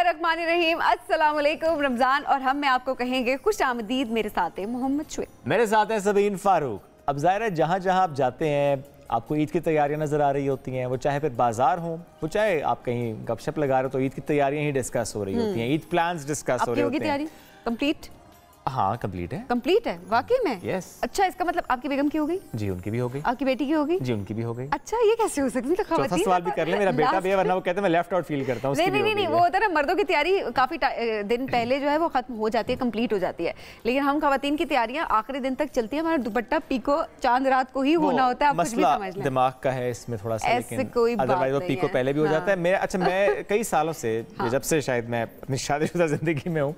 बिस्मिल्लाहिर्रहमानिर्रहीम, अस्सलाम वालेकुम। रमज़ान और हम में आपको कहेंगे खुश आमदीद। मेरे साथ है मोहम्मद शुएब, मेरे साथ है सबीन फारूक। अब ज़ाहिर है जहाँ जहाँ आप जाते हैं आपको ईद की तैयारियां नज़र आ रही होती हैं, वो चाहे फिर बाजार हो, वो चाहे आप कहीं गपशप लगा रहे हो तो ईद की तैयारियां ही डिस्कस हो रही होती हैं, ईद प्लान्स डिस्कस हो रहे होते हैं। तैयारी कंप्लीट? हाँ कंप्लीट है। कंप्लीट है वाकई में? यस। अच्छा, इसका मतलब आपकी बेगम की हो गई? जी उनकी भी हो गई। आपकी बेटी की हो गई? जी उनकी भी हो गई। अच्छा, ये कैसे हो सकती है? चौथा सवाल भी कर ले, मेरा बेटा भी है, वरना वो कहते हैं मैं लेफ्ट आउट फील करता हूँ। नहीं, वो होता है ना, मर्दों की तैयारी काफी दिन पहले जो है वो खत्म हो जाती है, कंप्लीट हो जाती है, लेकिन हम खवातीन की तैयारियां आखिरी दिन तक चलती है। हमारा दुपट्टा पीको चांद रात को ही होना होता है। आप कुछ भी समझ लें, दिमाग का है इसमें थोड़ा सा, लेकिन अदरवाइज वो पीको पहले भी हो जाता है। मैं कई सालों से, जब से शायद मैं अपनी शादीशुदा जिंदगी में हूँ,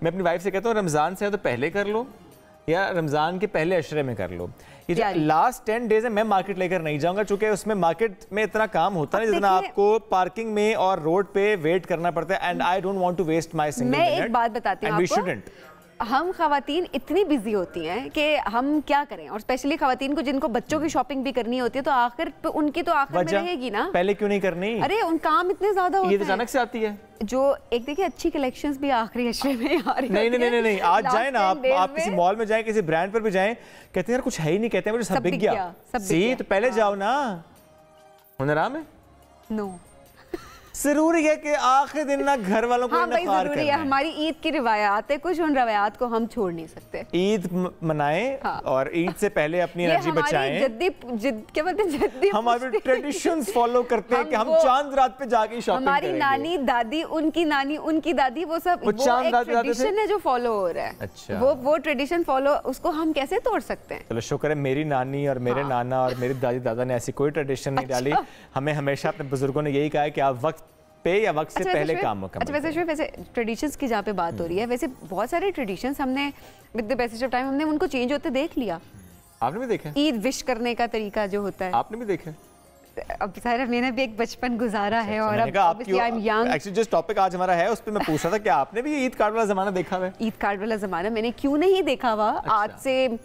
मैं अपनी वाइफ से कहता हूँ रमजान से तो पहले कर लो या रमजान के पहले अशरे में कर लो। ये जो लास्ट 10 डेज है मैं मार्केट लेकर नहीं जाऊंगा, क्योंकि उसमें मार्केट में इतना काम होता है जितना आपको पार्किंग में और रोड पे वेट करना पड़ता है। And I don't want to waste my single minute. मैं एक बात बताती हूं आपको, हम खवातीन इतनी बिजी होती हैं कि हम क्या करें, और स्पेशली खवातीन को जिनको बच्चों की शॉपिंग भी करनी होती है, तो आखिर उनकी तो आखिर में रहेगी ना। पहले क्यों नहीं करनी? अरे उन काम इतने ज्यादा होते हैं, ये तो अचानक से आती है। जो एक देखिए अच्छी कलेक्शंस भी आखिरी अशरे में आ रही है। नहीं, आज जाए ना आप किसी मॉल में जाएं, किसी ब्रांड पर भी जाएं, कहते हैं यार कुछ है ही नहीं, कहते हैं मुझे सब बिक गया। तो पहले जाओ ना, हुनराम है। नो, जरूरी है कि आखिरी दिन ना घर वालों को नफ़ार जरूरी है। हमारी ईद की रिवायात है, कुछ उन रिवायात को हम छोड़ नहीं सकते। ईद मनाएं और ईद से पहले अपनी एनर्जी बचाएं। क्या बोलते हैं, जद्दी हमारे ट्रेडिशंस फॉलो करते हैं कि हम चांद रात पे जाके शॉपिंग करेंगे। हमारी नानी दादी, उनकी नानी, उनकी दादी, वो सब वो एक ट्रेडिशन है जो फॉलो हो रहा है। अच्छा, वो ट्रेडिशन फॉलो, उसको हम कैसे तोड़ सकते हैं? चलो शुक्र है मेरी नानी और मेरे नाना और मेरी दादी दादा ने ऐसी कोई ट्रेडिशन नहीं डाली। हमें हमेशा अपने बुजुर्गों ने यही कहा है कि आप वक्त पे या वक्त से पहले काम मुकम्मल। अच्छा, वैसे ट्रेडिशंस की जहाँ पे बात हो रही है, वैसे बहुत सारे ट्रेडिशंस हमने with the passage of time हमने उनको चेंज होते देख लिया। आपने भी देखा? ईद विश करने का तरीका जो होता है, आपने भी देखा? अब सारा मैंने भी एक बचपन गुजारा है, और अब obviously I am young. Actually जिस टॉपिक आज हमारा है उस पे मैं पूछ रहा था कि आपने भी ईद कार्ड वाला जमाना देखा है? ईद कार्ड वाला जमाना मैंने क्यों नहीं देखा हुआ। आज से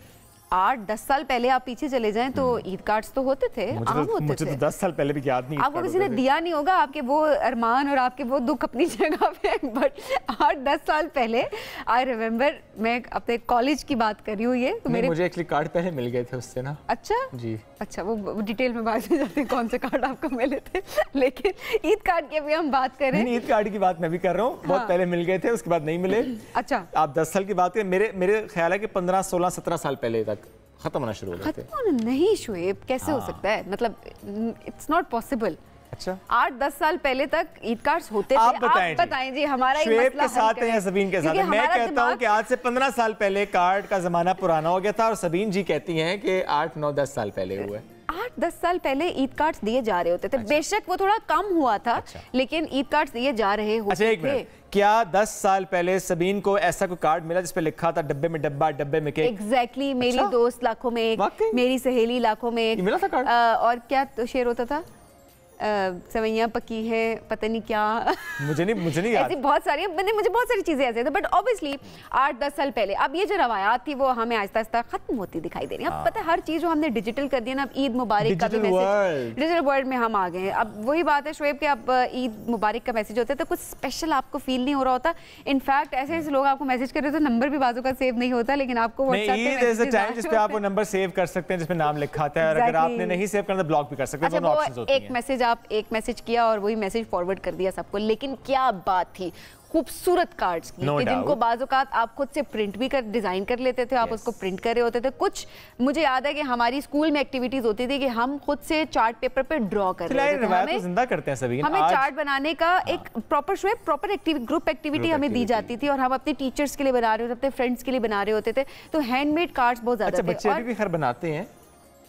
8-10 साल पहले आप पीछे चले जाएं तो ईद कार्ड्स तो होते थे, मुझे तो 10 साल पहले भी याद नहीं। आपको किसी ने दिया नहीं होगा, आपके वो अरमान और आपके वो दुख अपनी जगह पे, बट 8-10 साल पहले आई रिमेम्बर, मैं अपने कॉलेज की बात कर रही हूँ ये तो मुझे एक्चुअली कार्ड पहले मिल गए थे उससे ना। अच्छा जी, अच्छा, वो डिटेल में बात में जाते हैं कौन से कार्ड आपको मिले थे, लेकिन ईद कार्ड की अभी हम बात करें। ईद कार्ड की बात मैं भी कर रहा हूँ, बहुत पहले मिल गए थे, उसके बाद नहीं मिले। अच्छा, आप 10 साल की बात करें, मेरे ख्याल है कि 15, 16, 17 साल पहले तक खत्म होना शुरू हो गए थे। खत्म नहीं शुएब, कैसे हो सकता है, मतलब इट्स नॉट पॉसिबल। अच्छा, 8-10 साल पहले तक ईद कार्ड्स होते थे। आप बताएं जी, हमारा शुएब के साथ है या सबीन के साथ है? मैं कहता हूं कि आज से 15 साल पहले कार्ड का जमाना पुराना हो गया था, और सबीन जी कहती हैं कि 8, 9, 10 साल पहले हुआ है। 8-10 साल पहले ईद कार्ड्स दिए जा रहे होते थे। अच्छा। बेशक वो थोड़ा कम हुआ था। अच्छा। लेकिन ईद कार्ड्स दिए जा रहे होते थे। एक मिनट, क्या 10 साल पहले सबीन को ऐसा कोई कार्ड मिला जिसपे लिखा था डब्बे में डब्बा, डब्बे में केक? एग्जैक्टली, मेरी दोस्त लाखों में एक, मेरी सहेली लाखों में एक, मिला था कार्ड। और क्या तो शेर होता था, सवैयां पकी है, पता नहीं क्या, मुझे नहीं याद। ऐसी बहुत सारी, मुझे बहुत सारी चीजें ऐसे थे, बट ऑब्वियसली 8-10 साल पहले। अब ये जो रवायात थी वो हमें आहिस्ता आहिस्ता खत्म होती दिखाई दे रही है। अब पता है हर चीज जो हमने डिजिटल कर दिया ना, अब ईद मुबारक का भी मैसेज डिजिटल वर्ल्ड में हम आ गए हैं। अब वही बात है शुएब कि अब ईद मुबारक का मैसेज होता है तो कुछ स्पेशल आपको फील नहीं हो रहा होता। इनफैक्ट ऐसे लोग आपको मैसेज कर रहे हो तो नंबर भी बाजों का सेव नहीं होता, लेकिन आपको जिसपे आप वो नंबर सेव कर सकते हैं जिसमें नाम लिखा था, और अगर आपने नहीं सेव करना तो ब्लॉक भी कर सकते हैं। दोनों ऑप्शंस होते हैं। एक मैसेज किया और वही मैसेज फॉरवर्ड कर दिया सबको, लेकिन क्या बात थी खूबसूरत कार्ड्स की, कि जिनको बाज़-औक़ात आप खुद से प्रिंट भी कर डिजाइन कर लेते थे, आप उसको प्रिंट कर रहे होते थे। कुछ मुझे याद है कि हमारी स्कूल में एक्टिविटीज होती थी कि हम खुद से चार्ट पेपर पे ड्रॉ कर रहे थे। जिंदा करते हैं सभी, हमें चार्ट बनाने का एक प्रॉपर ग्रुप एक्टिविटी हमें दी जाती थी, और हम अपने टीचर्स के लिए बना रहे होते, अपने फ्रेंड्स के लिए बना रहे होते थे। तो हैंडमेड कार्ड्स बहुत ज्यादा थे। बच्चे भी खैर बनाते हैं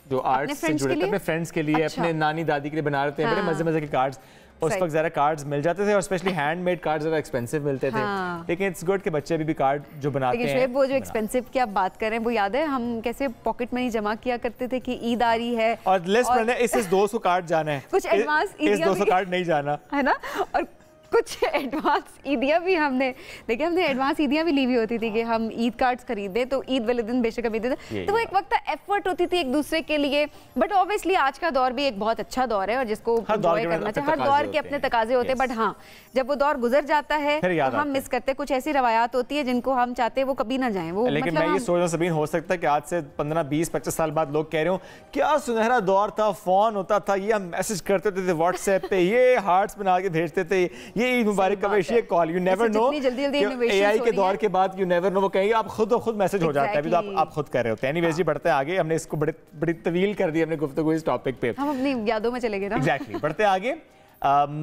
जो आर्ट से जुड़े थे, अपने फ्रेंड्स के लिए, अपने नानी दादी के लिए बना रहे थे। बड़े मजे के कार्ड्स उस वक्त ज़रा कार्ड्स मिल जाते थे, और स्पेशली हैंडमेड कार्ड्स ज़रा एक्सपेंसिव मिलते थे। लेकिन इट्स गुड कि बच्चे भी कार्ड जो बनाते हैं। वो जो एक्सपेंसिव की आप बात कर रहे हैं, वो याद है हम कैसे पॉकेट मनी जमा किया करते थे कि ईद आ रही है और लिस्ट बनाने, इस 200 कार्ड जाना है, कुछ एडवांस, इस 200 कार्ड नहीं जाना है ना, और कुछ एडवांस ईदियाँ भी हमने देखिए, हमने एडवांस ईदियाँ भी ली हुई होती थी कि हम ईद कार्ड्स खरीदें तो ईद वाले दिन बेशक हम ईद, तो वो एक वक्त एफर्ट होती थी एक दूसरे के लिए। बट ऑब्वियसली आज का दौर भी एक बहुत अच्छा दौर है और जिसको एंजॉय करना चाहिए। हर दौर के अपने तकाजे होते हैं, बट हाँ जब वो दौर गुजर जाता है तो हम मिस करते हैं। कुछ ऐसी रवायात होती है जिनको हम चाहते हैं वो कभी ना जाएं। वो लेकिन मैं ये सोच रहा हूं सबीन, हो सकता है कि आज से 15, 20, 25 साल बाद लोग कह रहे हो क्या सुनहरा दौर था, फोन होता था, ये हम मैसेज करते थे व्हाट्सएप पे, ये हार्ट्स बना के भेजते थे, ये ईद मुबारक का विश, ये call, you never know. AI के दौर के बाद यू नेवर नो, वो कहेंगे आप खुद मैसेज हो जाता है, अभी तो आप खुद कर रहे होते हैं। एनीवेज जी बढ़ते हैं आगे, हमने इसको बड़ी तवील कर दी हमने गुफ्तगू इस टॉपिक पे, हम अपनी यादों में चले गए ना। एग्जैक्टली, बढ़ते हैं आगे।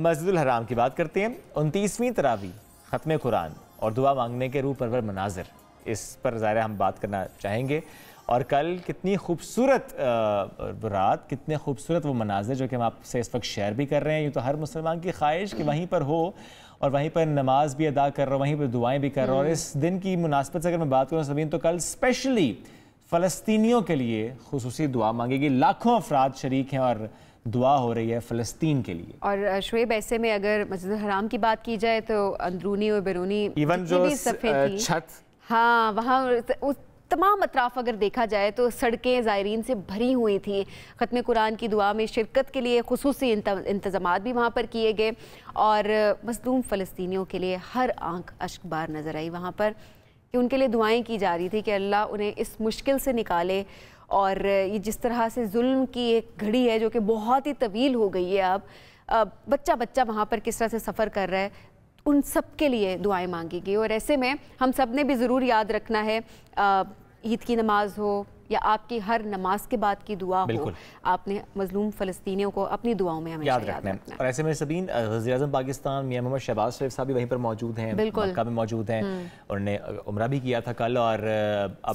मस्जिदुल हराम की बात करते हैं। 29वीं तरावी, खत्म कुरान और दुआ मांगने के रूह परवर मनाजिर, इस पर ज़ाहिर हम बात करना चाहेंगे। और कल कितनी खूबसूरत रात, कितने खूबसूरत वो मनाजिर जो कि हम आपसे इस वक्त शेयर भी कर रहे हैं। यूँ तो हर मुसलमान की ख्वाहिश कि वहीं पर हो और वहीं पर नमाज भी अदा कर रहा हो, वहीं पर दुआएं भी कर रहा हो। और इस दिन की मुनासबत से अगर मैं बात करूँ सबीन, तो कल स्पेशली फ़लस्तीनियों के लिए खुसूसी दुआ मांगेगी। लाखों अफराद शरीक हैं और दुआ हो रही है फ़लस्तीन के लिए। और शुएब ऐसे में अगर मस्जिद हराम की बात की जाए तो अंदरूनी और बैरूनी इवन जो छत, हाँ वहाँ तमाम अतराफ़ अगर देखा जाए तो सड़कें ज़ायरीन से भरी हुई थी। ख़त्म कुरान की दुआ में शिरकत के लिए खुसूसी इंतज़ामात भी वहाँ पर किए गए और मज़लूम फ़लस्तीनियों के लिए हर आंख अश्कबार नज़र आई वहाँ पर कि उनके लिए दुआएं की जा रही थी कि अल्लाह उन्हें इस मुश्किल से निकाले। और ये जिस तरह से जुल्म की एक घड़ी है जो कि बहुत ही तवील हो गई है, अब बच्चा वहाँ पर किस तरह से सफ़र कर रहा है, उन सब के लिए दुआएं मांगी गई। और ऐसे में हम सब ने भी ज़रूर याद रखना है, ईद की नमाज हो या आपकी हर नमाज के बाद की दुआ हो, आपने मजलूम फ़लस्तीनियों को अपनी दुआओं में हमेशा याद रखना है। और ऐसे में सबीन, वज़ीर-ए-आज़म पाकिस्तान मियां मोहम्मद शहबाज शरीफ साहब भी वहीं पर मौजूद हैं, मक्का में मौजूद हैं, उन्होंने उम्रा भी किया था कल। और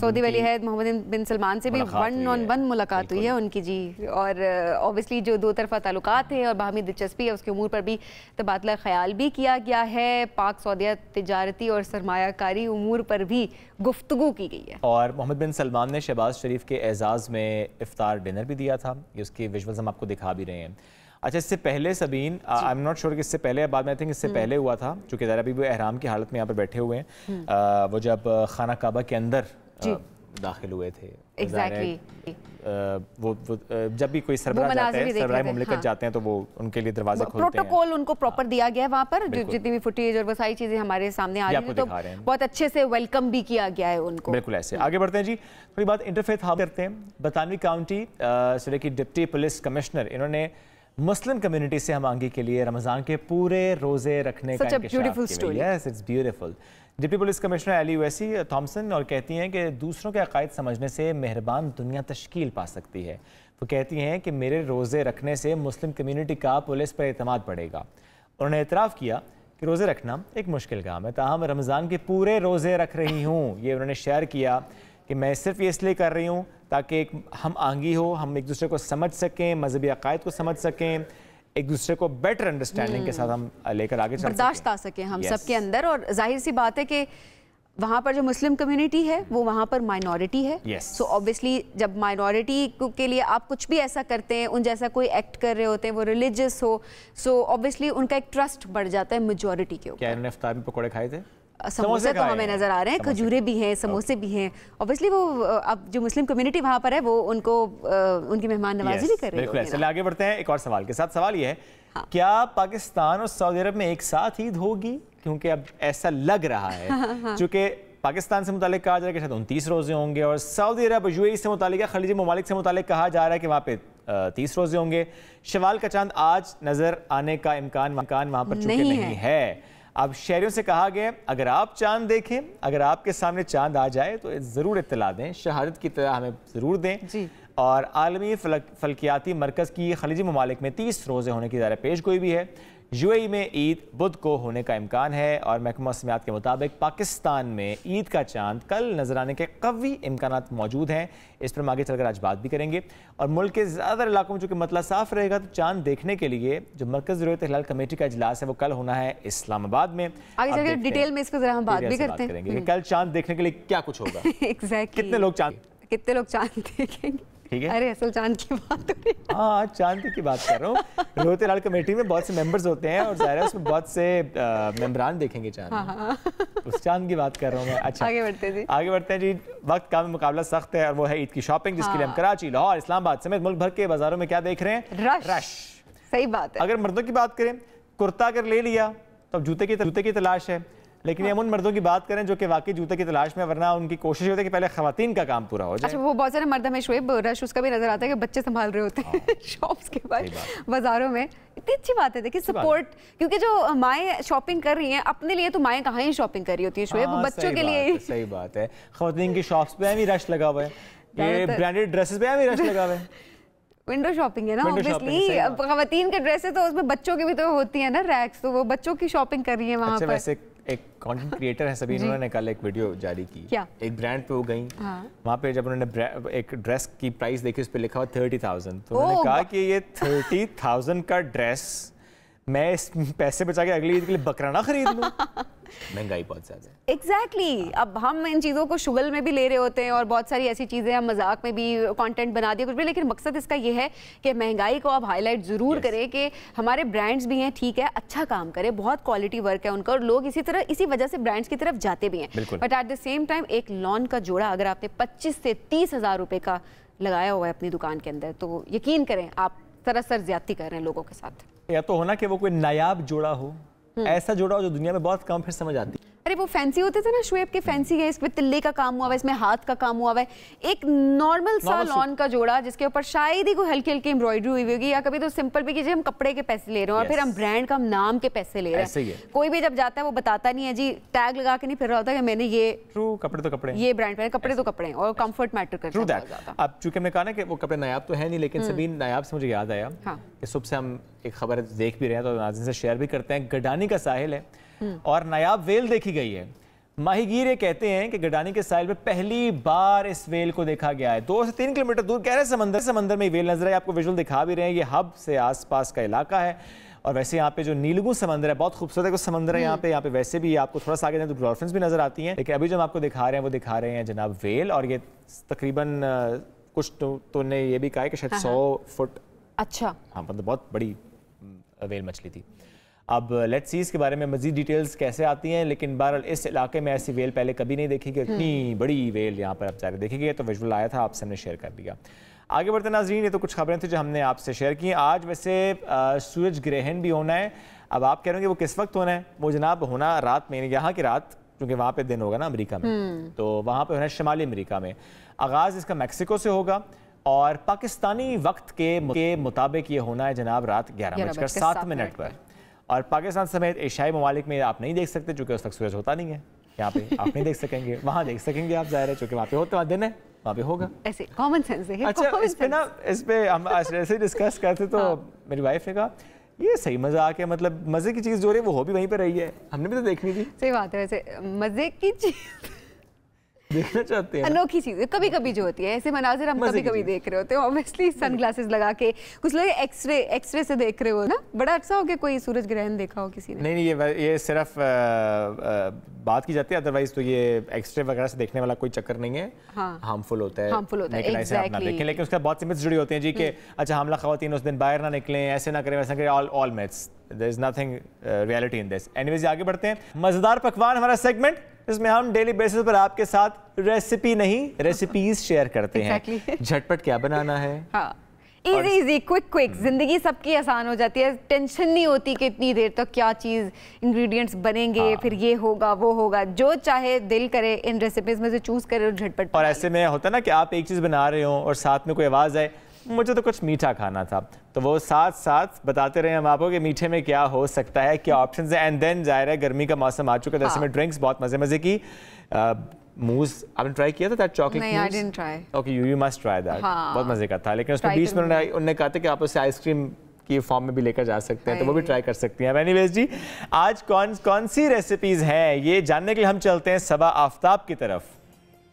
सऊदी वली अहद मोहम्मद बिन सलमान से भी 1-on-1 मुलाकात हुई है उनकी जी। और ऑब्वियसली जो दो तरफा ताल्लुकात हैं और बाहमी दिलचस्पी है उसके उमूर पर भी तबादला ख्याल भी किया गया है। पाक सऊदिया तिजारती और सरमायाकारी उमूर पर भी गुफ्तगू की गई है। और मोहम्मद बिन सलमान ने शहबाज शरीफ के एजाज़ में इफ्तार डिनर भी दिया था, ये उसके विजुअल्स हम आपको दिखा भी रहे हैं। अच्छा, इससे पहले Sabeen, I am not sure कि इससे पहले बाद में, आई थिंक इससे पहले हुआ था, चूँकि ज़रा अभी वो एहराम की हालत में यहाँ पर बैठे हुए हैं, वो जब खाना काबा के अंदर दाखिल हुए थे। एग्जैक्टली वो जब भी कोई सरबराह जाते हैं, सरबराह मुमलिकत जाते हैं, तो वो उनके लिए दरवाजे खोलते हैं। प्रोटोकॉल उनको प्रॉपर दिया गया है वहाँ पर, जो जितनी भी फुटेज और वो सारी चीज़ें हमारे सामने आ रही हैं, तो बहुत अच्छे से वेलकम भी किया गया है उनको। बिल्कुल ऐसे आगे बढ़ते हैं जी। थोड़ी बात इंटरफेथ हम करते हैं। बरतानवी काउंटी जिले की डिप्टी पुलिस कमिश्नर, इन्होंने मुस्लिम कम्युनिटी से हमांगी के लिए रमज़ान के पूरे रोज़े रखने का इंकशाफ किया। Yes, it's beautiful. Deputy police commissioner Ellie वैसी थॉमसन और कहती हैं कि दूसरों के अकायद समझने से मेहरबान दुनिया तश्कील पा सकती है। वो कहती हैं कि मेरे रोज़े रखने से मुस्लिम कम्युनिटी का पुलिस पर एतमाद बढ़ेगा। उन्होंने एतराफ़ किया कि रोज़े रखना एक मुश्किल काम है, ताहम रमज़ान के पूरे रोज़े रख रही हूँ। ये उन्होंने शेयर किया कि मैं सिर्फ ये इसलिए कर रही हूँ ताकि एक हम आंगी हो, हम एक दूसरे को समझ सकें, मजहबी अकायद को समझ सकें, एक दूसरे को बेटर अंडरस्टैंडिंग के साथ हम लेकर आगे चल सकें, बर्दाश्त आ सके हम सबके अंदर। और जाहिर सी बात है कि वहाँ पर जो मुस्लिम कम्युनिटी है वो वहाँ पर माइनॉरिटी है। सो ऑब्वियसली जब माइनॉरिटी के लिए आप कुछ भी ऐसा करते हैं, उन जैसा कोई एक्ट कर रहे होते हैं, वो रिलीजियस हो, सो ऑब्वियसली उनका एक ट्रस्ट बढ़ जाता है मेजॉरिटी के ऊपर। क्या इन्होंने इफ्तार में पकौड़े खाए थे? समोसे तो हमें नजर आ रहे हैं, खजूरें भी हैं, समोसे भी हैं। ऑब्वियसली वो अब जो मुस्लिम कम्युनिटी वहाँ पर है वो उनको उनकी मेहमान नवाजी भी कर रही है। बिल्कुल। चलिए आगे बढ़ते हैं एक और सवाल के साथ। सवाल ये है, क्या पाकिस्तान और सऊदी अरब में एक साथ ईद होगी? क्योंकि अब ऐसा लग रहा है, चूँकि पाकिस्तान से मुतालिक कहा जा रहा है कि शायद 29 रोजे होंगे और सऊदी अरब यूएई से मुतालिक या खलीजी ममालिक से मुतालिक कहा जा रहा है कि वहाँ पे 30 रोजे होंगे। शवाल का चांद आज नजर आने का इम्कान वहाँ पर चूँकि नहीं है। अब शहरियों से कहा गया, अगर आप चांद देखें, अगर आपके सामने चांद आ जाए तो ज़रूर इत्तला दें, शहादत की इत्तला हमें ज़रूर दें जी। और आलमी फलकियाती मरकज़ की खलीजी ममालिक में 30 रोज़े होने की ज़ाहिर पेश गोई भी है। यूएई में ईद बुध को होने का इम्कान है और महकमा मौसमियात के मुताबिक पाकिस्तान में ईद का चांद कल नजर आने के कवी इम्कानात मौजूद हैं। इस पर हम आगे चलकर आज बात भी करेंगे। और मुल्क के ज़्यादातर इलाकों में चूँकि मतला साफ रहेगा, तो चांद देखने के लिए जो मरकज़ ज़रूरत हिलाल कमेटी का इजलास है वो कल होना है इस्लामाबाद में। आगे चलकर डिटेल में इसको जरा हम बात भी करेंगे कि कल चांद देखने के लिए क्या कुछ होगा। एग्जैक्टली कितने लोग चांद देखेंगे। ठीक है। अरे असल चांद की बात हो रही है। हाँ चांद की बात कर रहा हूँ। रोहित लाल कमेटी में बहुत से मेंबर्स होते हैं और ज़ाहिर है उसमें बहुत से मेंबरान देखेंगे चांद। हाँ। उस चांद की बात कर रहा हूँ मैं। अच्छा आगे बढ़ते हैं जी। वक्त का मुकाबला सख्त है और वो है ईद की शॉपिंग, जिसके लिए हम कराची, लाहौर, इस्लामाबाद समेत मुल्क भर के बाजारों में क्या देख रहे हैं? रश। सही बात है। अगर मर्दों की बात करें, कुर्ता अगर ले लिया तो जूते की तलाश है, लेकिन हम उन मर्दों की बात करें जो कि वाकई जूते की तलाश में, वरना उनकी कोशिश होती है कि पहले खवातीन का काम पूरा हो जाए। अच्छा, वो बहुत सारे मर्द हमें शुएब रश उसका भी नजर आता है कि बच्चे संभाल रहे होते हैं शॉप्स के बाद बाजारों में। इतनी अच्छी बात है, देखिए सपोर्ट, क्योंकि जो माएँ शॉपिंग कर रही हैं अपने लिए, तो माएँ कहाँ ही शॉपिंग कर रही होती है शुएब, बच्चों के लिए। सही बात है। खवातीन की शॉप्स पे भी रश लगा हुआ है, ये ब्रांडेड ड्रेसेस पे भी रश लगा हुआ है। विंडो शॉपिंग है ना ऑब्वियसली। अब खवातीन के ड्रेसेस तो उसमें बच्चों की भी तो होती है ना रैक्स, तो वो बच्चों की शॉपिंग कर रही है वहाँ पर। वैसे एक कंटेंट क्रिएटर है सभी, उन्होंने कल एक वीडियो जारी की। क्या? एक ब्रांड पे वो गई, वहाँ पे जब उन्होंने एक ड्रेस की प्राइस देखी, उस पे लिखा हुआ 30,000, तो उन्होंने कहा कि ये 30,000 का ड्रेस मैं इस पैसे बचा के अगली ईद के लिए बकरा ना खरीद लूं। महंगाई बहुत ज़्यादा है। एग्जैक्टली। अब हम इन चीज़ों को शुगल में भी ले रहे होते हैं और बहुत सारी ऐसी चीज़ें हम मजाक में भी कंटेंट बना दिए कुछ भी, लेकिन मकसद इसका ये है कि महंगाई को आप हाईलाइट ज़रूर करें कि हमारे ब्रांड्स भी हैं, ठीक है, अच्छा काम करें, बहुत क्वालिटी वर्क है उनका और लोग इसी वजह से ब्रांड्स की तरफ जाते भी हैं। But at the same time एक लॉन का जोड़ा अगर आपने 25 से 30 हज़ार रुपये का लगाया हुआ है अपनी दुकान के अंदर, तो यकीन करें आप सरासर ज्यादती कर रहे हैं लोगों के साथ। या तो होना कि वो कोई नायाब जोड़ा हो, ऐसा जोड़ा हो जो दुनिया में बहुत कम फिर समझ आती है। अरे वो फैंसी होते थे ना शुएब के, फैंसी है, इसमें तिल्ले का काम हुआ हुआ है, इसमें हाथ का काम हुआ हुआ है, एक नॉर्मल सा लॉन का जोड़ा जिसके ऊपर शायद ही कोई हल्की हल्की एम्ब्रॉयडरी हुई होगी, या कभी तो सिंपल भी कीजिए हम कपड़े के पैसे ले रहे हैं और फिर हम ब्रांड का हम नाम के पैसे ले रहे हैं। कोई भी जब जाता है वो बताता नहीं है जी, टैग लगा के नहीं फिर रहा होता है कि मैंने ये कपड़े तो कपड़े, ये ब्रांड पहने, कपड़े तो कपड़े और कंफर्ट मैटर करता है। अब चूंकि हमने कहा ना कि वो कपड़े नायाब तो है नहीं, लेकिन सभी नायाब से मुझे याद आया कि सुबह से हम एक खबर देख भी रहे हैं तो नाज़रीन से शेयर भी करते हैं। गडानी का साहिल है और नायाब वेल देखी गई है। माहीगीर ये कहते हैं कि गडानी के साहिल में पहली बार इस वेल को देखा गया है। 2 से 3 किलोमीटर दूर कह रहे हैं समंदर में वेल नजर है। आपको विजुअल दिखा भी रहे हैं, ये हब से आसपास का इलाका है। और वैसे यहाँ पे जो नीलगू समंदर है बहुत खूबसूरत है समंदर है यहाँ पे वैसे भी आपको थोड़ा सा आगे जाए तो डॉल्फिन्स भी नजर आती हैं, लेकिन अभी जो हम आपको दिखा रहे हैं वो दिखा रहे हैं जनाब वेल। और ये तकरीबन कुछ तो ने ये भी कहा है कि शायद 100 फुट, अच्छा हाँ मतलब बहुत बड़ी वेल मछली थी। अब लेट्स सी इसके बारे में मजीद डिटेल्स कैसे आती हैं, लेकिन बहरहाल इस इलाके में ऐसी वेल पहले कभी नहीं देखी गई, इतनी बड़ी वेल यहाँ पर अब सारे देखी गई, तो विजुअल आया था आपसे हमने शेयर कर दिया। आगे बढ़ते नाज़रीन, ये तो कुछ खबरें थी जो हमने आपसे शेयर की। आज वैसे सूरज ग्रहण भी होना है। अब आप कह रहे हो कि वो किस वक्त होना है? वो जनाब होना रात में, यहाँ की रात, क्योंकि वहाँ पे दिन होगा ना अमेरिका में, तो वहाँ पे होना है शुमाली अमेरिका में। आगाज़ इसका मैक्सिको से होगा और पाकिस्तानी वक्त के मुताबिक ये होना है जनाब रात 11:07 पर। और पाकिस्तान समेत एशियाई ममालिक में आप नहीं देख सकते क्योंकि उस तक सूरज होता नहीं है। यहाँ पे आप नहीं देख सकेंगे, वहाँ देख सकेंगे आप, ज़ाहिर है क्योंकि वहाँ पे होता दिन है, वहाँ पे होगा। ऐसे कॉमन सेंस है। अच्छा, इस पे हम ऐसे डिस्कस करते तो मेरी वाइफ ने कहा ये सही मजाक है, मतलब मजे की चीज़ जो रही है वो हो भी वहीं पे रही है, हमने भी तो देखनी थी। सही बात है, वैसे मजे की चीज़ देखना चाहते हैं, अनोखी चीज़ कभी कभी जो होती है, ऐसे मनाजिर हम कभी कभी देख रहे होते हैं। ऑब्वियसली सनग्लासेस लगा के, कुछ लोग एक्सरे से देख रहे हो ना। बड़ा अच्छा हो गया कोई सूरज ग्रहण देखा हो किसी ने? नहीं, ये सिर्फ बात की जाती है, अदरवाइज तो ये एक्सरे वगैरह से देखने वाला कोई चक्कर नहीं है। हार्मफुल होता है, लेकिन उसका बहुत सी मिथ्स जुड़ी होती हैं जी कि अच्छा हमला खवातीन उस दिन बाहर ना निकलें, ऐसे ना करें, वैसा करें, all myths, there is nothing reality in this. Anyways आगे बढ़ते हैं। मजेदार पकवान हमारा सेगमेंट, इसमें हम डेली बेसिस पर आपके साथ रेसिपी नहीं रेसिपीज शेयर करते हैं। झटपट क्या बनाना है, इजी क्विक जिंदगी सबकी आसान हो जाती है। टेंशन नहीं होती कि इतनी देर तक क्या चीज़ इंग्रेडिएंट्स बनेंगे, फिर ये होगा वो होगा, जो चाहे दिल करे इन रेसिपीज में से चूज करे और झटपट। और ऐसे में होता है ना कि आप एक चीज़ बना रहे हो और साथ में कोई आवाज़ आए मुझे तो कुछ मीठा खाना था, तो वो साथ साथ बताते रहे हम आपको कि मीठे में क्या हो सकता है, क्या ऑप्शंस है। एंड देन जाहिर है गर्मी का मौसम आ चुका है, ऐसे में ड्रिंक्स बहुत मजे की। मूज आपने ट्राई किया था दैट चॉकलेट? नहीं, I didn't try. Okay, you must try that, बहुत मजे का था। लेकिन उसमें बीच में उन्होंने कहा था कि आप उसे आइसक्रीम की फॉर्म में भी लेकर जा सकते हैं, तो वो भी ट्राई कर सकती हैं। एनीवेज जी, आज कौन सी रेसिपीज हैं ये जानने के लिए हम चलते हैं सबा आफ्ताब की तरफ।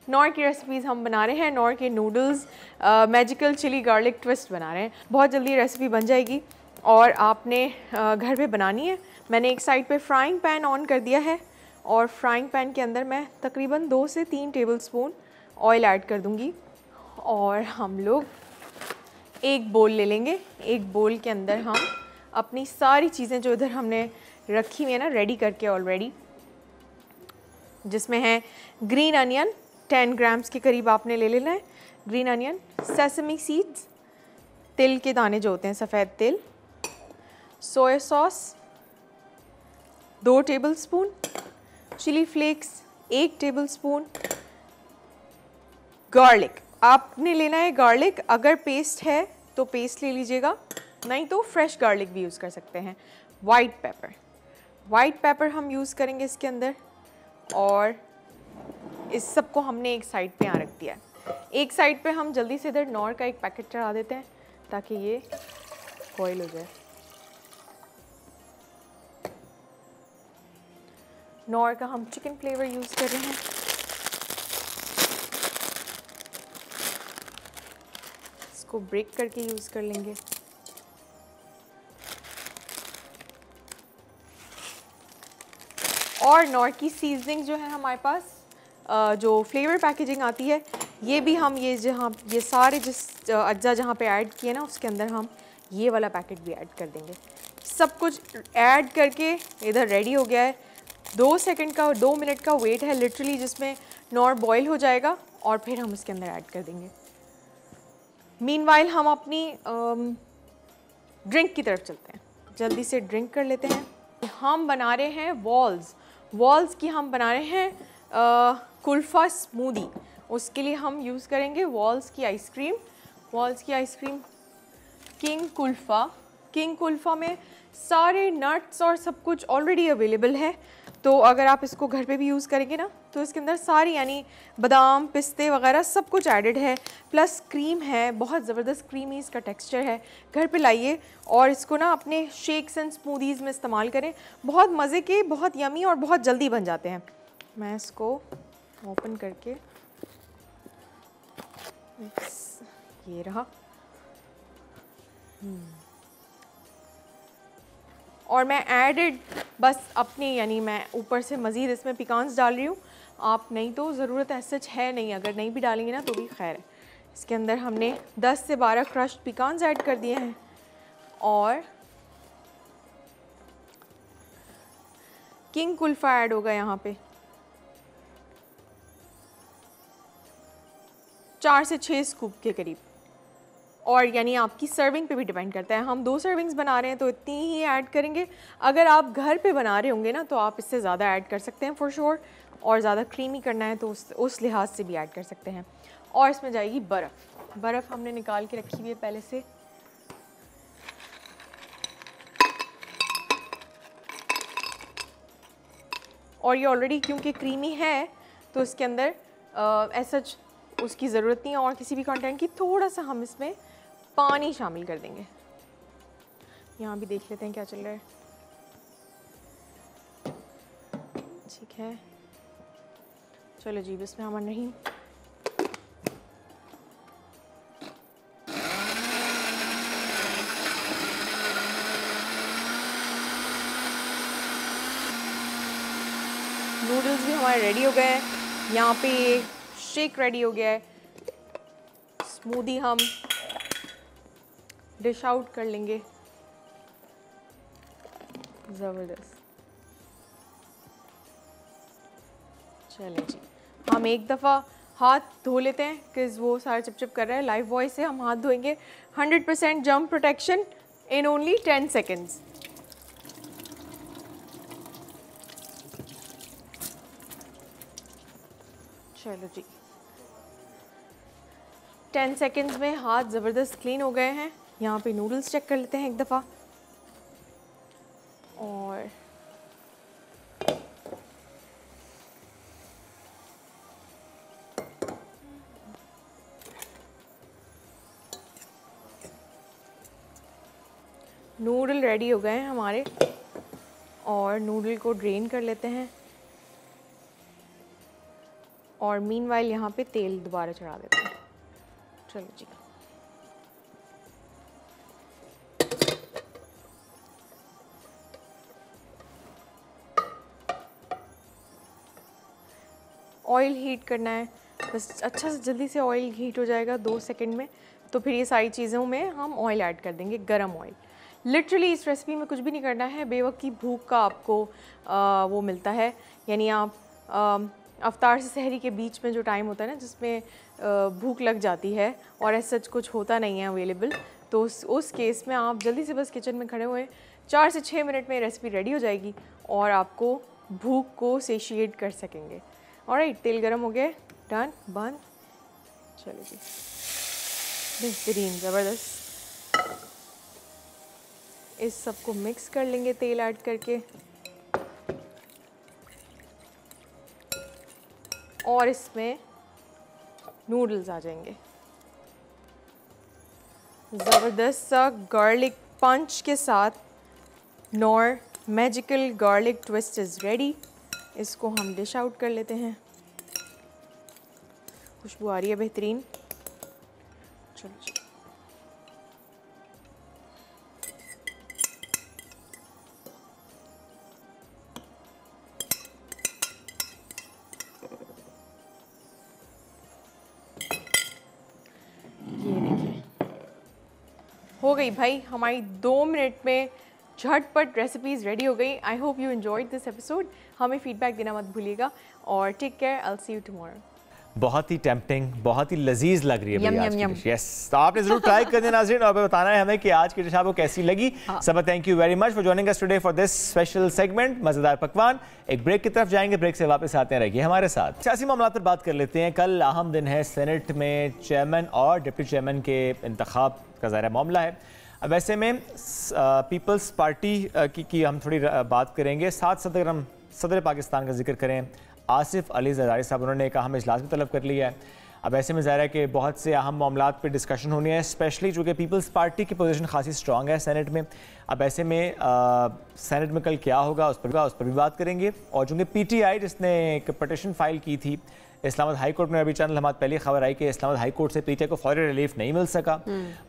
नॉर की रेसिपीज़ हम बना रहे हैं, नॉर के noodles magical chilli garlic twist बना रहे हैं। बहुत जल्दी रेसिपी बन जाएगी और आपने घर पे बनानी है। मैंने एक साइड पे फ्राइंग पैन ऑन कर दिया है और फ्राइंग पैन के अंदर मैं तकरीबन 2 से 3 टेबलस्पून ऑयल ऐड कर दूंगी और हम लोग एक बोल ले लेंगे। एक बोल के अंदर हम अपनी सारी चीज़ें जो इधर हमने रखी हुई है ना रेडी करके ऑलरेडी, जिसमें है ग्रीन अनियन 10 ग्राम्स के करीब आपने ले लेना है। ग्रीन अनियन, सेसमी सीड्स, तिल के दाने जो होते हैं सफ़ेद तिल, soya sauce 2 tablespoon, chilli flakes 1 tablespoon, garlic आपने लेना है। गार्लिक अगर पेस्ट है तो पेस्ट ले लीजिएगा, नहीं तो फ्रेश गार्लिक भी यूज़ कर सकते हैं। वाइट पेपर हम यूज़ करेंगे इसके अंदर, और इस सब को हमने एक साइड पे यहाँ रख दिया है। एक साइड पे हम जल्दी से इधर नॉर का एक पैकेट चढ़ा देते हैं ताकि ये बॉयल हो जाए। नॉर का हम चिकन फ्लेवर यूज़ कर रहे हैं। इसको ब्रेक करके यूज़ कर लेंगे। और नॉर की सीजनिंग जो है हमारे पास जो फ्लेवर पैकेजिंग आती है, ये भी हम ये सारे जिस अज्जा जहाँ पे ऐड किए ना उसके अंदर हम ये वाला पैकेट भी ऐड कर देंगे। सब कुछ ऐड करके इधर रेडी हो गया है। 2 मिनट का वेट है लिटरली, जिसमें नॉर बॉईल हो जाएगा और फिर हम इसके अंदर ऐड कर देंगे। मीनवाइल हम अपनी ड्रिंक की तरफ चलते हैं। जल्दी से ड्रिंक कर लेते हैं। हम बना रहे हैं वॉल्स की हम बना रहे हैं कुल्फ़ा स्मूदी। उसके लिए हम यूज़ करेंगे वॉल्स की आइसक्रीम किंग कुल्फ़ा में सारे नट्स और सब कुछ ऑलरेडी अवेलेबल है। तो अगर आप इसको घर पे भी यूज़ करेंगे ना तो इसके अंदर सारी यानी बादाम पिस्ते वगैरह सब कुछ एडेड है, प्लस क्रीम है, बहुत ज़बरदस्त क्रीमी इसका टेक्सचर है। घर पे लाइए और इसको ना अपने शेक्स एंड स्मूदीज़ में इस्तेमाल करें। बहुत मज़े के, बहुत यमी और बहुत जल्दी बन जाते हैं। मैं इसको ओपन करके ये रहा। और मैं एडेड बस अपनी यानी मैं ऊपर से मज़ीद इसमें पिकान्स डाल रही हूँ। आप नहीं तो ज़रूरत ऐसा सच है नहीं, अगर नहीं भी डालेंगे ना तो भी खैर है। इसके अंदर हमने 10 से 12 क्रश्ड पिकान्स ऐड कर दिए हैं और किंग कुल्फ़ा ऐड होगा यहाँ पे। 4 से 6 स्कूप के करीब, और यानी आपकी सर्विंग पे भी डिपेंड करता है। हम 2 सर्विंग्स बना रहे हैं तो इतनी ही ऐड करेंगे। अगर आप घर पे बना रहे होंगे ना तो आप इससे ज़्यादा ऐड कर सकते हैं फॉर श्योर, और ज़्यादा क्रीमी करना है तो उस लिहाज से भी ऐड कर सकते हैं। और इसमें जाएगी बर्फ़ हमने निकाल के रखी हुई है पहले से। और ये ऑलरेडी क्योंकि क्रीमी है तो इसके अंदर ऐसा उसकी ज़रूरत नहीं है और किसी भी कंटेंट की। थोड़ा सा हम इसमें पानी शामिल कर देंगे। यहाँ भी देख लेते हैं क्या चल रहा है। ठीक है, चलो जी बिस्मिल्लाहिर्रहमानिर्रहीम। नूडल्स भी हमारे रेडी हो गए हैं। यहाँ पे शेक रेडी हो गया है। स्मूदी हम डिश आउट कर लेंगे। ज़बरदस्त। चलें जी, हम एक दफ़ा हाथ धो लेते हैं क्योंकि वो सारा चिपचिप कर रहा है। लाइव वॉइस से हम हाथ धोएंगे। 100% germ protection in only 10 seconds. चलो जी, 10 सेकेंड्स में हाथ ज़बरदस्त क्लीन हो गए हैं। यहाँ पे नूडल्स चेक कर लेते हैं एक दफ़ा। और नूडल रेडी हो गए हैं हमारे, और नूडल को ड्रेन कर लेते हैं। और मीनवाइल यहाँ पे तेल दोबारा चढ़ा देते हैं। चलो जी, ऑयल हीट करना है बस। अच्छा से जल्दी से ऑयल हीट हो जाएगा 2 सेकंड में। तो फिर ये सारी चीज़ों में हम ऑयल ऐड कर देंगे, गरम ऑयल। लिटरली इस रेसिपी में कुछ भी नहीं करना है, बेवक्त की भूख का आपको वो मिलता है। यानी आप अफ्तार से सहरी के बीच में जो टाइम होता है ना, जिसमें भूख लग जाती है और ऐसा सच कुछ होता नहीं है अवेलेबल, तो उस केस में आप जल्दी से बस किचन में खड़े हुए 4 से 6 मिनट में रेसिपी रेडी हो जाएगी और आपको भूख को सेशिएट कर सकेंगे। ऑलराइट, तेल गरम हो गया, डन, बंद, चलिए जी, बेहतरीन, ज़बरदस्त। इस सबको मिक्स कर लेंगे तेल ऐड करके, और इसमें नूडल्स आ जाएंगे। ज़बरदस्त सा गार्लिक पंच के साथ nor magical garlic twist is ready. इसको हम डिश आउट कर लेते हैं। खुशबू आ रही है बेहतरीन। चलो जी, ये देखिए हो गई भाई हमारी 2 मिनट में झटपट रेसिपीज़ रेडी हो गई। I hope you enjoyed this episode. हमें फीडबैक देना मत भूलिएगा और take care, I will see you tomorrow. बहुत ही टेम्पटिंग, बहुत ही लजीज लग रही है भैया आज की डिश। यस, तो आपने जरूर ट्राई करना नाज़रीन और बताना है हमें कि आज की डिश आपको कैसी लगी। Saba, thank you very much for joining us today for this special segment Mazedar Pakwan. एक ब्रेक की तरफ जाएंगे, ब्रेक से वापस आते हैं, रहिए हमारे साथ। सियासी मामलों पर बात कर लेते हैं। कल अहम दिन है, सेनेट में चेयरमैन और डिप्टी चेयरमैन के इंतखाब का ज़ाहिर मामला है। अब ऐसे में पीपल्स पार्टी की हम थोड़ी बात करेंगे। साथ साथ अगर हम सदर पाकिस्तान का जिक्र करें, आसिफ अली ज़रदारी साहब, उन्होंने एक अहम इजलास भी तलब कर लिया है। अब ऐसे में ज़ाहिर है कि बहुत से अहम मामलात पे डिस्कशन होनी है, स्पेशली चूँकि पीपल्स पार्टी की पोजीशन खासी स्ट्रॉन्ग है सेनेट में। अब ऐसे में सेनेट में कल क्या होगा उस पर भी बात करेंगे। और चूँकि PTI जिसने एक पटिशन फाइल की थी इस्लामाबाद हाई कोर्ट में, अभी चंद लम्हात पहले खबर आई कि इस्लामाबाद हाई कोर्ट से PTI को फौरी रिलीफ नहीं मिल सका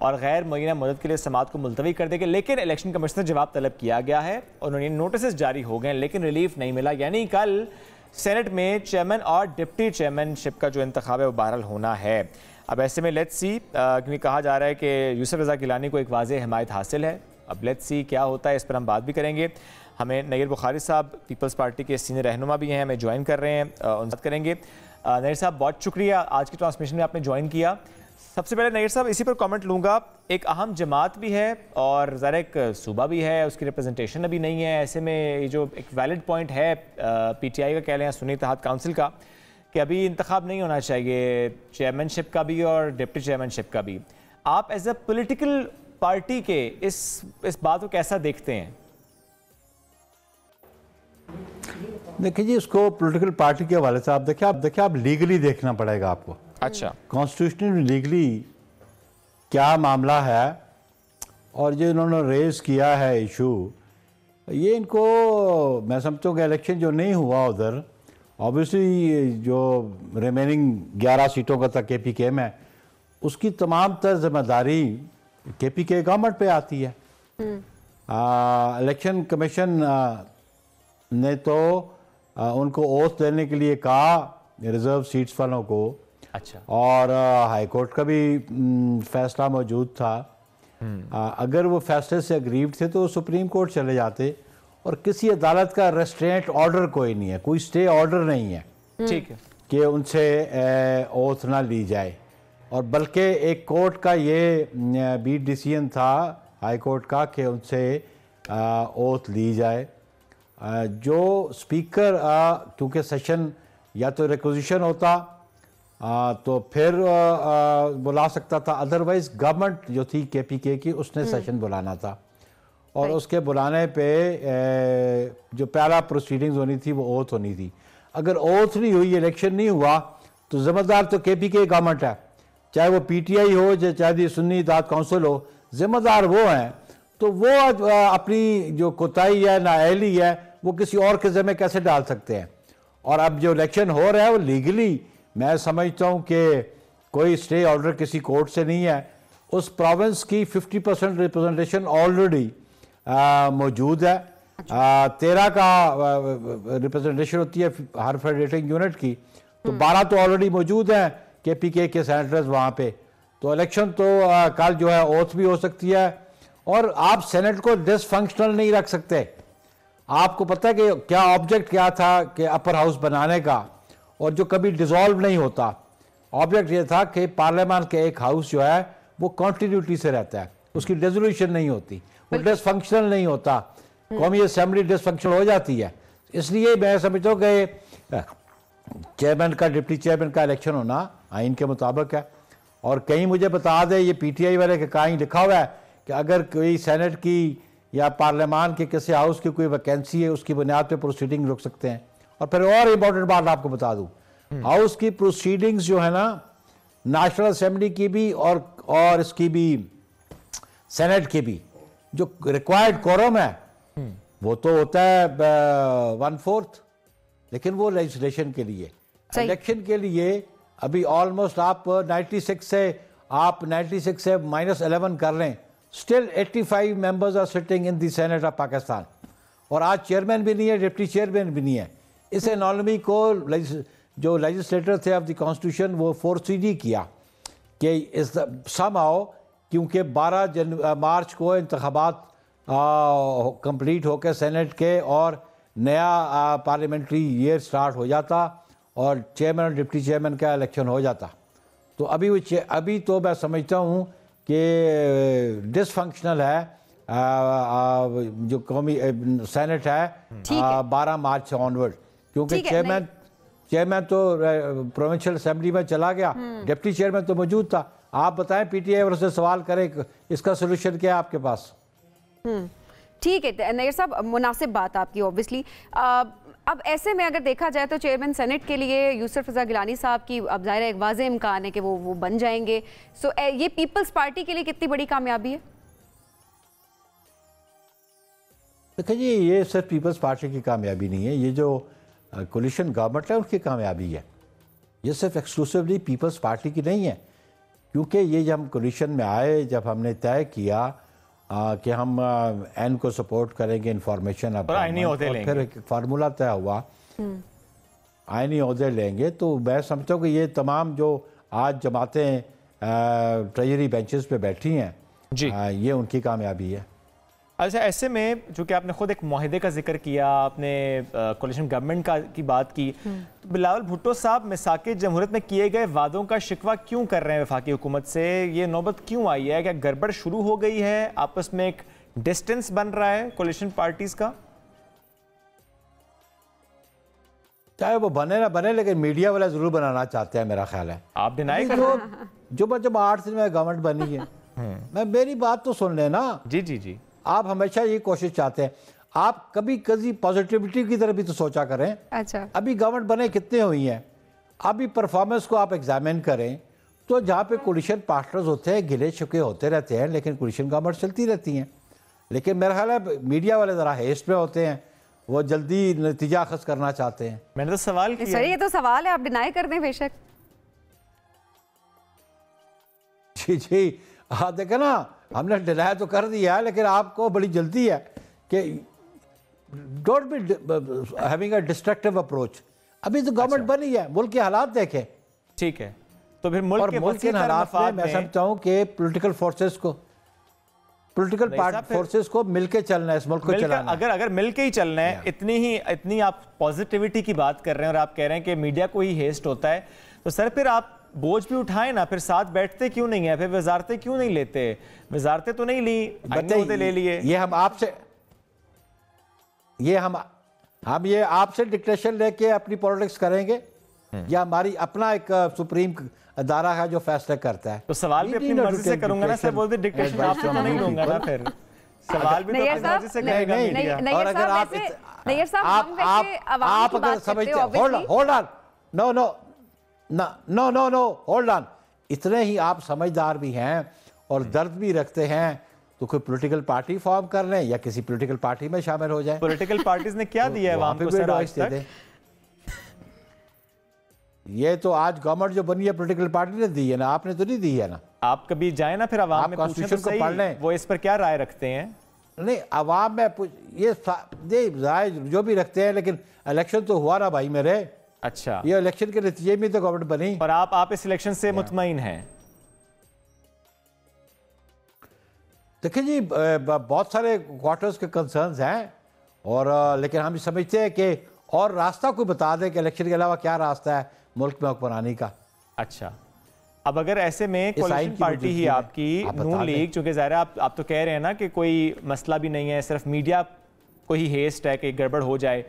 और गैर मुअय्यना मदद के लिए समाअत को मुलतवी कर देंगे। लेकिन इलेक्शन कमीशन से जवाब तलब किया गया है और उन्होंने नोटिस जारी हो गए, लेकिन रिलीफ नहीं मिला। यानी कल सेनेट में चेयरमैन और डिप्टी चेयरमैनशिप का जो इंतखाब है वो बहरहाल होना है। अब ऐसे में लेट्स सी, क्योंकि कहा जा रहा है कि यूसुफ रज़ा गिलानी को एक वाज़ेह हिमायत हासिल है। अब लेट्स सी क्या होता है, इस पर हम बात भी करेंगे। हमें नईर बुखारी साहब पीपल्स पार्टी के सीनियर रहनुमा भी हैं, हमें ज्वाइन कर रहे हैं, उनसे बात करेंगे। नईर साहब, बहुत शुक्रिया आज की ट्रांसमिशन में आपने ज्वाइन किया। सबसे पहले नईर साहब इसी पर कमेंट लूँगा, एक अहम जमात भी है और ज़रा एक सूबा भी है, उसकी रिप्रेजेंटेशन अभी नहीं है। ऐसे में ये जो एक वैलिड पॉइंट है PTI का, कह लें सुन्नी इत्तेहाद काउंसिल का, कि अभी इंतखाब नहीं होना चाहिए चेयरमैनशिप का भी और डिप्टी चेयरमैनशिप का भी। आप एज अ पॉलिटिकल पार्टी के इस बात को कैसा देखते हैं? देखिए जी, उसको पॉलिटिकल पार्टी के हवाले से आप देखिए आप लीगली देखना पड़ेगा आपको। अच्छा, कॉन्स्टिट्यूशनल लीगली क्या मामला है और जो इन्होंने रेज किया है इशू, ये इनको मैं समझता हूँ कि इलेक्शन जो नहीं हुआ उधर, ऑब्वियसली जो रिमेनिंग 11 सीटों का था KPK में, उसकी तमाम तर जिम्मेदारी KPK गवर्नमेंट पे आती है। इलेक्शन कमीशन ने तो उनको ओथ देने के लिए कहा रिजर्व सीट्स वालों को। अच्छा, और हाई कोर्ट का भी फैसला मौजूद था। अगर वो फैसले से अग्रीव्ड थे तो सुप्रीम कोर्ट चले जाते, और किसी अदालत का रेस्ट्रेंट ऑर्डर कोई नहीं है, कोई स्टे ऑर्डर नहीं है, ठीक है, कि उनसे ओथ ना ली जाए। और बल्कि एक कोर्ट का ये भी डिसीजन था हाई कोर्ट का कि उनसे ओथ ली जाए। जो स्पीकर क्योंकि सेशन या तो रिक्विजिशन होता तो फिर बुला सकता था, अदरवाइज गवर्नमेंट जो थी KPK की उसने सेशन बुलाना था, और उसके बुलाने पे जो पहला प्रोसीडिंग्स होनी थी वो ओथ होनी थी। अगर ओथ नहीं हुई, इलेक्शन नहीं हुआ, तो जिम्मेदार तो KPK गवर्नमेंट है, चाहे वो PTI हो चाहे सुन्नी इत्तेहाद काउंसिल हो, जिम्मेदार वो हैं। तो वो अपनी जो कोताही है, नाअहली है, वो किसी और के ज़िम्मे कैसे डाल सकते हैं। और अब जो इलेक्शन हो रहा है वो लीगली मैं समझता हूँ कि कोई स्टे ऑर्डर किसी कोर्ट से नहीं है। उस प्रोविंस की 50% रिप्रेजेंटेशन ऑलरेडी मौजूद है। 13 का रिप्रेजेंटेशन होती है हर फेडरेटिंग यूनिट की, तो 12 तो ऑलरेडी मौजूद हैं KPK के सेनेटर्स वहाँ पे। तो इलेक्शन तो कल जो है ओथ भी हो सकती है। और आप सेनेट को डिसफंक्शनल नहीं रख सकते। आपको पता है कि क्या ऑब्जेक्ट क्या था कि अपर हाउस बनाने का, और जो कभी डिसॉल्व नहीं होता। ऑब्जेक्ट ये था कि पार्लियामेंट के एक हाउस जो है वो कॉन्टिन्यूटी से रहता है, उसकी रेजोल्यूशन नहीं होती, वो डिसफंक्शनल नहीं होता। कौमी असेंबली डिसफंक्शनल हो जाती है। इसलिए मैं समझता हूँ कि चेयरमैन का डिप्टी चेयरमैन का इलेक्शन होना आइन के मुताबिक है। और कहीं मुझे बता दे ये पीटीआई वाले के कहीं लिखा हुआ है कि अगर कोई सेनेट की या पार्लियामान के किसी हाउस की कोई वैकेंसी है उसकी बुनियाद पे प्रोसीडिंग रुक सकते हैं। और फिर और इम्पोर्टेंट बात आपको बता दूं, हाउस की प्रोसीडिंग्स जो है ना, नेशनल असेंबली की भी और इसकी भी सेनेट की भी, जो रिक्वायर्ड कोरम है वो तो होता है 1/4, लेकिन वो लेजिस्लेशन के लिए, इलेक्शन के लिए अभी ऑलमोस्ट आप 96 से -11 कर लें, still 85 members are sitting in the senate of Pakistan. और आज चेयरमैन भी नहीं है, डिप्टी चेयरमैन भी नहीं है। इस एनॉर्मी को जो लेजिस्लेटर थे ऑफ द कॉन्स्टिट्यूशन वो फोरसीडी किया कि इस समहाउ, क्योंकि 12 मार्च को इंतखाबात कंप्लीट होकर सेनेट के और नया पार्लियामेंट्री ईयर स्टार्ट हो जाता और चेयरमैन और डिप्टी चेयरमैन का इलेक्शन हो जाता। तो अभी तो मैं समझता हूँ कि डिसफंक्शनल है जो कौमी सेनेट है 12 मार्च से ऑनवर्ड, क्योंकि चेयरमैन तो प्रोविंशियल असेंबली में चला गया, डिप्टी चेयरमैन तो मौजूद था। आप बताएं पीटीआई वालों से सवाल करें इसका सोल्यूशन क्या है आपके पास? ठीक है नैयर साहब, मुनासिब बात आपकी ऑब्वियसली। अब ऐसे में अगर देखा जाए तो चेयरमैन सेनेट के लिए यूसुफ रज़ा गिलानी साहब की अब ज़ाहिर एक वाज़ेह इम्कान है कि वो बन जाएंगे। सो ये पीपल्स पार्टी के लिए कितनी बड़ी कामयाबी है? देखिए जी, ये सिर्फ पीपल्स पार्टी की कामयाबी नहीं है, ये जो कोलिशन गवर्नमेंट है उनकी कामयाबी है। ये सिर्फ एक्सक्लूसिवली पीपल्स पार्टी की नहीं है, क्योंकि ये जब हम कोलिशन में आए, जब हमने तय किया कि हम एन को सपोर्ट करेंगे, इंफॉर्मेशन फिर एक फार्मूला तय हुआ आईनी ओहदे लेंगे, तो मैं समझता हूँ कि ये तमाम जो आज जमातें ट्रेजरी बेंचेस पे बैठी हैं जी, ये उनकी कामयाबी है। अच्छा, ऐसे में जो कि आपने खुद एक मुआहिदे का जिक्र किया, आपने कोलिशन गवर्नमेंट की बात की, तो बिलावल भुट्टो साहब मिसाके जमहूरियत में किए गए वादों का शिकवा क्यों कर रहे हैं वफाकी हुकूमत से? ये नौबत क्यों आई है? क्या गड़बड़ शुरू हो गई है? आपस में एक डिस्टेंस बन रहा है कोलिशन पार्टीज का? चाहे वो बने ना बने, लेकिन मीडिया वाला जरूर बनाना चाहते हैं, मेरा ख्याल है। आप डिनाई कर रहे हैं? जब 8 दिन में गवर्नमेंट बनी है, मैं मेरी बात तो सुन लेना। जी जी जी, आप हमेशा ये कोशिश चाहते हैं, आप कभी कभी पॉजिटिविटी की तरफ भी तो सोचा करें। अच्छा, अभी गवर्नमेंट बने कितने हुई हैं, अभी परफॉर्मेंस को आप एग्जामिन करें तो जहाँ पे कोलिशन पार्टनर्स होते हैं गिले शुके होते रहते हैं, लेकिन कोलिशन गवर्नमेंट चलती रहती हैं। लेकिन मेरा ख्याल है मीडिया वाले ज़रा हेस्ट में होते हैं, वो जल्दी नतीजा अखज़ करना चाहते हैं। मैंने तो सवाल किया। ये तो सवाल है, आप डिनाई कर दें बेशक। जी जी, हाँ देखे ना, हमने डिनाई तो कर दिया है, लेकिन आपको बड़ी जल्दी है कि don't be having a destructive approach. अभी तो गवर्नमेंट बनी है, मुल्क के हालात देखें। ठीक है, तो फिर मुल्क के हालात में मैं समझता हूँ कि पॉलिटिकल फोर्सेस को मिलके चलना है, इस मुल्क को चलाना। अगर मिलके ही चलना है, इतनी आप पॉजिटिविटी की बात कर रहे हैं और आप कह रहे हैं कि मीडिया को ही हेस्ट होता है, तो सर फिर आप बोझ भी उठाए ना, फिर साथ बैठते क्यों नहीं है? फिर वजारतें क्यों नहीं लेते? वजारतें तो नहीं ली, होते ले लिए। ये हम आपसे डिक्टेशन लेके अपनी पॉलिटिक्स करेंगे, या हमारी अपना एक सुप्रीम अदारा है जो फैसला करता है? तो सवाल भी अपनी मर्जी से करूंगा ना सर, बोलते डिक्टेशन आपसे तो नहीं लूंगा ना, फिर सवाल भी तो अपनी मर्जी से करेगा मीडिया। और अगर आप अगर समझते, होल्ड ऑन, इतने ही आप समझदार भी हैं और दर्द भी रखते हैं, तो कोई पॉलिटिकल पार्टी फॉर्म कर लें या किसी पॉलिटिकल पार्टी में शामिल हो जाएं। पॉलिटिकल पार्टीज ने क्या दिया है वहां पे सर आज तक? ये तो आज गवर्नमेंट जो बनी है पॉलिटिकल पार्टी ने दी है ना, आपने तो नहीं दी है ना। आप कभी जाए ना फिर अवाम में पूछें तो सही, वो इस पर क्या राय रखते हैं? नहीं, अवाम में ये राय जो भी रखते हैं, लेकिन इलेक्शन तो हुआ ना भाई मेरे। अच्छा, ये इलेक्शन के नतीजे में तो गवर्नमेंट बनी। और आप इस इलेक्शन से मुतमईन हैं? देखिए जी, बहुत सारे क्वार्टर्स के कंसर्न्स हैं और लेकिन हम समझते हैं कि और रास्ता कोई बता दे कि इलेक्शन के अलावा क्या रास्ता है मुल्क में हुक्मरानी का। अच्छा, अब अगर ऐसे में कोalition पार्टी ही आपकी नून लीग, चूंकि ज़ाहिर है आप तो कह रहे हैं ना कि कोई मसला भी नहीं है, सिर्फ मीडिया को ही हेस्ट है कि गड़बड़ हो जाए,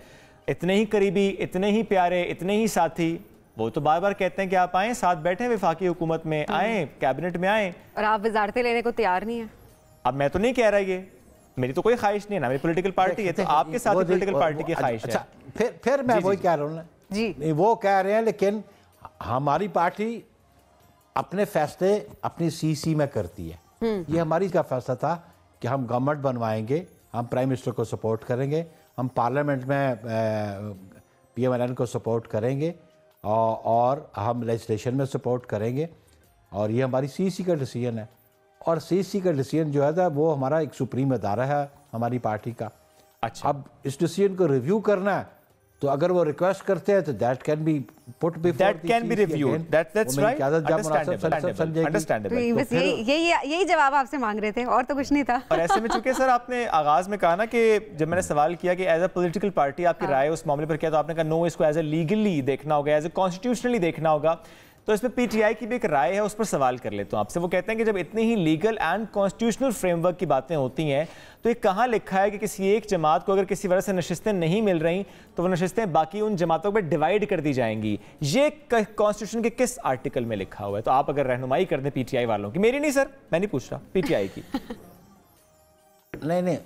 इतने ही करीबी, इतने ही प्यारे, इतने ही साथी, वो तो बार बार कहते हैं कि आप आएँ, साथ बैठे वफाकी हुकूमत में, आएँ कैबिनेट में आएँ, और आप वजारतें लेने को तैयार नहीं है। अब मैं तो नहीं कह रहा, ये मेरी तो कोई ख्वाहिश नहीं है ना, मेरी पॉलिटिकल पार्टी है, तो आपके साथ पॉलिटिकल पार्टी की ख्वाहिश है। फिर मैं वही कह रहा हूँ ना जी, वो कह रहे हैं, लेकिन हमारी पार्टी अपने फैसले अपनी सीसी में करती है। ये हमारी का फैसला था कि हम गवर्नमेंट बनवाएंगे, हम प्राइम मिनिस्टर को सपोर्ट करेंगे, हम पार्लियामेंट में PMLN को सपोर्ट करेंगे और हम लेजिस्लेशन में सपोर्ट करेंगे, और ये हमारी सीसी का डिसीजन है। और सीसी का डिसीजन जो है वो हमारा एक सुप्रीम अदारा है हमारी पार्टी का। अच्छा, अब इस डिसीजन को रिव्यू करना है, तो अगर वो रिक्वेस्ट करते हैं तो that can be put before, that can be reviewed, that's right, understandable. यही जवाब आपसे मांग रहे थे, और तो कुछ नहीं था। और ऐसे में चूंकि सर आपने आगाज में कहा ना कि जब मैंने सवाल किया कि एज अ पॉलिटिकल पार्टी आपकी राय उस मामले पर क्या, तो आपने कहा नो, इसको एज ए लीगली देखना होगा, एज ए कॉन्स्टिट्यूशनली देखना होगा। तो इसमें PTI की भी एक राय है, उस पर सवाल कर लेता हूँ आपसे। वो कहते हैं कि जब इतनी ही लीगल एंड कॉन्स्टिट्यूशनल फ्रेमवर्क की बातें होती हैं, तो ये कहाँ लिखा है कि किसी एक जमात को अगर किसी वजह से नशिस्तें नहीं मिल रही तो वो नशिस्तें बाकी उन जमातों पर डिवाइड कर दी जाएंगी? ये कॉन्स्टिट्यूशन के किस आर्टिकल में लिखा हुआ है? तो आप अगर रहनुमाई कर दें PTI वालों की, मेरी नहीं सर, मैं नहीं पूछ रहा, PTI की। नहीं,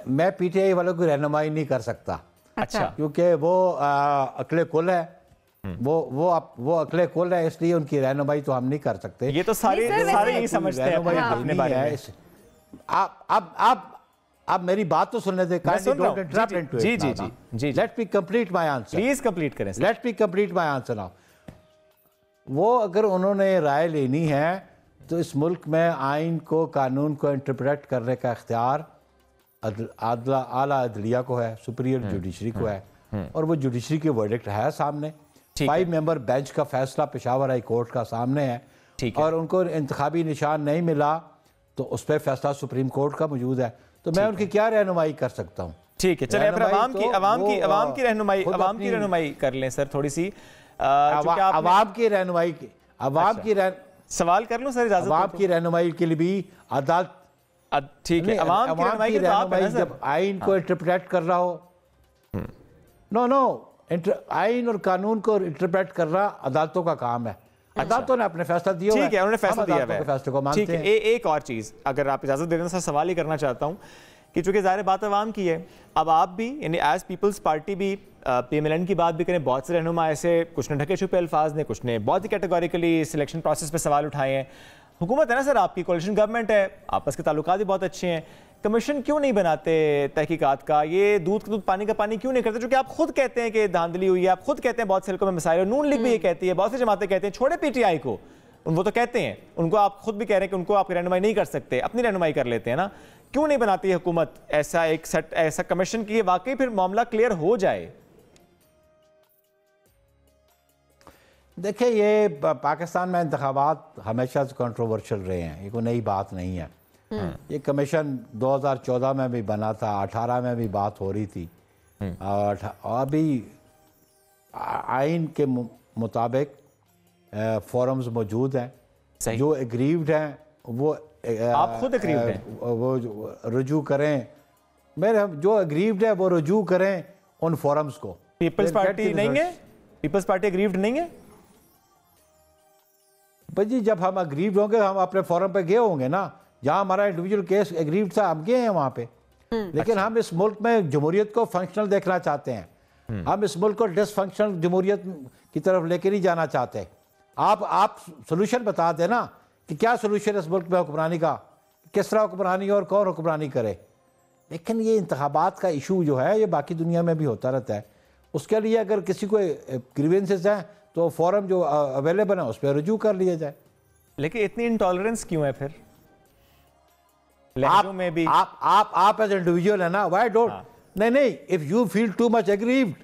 मैं PTI वालों की रहनुमाई नहीं कर सकता। अच्छा, क्योंकि वो अकले कुल है, वो अकले कुल है, इसलिए उनकी रहनुमाई तो हम नहीं कर सकते। ये तो सारे ही समझते हैं अपने बारे में। आप मेरी बात तो सुनने दे। जी, let me complete my answer, please complete करें। Let me complete my answer now. वो अगर उन्होंने राय लेनी है तो इस मुल्क में आइन को, कानून को इंटरप्रेट करने का इख्तियार आला अदलिया को है, सुपीरियर जुडिशरी को है, और वो जुडिशरी के वर्डिक्ट है सामने। 5 मेंबर बेंच का फैसला पेशावर हाई कोर्ट का सामने है, और उनको इंतखाबी निशान नहीं मिला तो उस पर फैसला सुप्रीम कोर्ट का मौजूद है। तो मैं उनकी क्या रहनुमाई कर सकता हूँ? ठीक है, चलिए अब अवाम की रहनुमाई कर लें सर, थोड़ी सी अवाम की रहनुमाई की सवाल कर लूं सर, इजाजत? अवाम की रहनुमाई के लिए भी अदालत, ठीक है, अवाम की रहनुमाई जब आइन को इंटरप्रेट कर रहा हो, आइन और कानून को इंटरप्रेट करना अदालतों का काम है। अदालतों ने अपने फैसला दिया, ठीक है, उन्होंने फैसला दिया है, फैसले को मानते हैं। एक और चीज अगर आप इजाजत दे दें सर, सवाल ही करना चाहता हूं कि चूंकि ज़ाहिर बात अवाम की है, अब आप भी यानी एज पीपल्स पार्टी भी PMLN की बात भी करें, बहुत से रहनुमा ऐसे, कुछ ने ढके छुपे अल्फाज ने, कुछ ने बहुत ही कैटेगोरिकली सिलेक्शन प्रोसेस पे सवाल उठाए हैं। हुकूमत है ना सर आपकी, कोalition गवर्नमेंट है, आपस के ताल्लुकात भी बहुत अच्छे हैं, कमीशन क्यों नहीं बनाते तहकीकात का? ये दूध का दूध पानी का पानी क्यों नहीं करते? क्योंकि आप खुद कहते हैं कि धांधली हुई है, आप खुद कहते हैं बहुत से हल्कों में मसाइल, नून लीग भी ये कहती है, बहुत सी जमातें कहते हैं छोड़े PTI को, वो तो कहते हैं, उनको आप खुद भी कह रहे हैं कि उनको आप रहनुमाई नहीं कर सकते, अपनी रहनुमाई कर लेते हैं ना। क्यों नहीं बनाती है हुकूमत ऐसा एक सेट, ऐसा कमीशन की वाकई फिर मामला क्लियर हो जाए? देखिए, ये पाकिस्तान में इंतखाबात हमेशा से कंट्रोवर्शियल रहे हैं, ये कोई नई बात नहीं है। ये कमीशन 2014 में भी बना था, 18 में भी बात हो रही थी, और अभी आइन के मुताबिक फोरम्स मौजूद हैं, जो एग्रीव्ड हैं वो आप खुद एग्रीव्ड हैं, वो रुजू करें, मेरे जो एग्रीव्ड है वो रुजू करें उन फोरम्स को। पीपल्स पार्टी नहीं है, पीपल्स पार्टी एग्रीव्ड नहीं है भाई जी। जब हम एग्रीव्ड होंगे हम अपने फोरम पे गए होंगे ना, जहाँ हमारा इंडिविजुअल केस एग्रीव्ड था, हम गए हैं वहाँ पे। लेकिन हम इस मुल्क में जमहूरियत को फंक्शनल देखना चाहते हैं, हम इस मुल्क को डिसफंक्शनल जमहूरियत की तरफ लेके नहीं जाना चाहते। आप सोल्यूशन बता दें ना कि क्या सोल्यूशन इस मुल्क में हुक्मरानी का, किस तरह हुक्मरानी और कौन हुक्मरानी करे। लेकिन ये इंतखाबात का इशू जो है ये बाकी दुनिया में भी होता रहता है। उसके लिए अगर किसी को ग्रीवेंसेस हैं तो फॉरम जो अवेलेबल है उस पर रुजू कर लिया जाए। लेकिन इतनी इंटॉलरेंस क्यों है फिर? आप में भी आप एज इंडिविजुअल है ना, व्हाई डोंट, नहीं, if you feel too much aggrieved,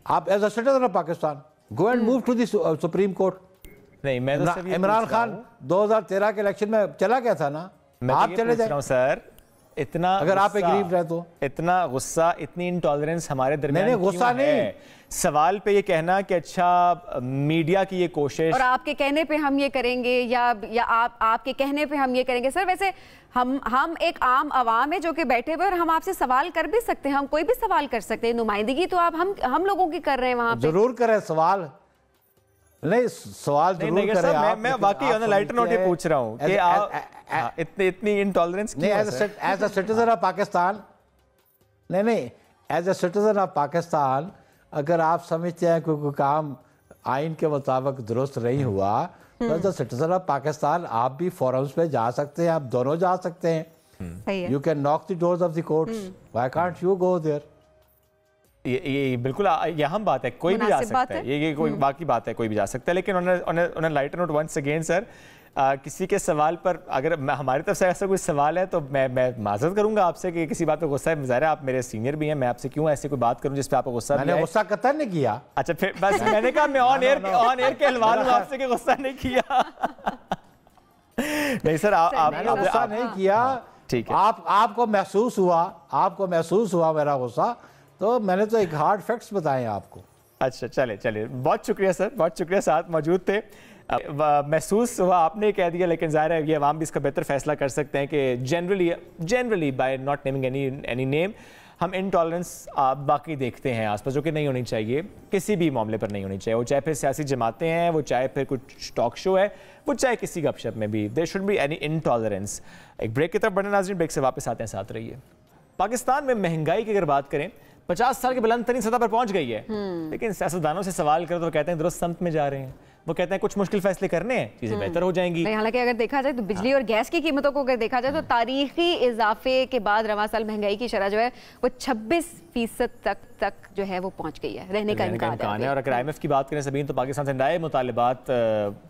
आप as a citizen of Pakistan go and move to the supreme court. नहीं, मैं तो इमरान खान 2013 के इलेक्शन में चला गया था ना, आप चले जाए सर। इतना अगर आप एग्री रहे तो इतना गुस्सा, इतनी इंटॉलरेंस हमारे दरमियान नहीं, गुस्सा नहीं, सवाल पे ये कहना कि अच्छा मीडिया की ये कोशिश और आपके कहने पे हम ये करेंगे या आपके कहने पे हम ये करेंगे। सर वैसे हम एक आम आवाम है जो कि बैठे हुए और हम आपसे सवाल कर भी सकते हैं, हम कोई भी सवाल कर सकते हैं। नुमाइंदगी तो आप हम लोगों की कर रहे हैं वहाँ पे। जरूर करें सवाल, नहीं सवाल जरूर करें आप। मैं वाकई ऑन लाइटर नोट ये पूछ रहा हूँ कि आप इतनी इंटॉलरेंस नहीं as a citizen of Pakistan, नहीं as a citizen of Pakistan अगर आप समझते हैं कोई काम आइन के मुताबिक दुरुस्त नहीं हुआ तो as a citizen of Pakistan आप भी फोरम्स पे जा सकते हैं, आप दोनों जा सकते हैं। You can knock the doors of the courts, why can't you go there? ये बिल्कुल अहम बात है, कोई भी जा सकता है, ये कोई बाकी बात है, कोई भी जा सकता है। लेकिन on a lighter note once again sir, किसी के सवाल पर अगर हमारी तरफ से ऐसा कोई सवाल है तो मैं माजरत करूंगा आपसे कि किसी बात पर गुस्सा है। ज़ाहिर है आप मेरे सीनियर भी हैं, मैं आपसे क्यों ऐसी कोई बात करूं जिस पे आपको गुस्सा? मैंने गुस्सा कतई नहीं किया। अच्छा फिर बस मैंने कहा मैं ऑन एयर कहलवा लूं आपसे कि गुस्सा नहीं किया। नहीं सर मैंने गुस्सा नहीं किया, ठीक है। आपको महसूस हुआ मेरा गुस्सा, तो मैंने तो एक हार्ड फैक्ट्स बताए आपको। अच्छा चले बहुत शुक्रिया सर, बहुत शुक्रिया, साथ मौजूद थे। महसूस हुआ आपने कह दिया, लेकिन ज़ाहिर है ये अवाम भी इसका बेहतर फैसला कर सकते हैं कि generally by not naming any name हम इंटॉलरेंस बाकी देखते हैं आसपास, जो कि नहीं होनी चाहिए, किसी भी मामले पर नहीं होनी चाहिए। वो चाहे फिर सियासी जमातें हैं, वो चाहे फिर कुछ टॉक शो है, वो चाहे किसी गपशप में भी, there should be any intolerance. एक ब्रेक की तरफ बढ़ने नाज़रीन, ब्रेक से वापस आते हैं, साथ रहिए। पाकिस्तान में महंगाई की अगर बात करें 50 साल की बुलंद तरीन सतह पर पहुंच गई है, लेकिन सियासतदानों से सवाल करो तो वो कहते हैं दुरुस्त समत में जा रहे हैं। वो कहते हैं कुछ मुश्किल फैसले करने हैं, चीजें बेहतर हो जाएंगी। हालांकि अगर देखा जाए तो बिजली और गैस की कीमतों को अगर देखा जाए तो तारीखी इजाफे के बाद रवां साल महंगाई की शरह जो है वो 26% तक जो है वो पहुंच गई है, रहने का इम्कान है। और अगर IMF की बात करें सबीन, तो पाकिस्तान से नए मुतालिबात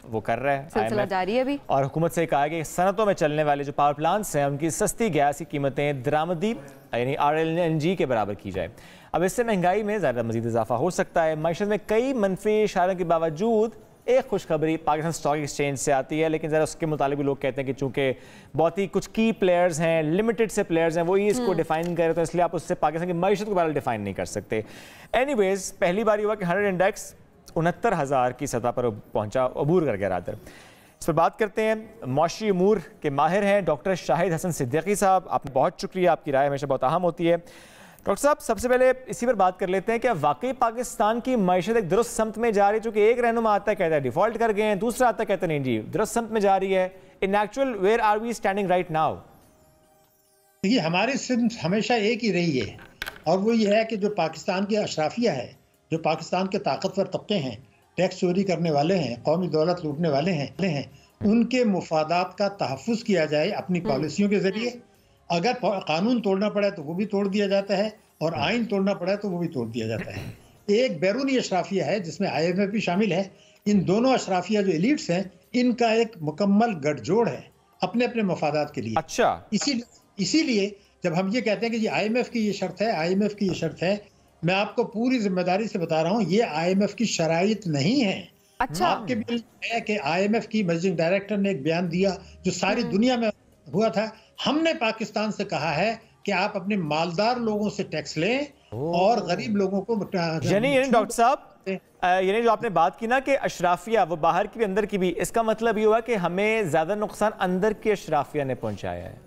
वो कर रहा है, सिलसिला जारी है अभी। और हुकूमत से कहा कि सनतों में चलने वाले जो पावर प्लांट्स हैं उनकी सस्ती गैस की कीमतें दरामदी यानी RLNG के बराबर की जाए। अब इससे महंगाई में ज़्यादा मजीद इजाफा हो सकता है। मईशत में कई मनफी इशारों के बावजूद एक खुशखबरी पाकिस्तान स्टॉक एक्सचेंज से आती है, लेकिन ज़रा उसके मुताबिक भी लोग कहते हैं कि चूंकि बहुत ही कुछ की प्लेयर्स हैं, लिमिटेड से प्लेयर्स हैं, वही इसको डिफाइन कर रहे, तो इसलिए आप उससे पाकिस्तान की मईशत के बारे में डिफाइन नहीं कर सकते। एनीवेज, पहली बार हुआ कि 100 इंडेक्स 69,000 की सतह पर पहुंचा, अबूर कर गया रादर। इस पर बात करते हैं, मौशी अमूर के माहिर हैं डॉक्टर शाहिद हसन सिद्दीकी साहब। आप बहुत शुक्रिया, आपकी राय हमेशा बहुत अहम होती है। डॉक्टर साहब, सबसे पहले इसी पर बात कर लेते हैं, क्या वाकई पाकिस्तान की मईशत एक दुरुस्त समत में जा रही है? चूंकि एक रहनुमा आता है कहता है डिफॉल्ट कर गए हैं, दूसरा आता है कहता नहीं जी दुरुस्त समत में जा रही है। In actual where are we standing right now? देखिए, हमारी सिमत हमेशा एक ही रही है, और वो ये है कि जो पाकिस्तान की अशराफिया है, जो पाकिस्तान के ताकतवर तबके हैं, टैक्स चोरी करने वाले हैं, कौमी दौलत लूटने वाले हैं, उनके मुफादात का तहफ़्फ़ुज़ किया जाए अपनी पॉलिसियों के ज़रिए। अगर कानून तोड़ना पड़े तो वो भी तोड़ दिया जाता है, और आइन तोड़ना पड़े तो वो भी तोड़ दिया जाता है। एक बैरूनी अशराफिया है जिसमें IMF भी शामिल है। इन दोनों अशराफिया जो एलिट्स हैं, इनका एक मुकम्मल गठजोड़ है अपने अपने मफादात के लिए। अच्छा, इसीलिए जब हम ये कहते हैं कि जी IMF की ये शर्त है, IMF की ये शर्त है, मैं आपको पूरी जिम्मेदारी से बता रहा हूँ, ये IMF की शराइत नहीं है। अच्छा, आपके बिल है कि IMF की मैनेजिंग डायरेक्टर ने एक बयान दिया जो सारी दुनिया में हुआ था। हमने पाकिस्तान से कहा है कि आप अपने मालदार लोगों से टैक्स लें और गरीब लोगों को यानी डॉक्टर साहब, यानी जो आपने बात की ना कि अशराफिया वो बाहर की भी अंदर की भी, इसका मतलब ये हुआ कि हमें ज्यादा नुकसान अंदर की अशराफिया ने पहुंचाया है।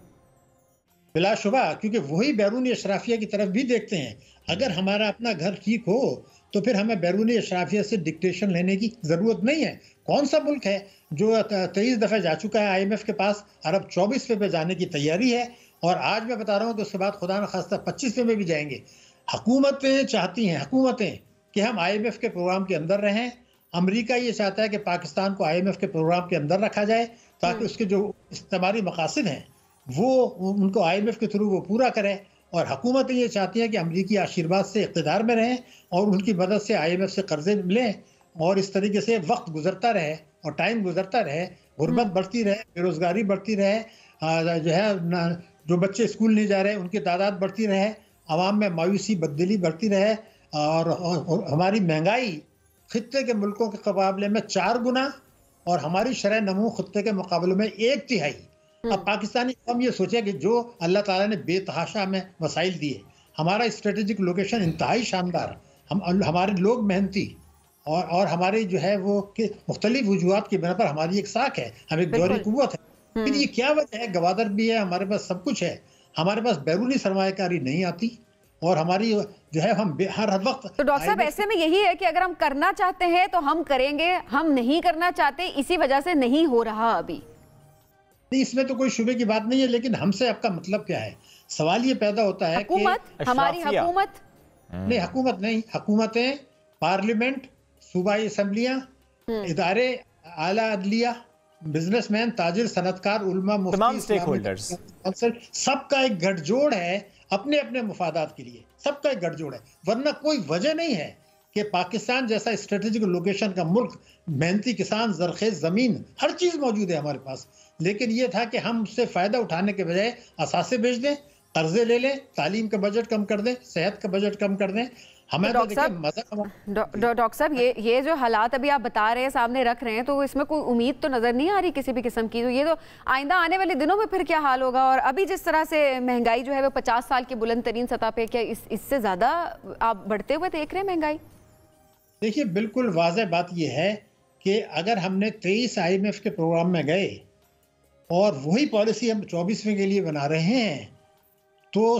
बिलाशुबा, क्योंकि वही बैरूनी अशराफिया की तरफ भी देखते हैं। अगर हमारा अपना घर ठीक हो तो फिर हमें बैरूनी अशराफिया से डिक्टेशन लेने की ज़रूरत नहीं है। कौन सा मुल्क है जो 23 दफ़े जा चुका है IMF के पास, अरब 24वें पे जाने की तैयारी है, और आज मैं बता रहा हूँ कि उसके बाद खुदा न खास्ता 25वें में भी जाएंगे। हुकूमतें चाहती हैं कि हम IMF के प्रोग्राम के अंदर रहें। अमेरिका ये चाहता है कि पाकिस्तान को IMF के प्रोग्राम के अंदर रखा जाए ताकि उसके जो इस्तेमारी मकासद हैं वो उनको IMF के थ्रू वो पूरा करें, और हुकूमतें ये चाहती हैं कि अमरीकी आशीर्वाद से इक़्तिदार में रहें और उनकी मदद से IMF से कर्जे मिलें, और इस तरीके से वक्त गुजरता रहे और टाइम गुजरता रहे, गुर्बत बढ़ती रहे, बेरोज़गारी बढ़ती रहे, जो है जो बच्चे स्कूल नहीं जा रहे उनकी तादाद बढ़ती रहे, आवाम में मायूसी बददिली बढ़ती रहे, और हमारी महंगाई खित्ते के मुल्कों के मुकाबले में 4 गुना और हमारी शरह नमू खित्ते के मुकाबले में 1/3 अब पाकिस्तानी कौम ये सोचे कि जो अल्लाह ताला ने बेतहाशा हमें वसाइल दिए, हमारा स्ट्रेटेजिक लोकेशन इंतहाई शानदार, हमारे लोग मेहनती और हमारे जो है वो मुख्तलिफ वजूहात की बिना पर हमारी एक साख है, हम एक जौहरी कुव्वत है। फिर ये क्या वजह है? गवादर भी है, हमारे पास सब कुछ है, हमारे पास बैरूनी सरमायाकारी नहीं आती और हमारी जो है हम हर वक्त। तो डॉक्टर साहब ऐसे में यही है कि अगर हम करना चाहते हैं तो हम करेंगे, हम नहीं करना चाहते इसी वजह से नहीं हो रहा अभी। इसमें तो कोई शुबे की बात नहीं है, लेकिन हमसे आपका मतलब क्या है? सवाल ये पैदा होता है हुकूमत, हमारी हुकूमत नहीं, हुकूमत नहीं, हुकूमतें, पार्लियामेंट, सूबाई असम्बलियां, इदारे, आला अदलिया, बिजनेसमैन, ताजिर, सनतकार, उलमा, तमाम स्टेक होल्डर्स, सबका एक गठजोड़ है अपने अपने मुफादात के लिए, सबका एक गठजोड़ है। वरना कोई वजह नहीं है कि पाकिस्तान जैसा स्ट्रेटेजिक लोकेशन का मुल्क, मेहनती किसान, जरखेज ज़मीन, हर चीज़ मौजूद है हमारे पास, लेकिन ये था कि हम उससे फ़ायदा उठाने के बजाय असासे बेच दें, कर्जे ले लें, तालीम का बजट कम कर दें, सेहत का बजट कम कर दें। हमें तो डॉक्टर साहब ये जो हालात अभी आप बता रहे हैं, सामने रख रहे हैं, तो इसमें कोई उम्मीद तो नज़र नहीं आ रही किसी भी किस्म की। तो ये तो आइंदा आने वाले दिनों में फिर क्या हाल होगा? और अभी जिस तरह से महंगाई जो है वो 50 साल की बुलंद तरीन सतह पे, क्या इससे ज़्यादा आप बढ़ते हुए देख रहे हैं महंगाई? देखिए, बिल्कुल वाज़ेह बात यह है कि अगर हमने 23 IMF के प्रोग्राम में गए और वही पॉलिसी हम 24वें के लिए बना रहे हैं, तो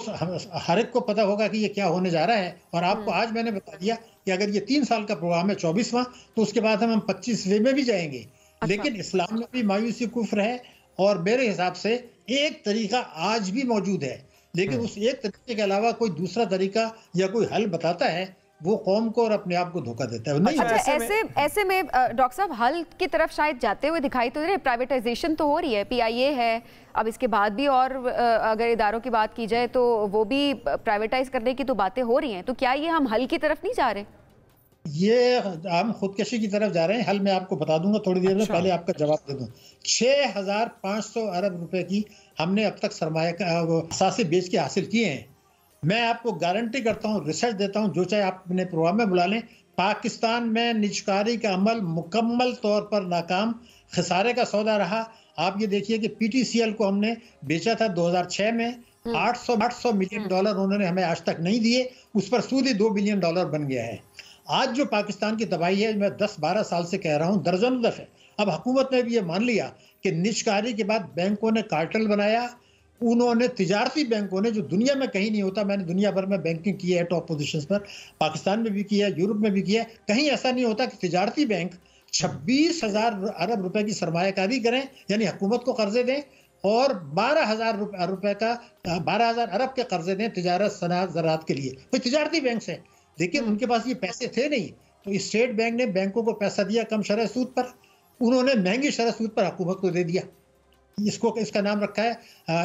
हर एक को पता होगा कि ये क्या होने जा रहा है। और आपको आज मैंने बता दिया कि अगर ये 3 साल का प्रोग्राम है 24वां, तो उसके बाद हम 25वें में भी जाएंगे। अच्छा। लेकिन इस्लाम में भी मायूसी कुफ्र है और मेरे हिसाब से एक तरीका आज भी मौजूद है, लेकिन उस एक तरीके के अलावा कोई दूसरा तरीका या कोई हल बताता है, वो कौम को और अपने आप को धोखा देता है। नहीं, अच्छा, ऐसे में डॉक्टर साहब हल की तरफ शायद जाते हुए दिखाई तो दे रहे। प्राइवेटाइजेशन तो हो रही है, PIA है, अब इसके बाद भी और अगर इदारों की बात की जाए तो वो भी प्राइवेटाइज करने की तो बातें हो रही हैं। तो क्या ये हम हल की तरफ नहीं जा रहे? ये हम खुदकशी की तरफ जा रहे हैं। हल मैं आपको बता दूंगा थोड़ी देर में, पहले आपका जवाब दे दूं। 6500 अरब रुपए की हमने अब तक सरमाया का असासे बेच के हासिल किए हैं। मैं आपको गारंटी करता हूँ, रिसर्च देता हूँ, जो चाहे आप अपने प्रोग्राम में बुला लें, पाकिस्तान में निजकारी का अमल मुकम्मल तौर पर नाकाम, खसारे का सौदा रहा। आप ये देखिए कि PTCL को हमने बेचा था 2006 में, 800 मिलियन डॉलर उन्होंने हमें आज तक नहीं दिए, उस पर सूद ही $2 बिलियन बन गया है। आज जो पाकिस्तान की तबाही है, मैं 10-12 साल से कह रहा हूँ, दर्जनों दफे अब हुकूमत ने भी ये मान लिया कि निजकारी के बाद बैंकों ने कार्टेल बनाया। उन्होंने तिजारती बैंकों ने, जो दुनिया में कहीं नहीं होता, मैंने दुनिया भर में बैंकिंग की है टॉप पोजीशंस पर, पाकिस्तान में भी किया है, यूरोप में भी किया है, कहीं ऐसा नहीं होता कि तिजारती बैंक 26,000 अरब रुपए की सरमायाकारी करें, यानी हुकूमत को कर्जे दें, और 12,000 अरब के कर्जे दें तिजारत, सनात, ज़राअत के लिए। कोई तिजारती बैंक से, लेकिन उनके पास ये पैसे थे नहीं, तो स्टेट बैंक ने बैंकों को पैसा दिया कम शरह सूद पर, उन्होंने महंगी शरह सूद पर हुकूमत को दे दिया। इसका नाम रखा है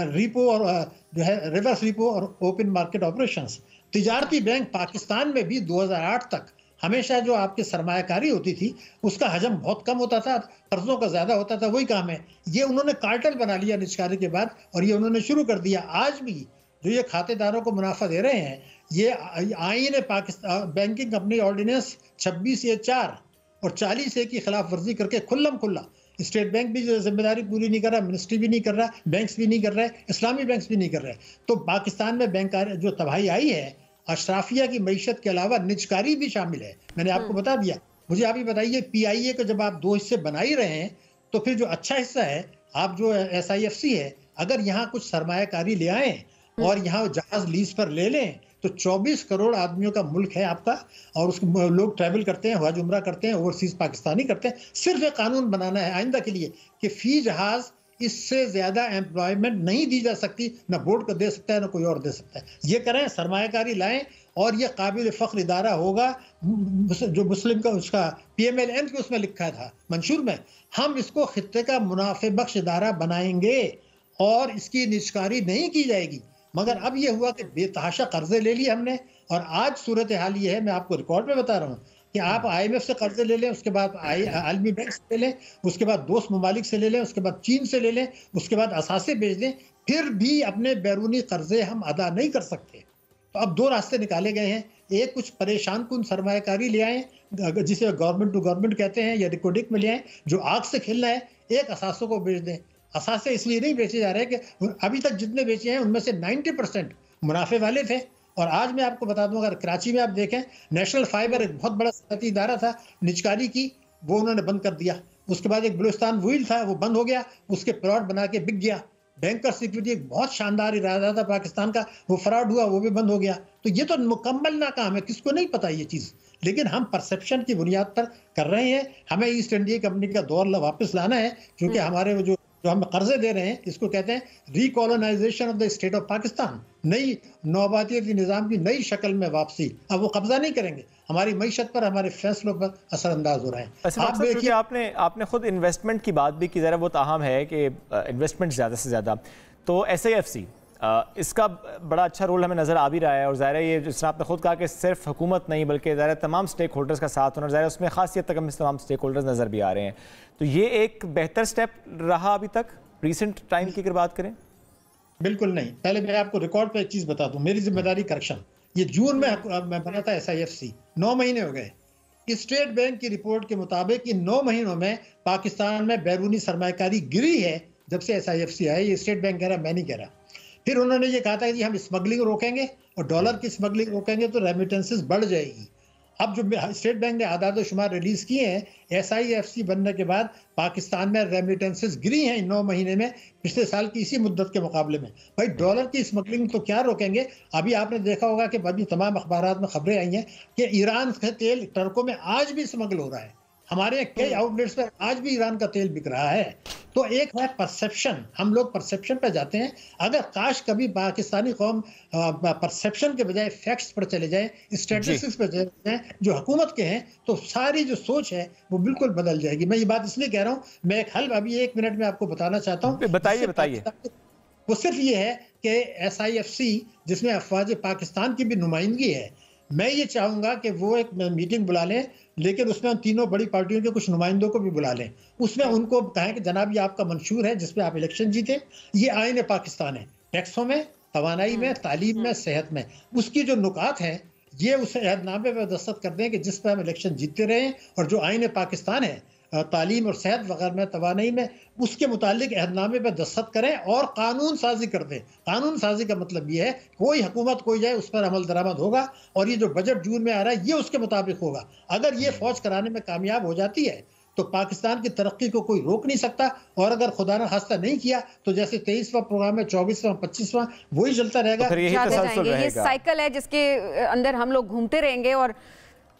रिपो, और जो है रिवर्स रिपो और ओपन मार्केट ऑपरेशंस। तिजारती बैंक पाकिस्तान में भी 2008 तक हमेशा जो आपकी सरमायाकारी होती थी उसका हजम बहुत कम होता था, कर्जों का ज़्यादा होता था। वही काम है, ये उन्होंने कार्टेल बना लिया निजकारी के बाद, और ये उन्होंने शुरू कर दिया। आज भी जो ये खातेदारों को मुनाफा दे रहे हैं, ये आईन Pakistan banking company ordinance 26A4 और 40A की खिलाफ वर्जी करके खुल्लम खुल्ला, स्टेट बैंक भी जिम्मेदारी पूरी नहीं कर रहा, मिनिस्ट्री भी नहीं कर रहा, बैंक्स भी नहीं कर रहे, इस्लामी बैंक्स भी नहीं कर रहे। तो पाकिस्तान में बैंक जो तबाही आई है, अशराफिया की मईशत के अलावा निजकारी भी शामिल है। मैंने आपको बता दिया। मुझे आप ही बताइए, PIA को जब आप 2 हिस्से बना ही रहे हैं, तो फिर जो अच्छा हिस्सा है, आप जो SIFC है, अगर यहाँ कुछ सरमायाकारी ले आए और यहाँ जहाज लीज पर ले लें, तो 24 करोड़ आदमियों का मुल्क है आपका, और उसको लोग ट्रैवल करते हैं, हज उम्रा करते हैं, ओवरसीज पाकिस्तानी करते हैं। सिर्फ एक कानून बनाना है आइंदा के लिए कि फी जहाज इससे ज्यादा एम्प्लॉयमेंट नहीं दी जा सकती, ना बोर्ड को दे सकता है, ना कोई और दे सकता है। ये करें, सरमायाकारी लाएं, और ये काबिल फ़ख्र इदारा होगा। जो मुस्लिम का उसका PMLN के उसमें लिखा था मंशूर में, हम इसको खित्ते का मुनाफे बख्श इदारा बनाएंगे और इसकी निजकारी नहीं की जाएगी। मगर अब ये हुआ कि बेतहाशा कर्जे ले लिए हमने, और आज सूरत हाल ये है, मैं आपको रिकॉर्ड में बता रहा हूँ कि आप IMF से कर्जे ले लें, उसके बाद आलमी बैंक से ले लें, उसके बाद दोस्त ममालिक से ले लें, उसके बाद चीन से ले लें, उसके बाद असासे भेज दें, फिर भी अपने बैरूनी कर्जे हम अदा नहीं कर सकते। तो अब 2 रास्ते निकाले गए हैं। एक, कुछ परेशान कुन सरमायाकारी ले आए, जिसे गवर्नमेंट टू गवर्नमेंट कहते हैं, या रिकोडिक में ले आए, जो आग से खेलना है। एक, असासों को बेच दें। असासे इसलिए नहीं बेचे जा रहे कि अभी तक जितने बेचे हैं उनमें से 90% मुनाफे वाले थे। और आज मैं आपको बता दूं, अगर कराची में आप देखें, नेशनल फाइबर एक बहुत बड़ा सनअती इदारा था निचकारी की, वो उन्होंने बंद कर दिया। उसके बाद एक बलूचिस्तान व्हील था, वो बंद हो गया, उसके प्लॉट बना के बिक गया। बैंकर सिक्योरिटी एक बहुत शानदार इरादा था पाकिस्तान का, वो फ्रॉड हुआ, वो भी बंद हो गया। तो ये तो मुकम्मल नाकाम है, किसको नहीं पता ये चीज़, लेकिन हम परसेप्शन की बुनियाद पर कर रहे हैं। हमें ईस्ट इंडिया कंपनी का दौर वापस लाना है, क्योंकि हमारे वो जो हम कर्जे दे रहे हैं, इसको कहते हैं recolonisation of the state of Pakistan, नई नौबातियती निज़ाम की नई शक्ल में वापसी। अब वो कब्जा नहीं करेंगे, हमारी मईशत पर, हमारे फैसलों पर असरअंदाज हो रहे हैं। अच्छा, आप देखिए, आपने खुद इन्वेस्टमेंट की बात भी की, ज़रा बहुत अहम है कि इन्वेस्टमेंट ज़्यादा से ज़्यादा, तो SIFC इसका बड़ा अच्छा रोल हमें नज़र आ भी रहा है। और ज़ाहिर है ये जिस तरह आपने खुद कहा कि सिर्फ हुकूमत नहीं बल्कि ज़ाहिर तमाम स्टेक होल्डर्स का साथ होना, ज़ाहिर उसमें खासियत तक हमें तमाम स्टेक होल्डर्स नज़र भी आ रहे हैं। तो ये एक बेहतर स्टेप रहा अभी तक रिसेंट टाइम की अगर बात करें? बिल्कुल नहीं। पहले मैं आपको रिकॉर्ड पे एक चीज़ बता दूं, मेरी जिम्मेदारी करेक्शन, ये जून में बना था SIFC, 9 महीने हो गए। स्टेट बैंक की रिपोर्ट के मुताबिक इन 9 महीनों में पाकिस्तान में बैरूनी सरमायाकारी गिरी है। जब से SIFC आए, ये स्टेट बैंक कह रहा, मैं नहीं कह रहा। फिर उन्होंने ये कहा था कि हम स्मगलिंग रोकेंगे और डॉलर की स्मगलिंग रोकेंगे तो रेमिटेंसेस बढ़ जाएगी। अब जो स्टेट बैंक ने आदाद शुमार रिलीज किए हैं SIFC बनने के बाद, पाकिस्तान में रेमिटेंसेस गिरी हैं 9 महीने में पिछले साल की इसी मुद्दत के मुकाबले में। भाई डॉलर की स्मगलिंग तो क्या रोकेंगे। अभी आपने देखा होगा कि अभी तमाम अखबारात में खबरें आई हैं कि ईरान का तेल ट्रकों में आज भी स्मगल हो रहा है। हमारे कई आउटलेट्स पर आज भी ईरान का तेल बिक रहा है। तो एक है परसेप्शन, हम लोग परसेप्शन पर जाते हैं। अगर काश कभी पाकिस्तानी कौम परसेप्शन के बजाय फैक्ट्स पर चले जाए, स्टैटिस्टिक्स पर चले जाए जो हुकूमत के हैं, तो सारी जो सोच है वो बिल्कुल बदल जाएगी। मैं ये बात इसलिए कह रहा हूँ, मैं एक हल अभी 1 मिनट में आपको बताना चाहता हूँ। बताइए। वो सिर्फ ये है कि SIFC जिसमें अफवाज पाकिस्तान की भी नुमाइंदगी है, मैं ये चाहूँगा कि वो एक मीटिंग बुला लें, लेकिन उसमें उन तीनों बड़ी पार्टियों के कुछ नुमाइंदों को भी बुला लें। उसमें उनको कहें कि जनाब ये आपका मंशूर है जिसमें आप इलेक्शन जीते, ये आईन पाकिस्तान है, टैक्सों में, तवानाई में, तालीम में, सेहत में, उसकी जो नुकात हैं ये उस अहदनामे पर दस्तखत कर दें कि जिस पर हम इलेक्शन जीतते रहें, और जो आईन पाकिस्तान है तालीम और सेहत वगैरह में, तवानाई में, उसके मुतालिक अहदनामे पर दस्तखत करें और कानून साजी कर दें। कानून साजी का मतलब ये है कोई हुकूमत कोई जाए उस पर अमल दरामद होगा, और ये जो बजट जून में आ रहा है ये उसके मुताबिक होगा। अगर ये फौज कराने में कामयाब हो जाती है तो पाकिस्तान की तरक्की को कोई रोक नहीं सकता, और अगर खुदा न खास्ता नहीं किया तो जैसे 23वां प्रोग्राम है, 24वां, 25वां वही चलता रहेगा। तो ये साइकिल है जिसके अंदर हम लोग घूमते रहेंगे, और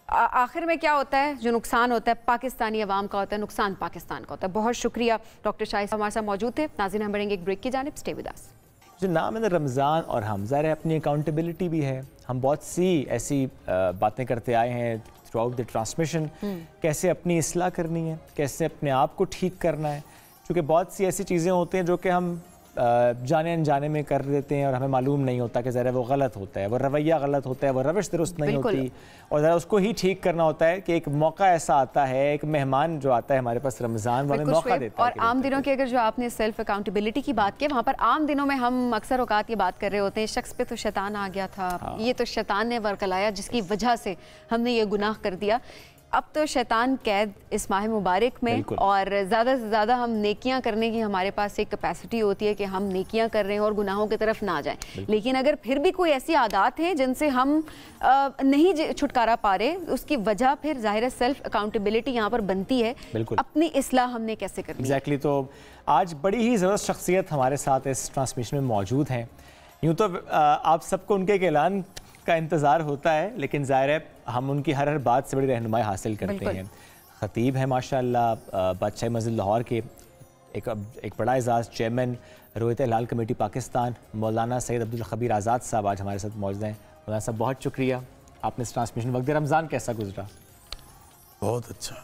आखिर में क्या होता है, जो नुकसान होता है पाकिस्तानी अवाम का होता है, नुकसान पाकिस्तान का होता है। बहुत शुक्रिया डॉक्टर शाहिद हमारे साथ मौजूद थे। नाज़रीन, हम बढ़ेंगे एक ब्रेक की जानिब, स्टे विद अस। जो नाम है ना रमज़ान और हम, ज़ाहिर अपनी अकाउंटेबिलिटी भी है। हम बहुत सी ऐसी बातें करते आए हैं थ्रू आउट द ट्रांसमिशन, कैसे अपनी इस्लाह करनी है, कैसे अपने आप को ठीक करना है, क्योंकि बहुत सी ऐसी चीज़ें होती हैं जो कि हम जाने अनजाने में कर देते हैं और हमें मालूम नहीं होता कि ज़रा वो गलत होता है, वो रवैया गलत होता है, वो रविश दुरुस्त नहीं होती, और ज़रा उसको ही ठीक करना होता है कि एक मौका ऐसा आता है, एक मेहमान जो आता है हमारे पास रमज़ान वाले मौका देता है। और आम दिनों की अगर जो आपने सेल्फ अकाउंटेबिलिटी की बात की, वहाँ पर आम दिनों में हम अक्सर औकात ये बात कर रहे होते हैं, शख्स पे तो शैतान आ गया था, ये तो शैतान ने वरकलाया जिसकी वजह से हमने ये गुनाह कर दिया। अब तो शैतान कैद इस माह मुबारक में, और ज़्यादा से ज़्यादा हम नेकियां करने की हमारे पास एक कैपेसिटी होती है कि हम नेकियां कर रहे हैं और गुनाहों की तरफ ना जाएं। लेकिन अगर फिर भी कोई ऐसी आदत है जिनसे हम नहीं छुटकारा पा रहे, उसकी वजह फिर ज़ाहिर है सेल्फ अकाउंटेबिलिटी यहाँ पर बनती है। अपनी इस्लाह हमने कैसे करनी है। एग्जैक्टली। तो आज बड़ी ही ज़बरदस्त शख्सियत हमारे साथ इस ट्रांसमिशन में मौजूद हैं। यूँ तो आप सबको उनके एक ऐलान का इंतज़ार होता है, लेकिन ज़ाहिर है हम उनकी हर बात से बड़ी रहनुमाई हासिल करते हैं। ख़तीब है माशाअल्लाह, बादशाही मस्जिद लाहौर के एक बड़ा एजाज़ चेयरमैन रोयत हिलाल कमेटी पाकिस्तान, मौलाना सैयद अब्दुल खबीर आज़ाद साहब आज हमारे साथ मौजूद हैं। मौलाना साहब बहुत शुक्रिया, आपने इस ट्रांसमिशन वक्त रमज़ान कैसा गुजरा? बहुत अच्छा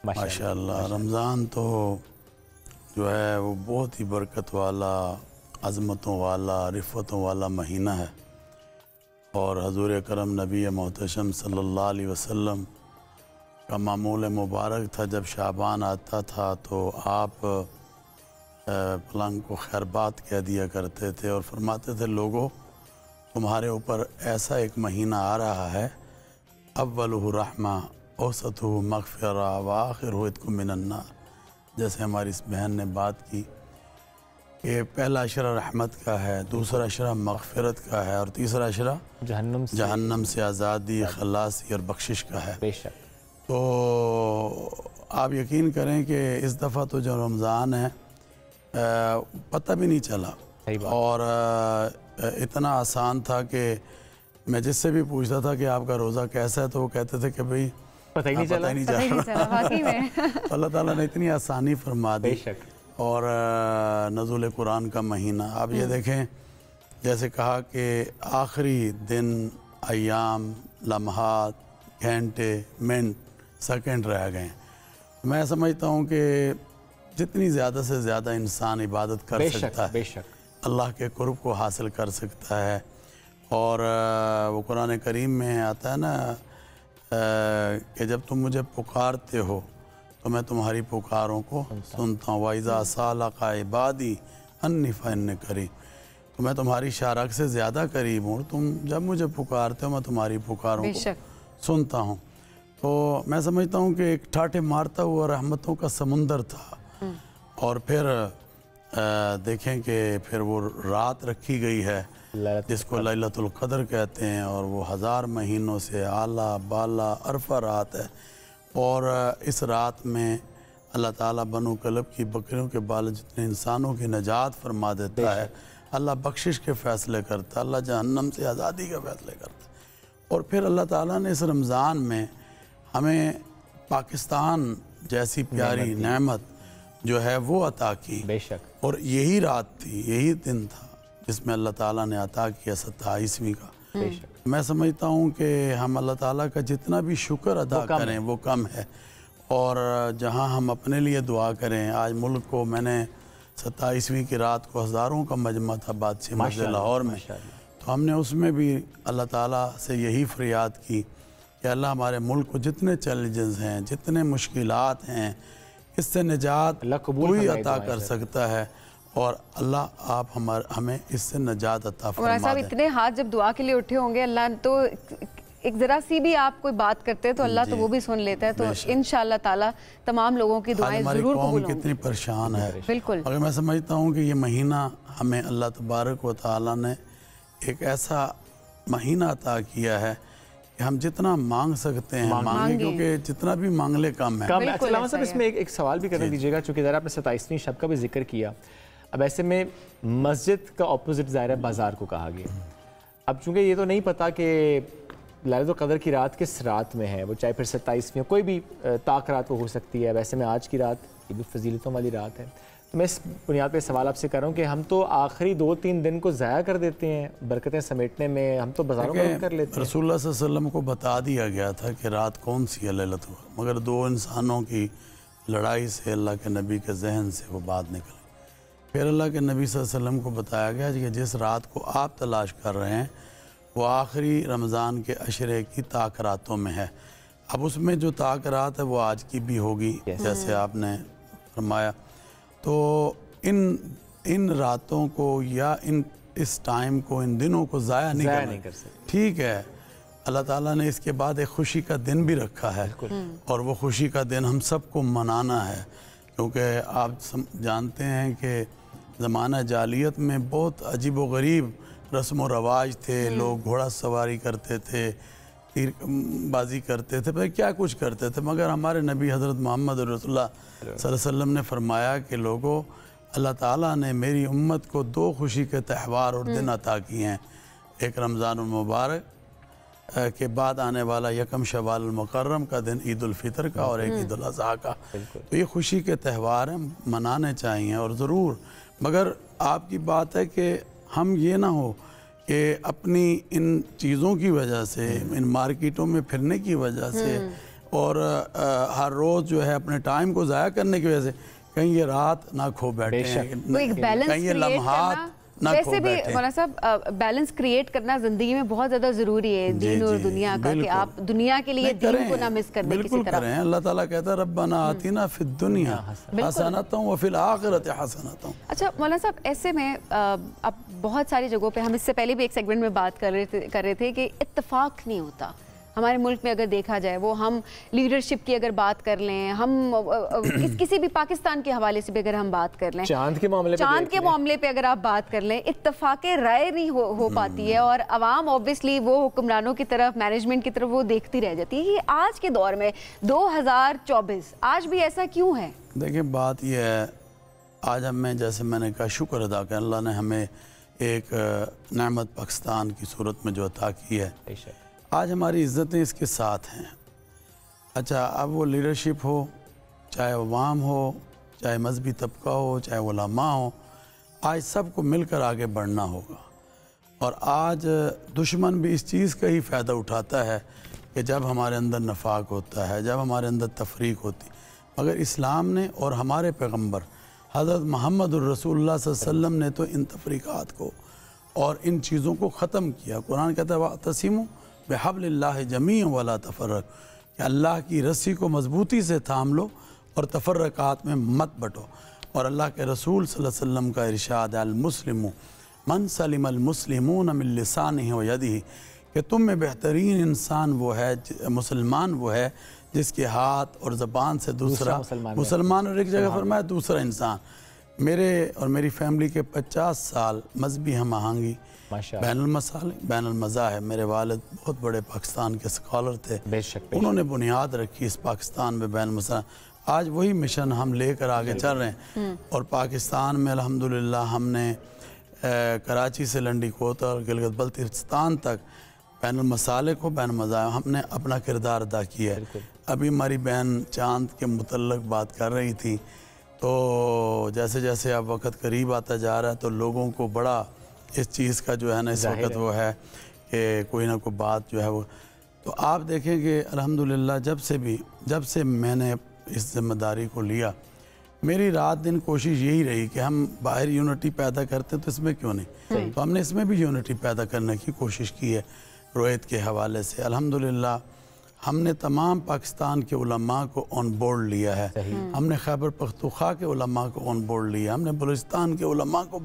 माशाअल्लाह। रमज़ान तो जो है वो बहुत ही बरकत वाला, अज़मतों वाला, रिफ़तों वाला महीना है, और हज़ूर करम नबी मोहतशम सल्लल्लाहु अलैहि वसल्लम का मामूल मुबारक था, जब शाबान आता था तो आप पलंग को खैरबात कह दिया करते थे और फरमाते थे, लोगों तुम्हारे ऊपर ऐसा एक महीना आ रहा है, अव्वलुहु रहमा औसतुहु मग़फ़िरा व आखिरुहु इत्कुम मिनन्नार। जैसे हमारी इस बहन ने बात की कि पहला अशरा रहमत का है, दूसरा अशरा मग़फ़िरत का है और तीसरा अशरा जहन्नम से आज़ादी, खलासी और बख्शिश का है। बेशक। तो आप यकीन करें कि इस दफ़ा तो जो रमज़ान है पता भी नहीं चला और इतना आसान था कि मैं जिससे भी पूछता था कि आपका रोज़ा कैसा है तो वो कहते थे कि भाई पता ही नहीं चला। अल्लाह ताला ने इतनी आसानी फरमा दी। और नज़ुल कुरान का महीना आप ये देखें, जैसे कहा कि आखिरी दिन, अय्याम, लम्हात, घंटे, मिनट, सेकंड रह गए। मैं समझता हूँ कि जितनी ज़्यादा से ज़्यादा इंसान इबादत कर सकता है, अल्लाह के कुर्ब को हासिल कर सकता है। और वो कुरान करीम में आता है ना कि जब तुम मुझे पुकारते हो तो मैं तुम्हारी पुकारों को सुनता हूँ। वाइज़ा सालका इबादी अन्नी फ़इन्नी करीब, तो मैं तुम्हारी शारक से ज़्यादा करीब हूँ। तुम जब मुझे पुकारते हो मैं तुम्हारी पुकारों को सुनता हूँ। तो मैं समझता हूँ कि एक ठाठे मारता हुआ रहमतों का समुंदर था। और फिर देखें कि फिर वो रात रखी गई है जिसको लैलतुल क़द्र कहते हैं, और वो 1000 महीनों से आला बाला अरफा रात है। और इस रात में अल्लाह ताला बनु कलब की बकरियों के बाल जितने इंसानों की नजात फरमा देता है। अल्लाह बख्शिश के फ़ैसले करता है, अल्लाह जहन्नम से आज़ादी के फ़ैसले करता है। और फिर अल्लाह ताला ने इस रमज़ान में हमें पाकिस्तान जैसी प्यारी नेमत जो है वो अता की। बेशक। और यही रात थी, यही दिन था जिसमें अल्लाह ताला ने अता किया 27वीं का। मैं समझता हूँ कि हम अल्लाह ताला का जितना भी शुक्र अदा करें वो कम है। और जहाँ हम अपने लिए दुआ करें, आज मुल्क को मैंने 27वीं की रात को हज़ारों का मजमा था बादशाह मस्जिद लाहौर में, तो हमने उसमें भी अल्लाह ताला से यही फरियाद की कि अल्लाह हमारे मुल्क को जितने चैलेंजेस हैं, जितने मुश्किलात हैं, इससे निजात कोई अता कर सकता है। और अल्लाह आप हमें इससे निजात अता फरमा दें। साहब इतने हाथ जब दुआ के लिए उठे होंगे, अल्लाह तो एक ज़रा सी भी आप कोई बात करते हैं तो अल्लाह तो वो भी सुन लेता है। तो इंशाअल्लाह ताला तमाम लोगों की दुआएं ज़रूर कबूल होंगी। कितनी परेशान है बिल्कुल। अगर मैं समझता हूँ कि ये महीना हमें अल्लाह तबारक व तआला ने एक ऐसा महीना अता किया है कि हम जितना मांग सकते हैं मांगे, क्योंकि जितना भी मांग ले कम है। अच्छा साहब इसमें एक सवाल भी करने दीजिएगा, चूँकि ज़रा आपने 27वीं शब का भी जिक्र किया। अब ऐसे में मस्जिद का ऑपोजिट ज़ाहिर बाज़ार को कहा गया। अब चूँकि ये तो नहीं पता कि लैलतुल क़द्र की रात किस रात में है, वो चाहे फिर 27वीं कोई भी ताक रात को हो सकती है। वैसे में आज की रात ये भी फजीलतों वाली रात है। तो मैं इस बुनियाद पे सवाल आपसे कर रहा हूँ कि हम तो आखिरी 2-3 दिन को ज़ाया कर देते हैं बरकतें समेटने में, हम तो बाज़ारों में कर लेते हैं। रसूलुल्लाह सल्लल्लाहु अलैहि वसल्लम को बता दिया गया था कि रात कौन सी है लैलतुल क़द्र, मगर 2 इंसानों की लड़ाई से अल्लाह के नबी के जहन से वो बात निकली। फिर अल्लाह के नबी सल्लल्लाहु अलैहि वसल्लम को बताया गया कि जिस रात को आप तलाश कर रहे हैं वो आखिरी रमज़ान के अशरे की ताक रातों में है। अब उसमें जो ताक रात है वो आज की भी होगी जैसे आपने फरमाया। तो इन रातों को या इस टाइम को, इन दिनों को ज़ाया नहीं कर सकते। ठीक है, अल्लाह ताला ने इसके बाद एक खुशी का दिन भी रखा है और वो खुशी का दिन हम सबको मनाना है, क्योंकि आप जानते हैं कि ज़माना जालियत में बहुत अजीब व गरीब रस्म व रवाज थे। लोग घोड़ा सवारी करते थे, तीर बाजी करते थे, भाई क्या कुछ करते थे, मगर हमारे नबी हज़रत मोहम्मद रसूलुल्लाह सल्लल्लाहु अलैहि वसल्लम ने फरमाया कि लोगों, अल्लाह ताला ने मेरी उम्मत को 2 खुशी के त्यौहार और दिन अता किए हैं। एक रमज़ान मुबारक के बाद आने वाला यकम शवाल मुकर्रम का दिन ईद उल फितर का और एक ईद उल अज़हा का। तो ये खुशी के त्यौहार हैं, मनाने चाहिए और ज़रूर। मगर आपकी बात है कि हम ये ना हो कि अपनी इन चीज़ों की वजह से, इन मार्केटों में फिरने की वजह से और हर रोज़ जो है अपने टाइम को ज़ाया करने की वजह से कहीं ये रात ना खो बैठे, कहीं ये लम्हात ना वैसे भी मौलाना साहब बैलेंस क्रिएट करना ज़िंदगी में बहुत ज़्यादा ज़रूरी है, दीन और दुनिया का, कि आप दुनिया के लिए दीन को ना मिस कर दें किसी तरह। अल्लाह ताला कहता है रब्बना आतिना फिद दुनिया हसनतन व फिल आखिरति हसनतन। अच्छा मौलाना साहब, ऐसे में अब बहुत सारी जगहों पे हम इससे पहले भी एक सेगमेंट में बात कर रहे थे कि इत्तेफाक नहीं होता, हमारे मुल्क में अगर देखा जाए, वो हम लीडरशिप की अगर बात कर लें, हम किसी भी पाकिस्तान के हवाले से भी अगर हम बात कर लें, चांद के मामले पे अगर आप बात कर लें, इत्तफाक़े राय नहीं हो पाती है और अवाम ऑब्वियसली वो हुक्मरानों की तरफ, मैनेजमेंट की तरफ वो देखती रह जाती है। ये आज के दौर में 2024 आज भी ऐसा क्यों है? देखिए बात यह है, आज हमें, जैसे मैंने कहा, शुक्र अदा कर, अल्लाह ने हमें एक नेमत पाकिस्तान की सूरत में जो अता की है, आज हमारी इज़्ज़तें इसके साथ हैं। अच्छा, अब वो लीडरशिप हो, चाहे अवाम हो, चाहे मजहबी तबका हो, चाहे उलमा हो, आज सबको मिलकर आगे बढ़ना होगा। और आज दुश्मन भी इस चीज़ का ही फ़ायदा उठाता है कि जब हमारे अंदर नफाक होता है, जब हमारे अंदर तफरीक होती, मगर इस्लाम ने और हमारे पैगम्बर हज़रत मोहम्मद रसूलुल्लाह सल्लल्लाहु अलैहि वसल्लम ने तो इन तफरीक़ात को और इन चीज़ों को ख़त्म किया। कुरान कहता है वातसिमू बिहब्लिल्लाहि जमीअन वला तफर्रक़, कि अल्लाह की रस्सी को मजबूती से थाम लो और तफर्रक़ात में मत बटो। और अल्लाह के रसूल सल्लल्लाहु अलैहि वसल्लम का इरशाद है, अल मुस्लिमु मन सलिमल मुस्लिमून मिन लिसानिही व यदिही, कि तुम में बेहतरीन इंसान वो है, मुसलमान वो है जिसके हाथ और ज़बान से दूसरा मुसलमान, और एक जगह फरमाया दूसरा इंसान। मेरे और मेरी फैमिली के 50 साल मजहबी हम आहंगी, बैनुल मज़ाहिब, मेरे वालिद बहुत बड़े पाकिस्तान के स्कॉलर थे, उन्होंने बुनियाद रखी इस पाकिस्तान में बैनुल मज़ाहिब। आज वही मिशन हम लेकर आगे चल रहे हैं। और पाकिस्तान में अल्हम्दुलिल्लाह हमने कराची से लंडीकोट और गिलगित बल्तिस्तान तक बैनुल मसालिक को बैनुल मज़ाहिब हमने अपना किरदार अदा किया है। अभी हमारी बहन चांद के मुतल्लक बात कर रही थी, तो जैसे जैसे अब वक्त करीब आता जा रहा है तो लोगों को बड़ा इस चीज़ का जो है ना इस वक्त वो है कि कोई ना कोई बात जो है वो, तो आप देखेंगे अल्हम्दुलिल्लाह जब से मैंने इस जिम्मेदारी को लिया, मेरी रात दिन कोशिश यही रही कि हम बाहर यूनिटी पैदा करते तो इसमें क्यों नहीं, तो हमने इसमें भी यूनिटी पैदा करने की कोशिश की है। रोहित के हवाले से अल्हम्दुलिल्लाह हमने तमाम पाकिस्तान के उलमा को ऑन बोर्ड लिया है, हमने खैबर पख्तूनख्वा के उलमा को ऑन बोर्ड लिया, हमने बलूचिस्तान के उलमा को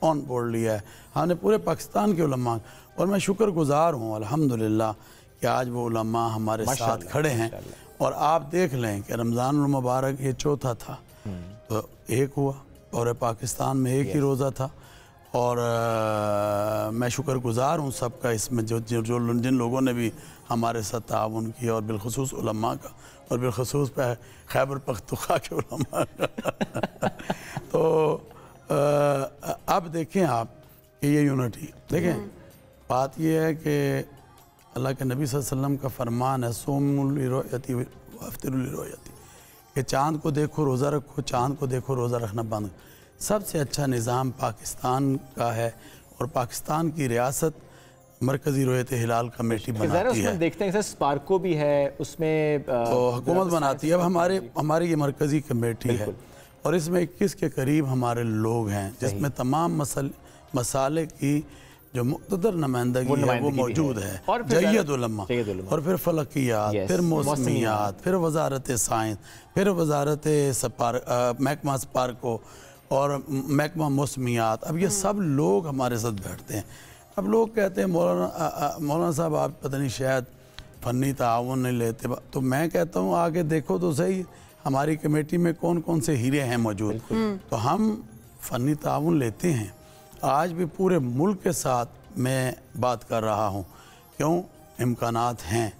ऑन बोर्ड लिया है, हमने पूरे पाकिस्तान के उलमा, और मैं शुक्रगुजार हूँ अल्हम्दुलिल्लाह कि आज वो उलमा हमारे साथ खड़े हैं। और आप देख लें कि रमज़ान मुबारक ये चौथा था, तो एक हुआ, और पाकिस्तान में एक ही रोज़ा था। और मैं शुक्रगुजार हूँ सबका इसमें जो जिन लोगों ने भी हमारे साथ ताउन किया, और बिलखुसूस उलमा का, और बिलखुसूस पे खैबर पख्तूनख्वा के उलमा का। तो अब देखें आप कि ये यूनिटी देखें, बात ये है कि अल्लाह के नबी सल्लल्लाहु अलैहि वसल्लम का फरमान है, सोमुल लिरुयती वफ्तिरुल लिरुयती, कि चाँद को देखो रोज़ा रखो, चाँद को देखो रोज़ा रखना बंद। सबसे अच्छा निज़ाम पाकिस्तान का है, और पाकिस्तान की रियासत मरकज़ी रोयत हिलाल कमेटी बनाती है। देखते हैं स्पार्को भी है उसमें, तो हुकूमत बनाती है। अब हमारी ये मरकज़ी कमेटी है, और इसमें 21 के करीब हमारे लोग हैं, जिसमें तमाम मसाले की जो मुक़्तदर नुमाइंदगी है वो मौजूद है, जय्यद उलमा, और फिर फलकियात, फिर मौसमियात, फिर वजारत साइंस, फिर वजारत महकमा स्पार्को और महकमा मौसमियात। अब ये सब लोग हमारे साथ बैठते हैं। अब लोग कहते हैं मौलाना साहब आप पता नहीं शायद फ़नी ताउन नहीं लेते, तो मैं कहता हूँ आगे देखो तो सही हमारी कमेटी में कौन कौन से हीरे हैं मौजूद। तो हम फ़नी ताउन लेते हैं, आज भी पूरे मुल्क के साथ मैं बात कर रहा हूँ, क्यों, इम्कानात हैं।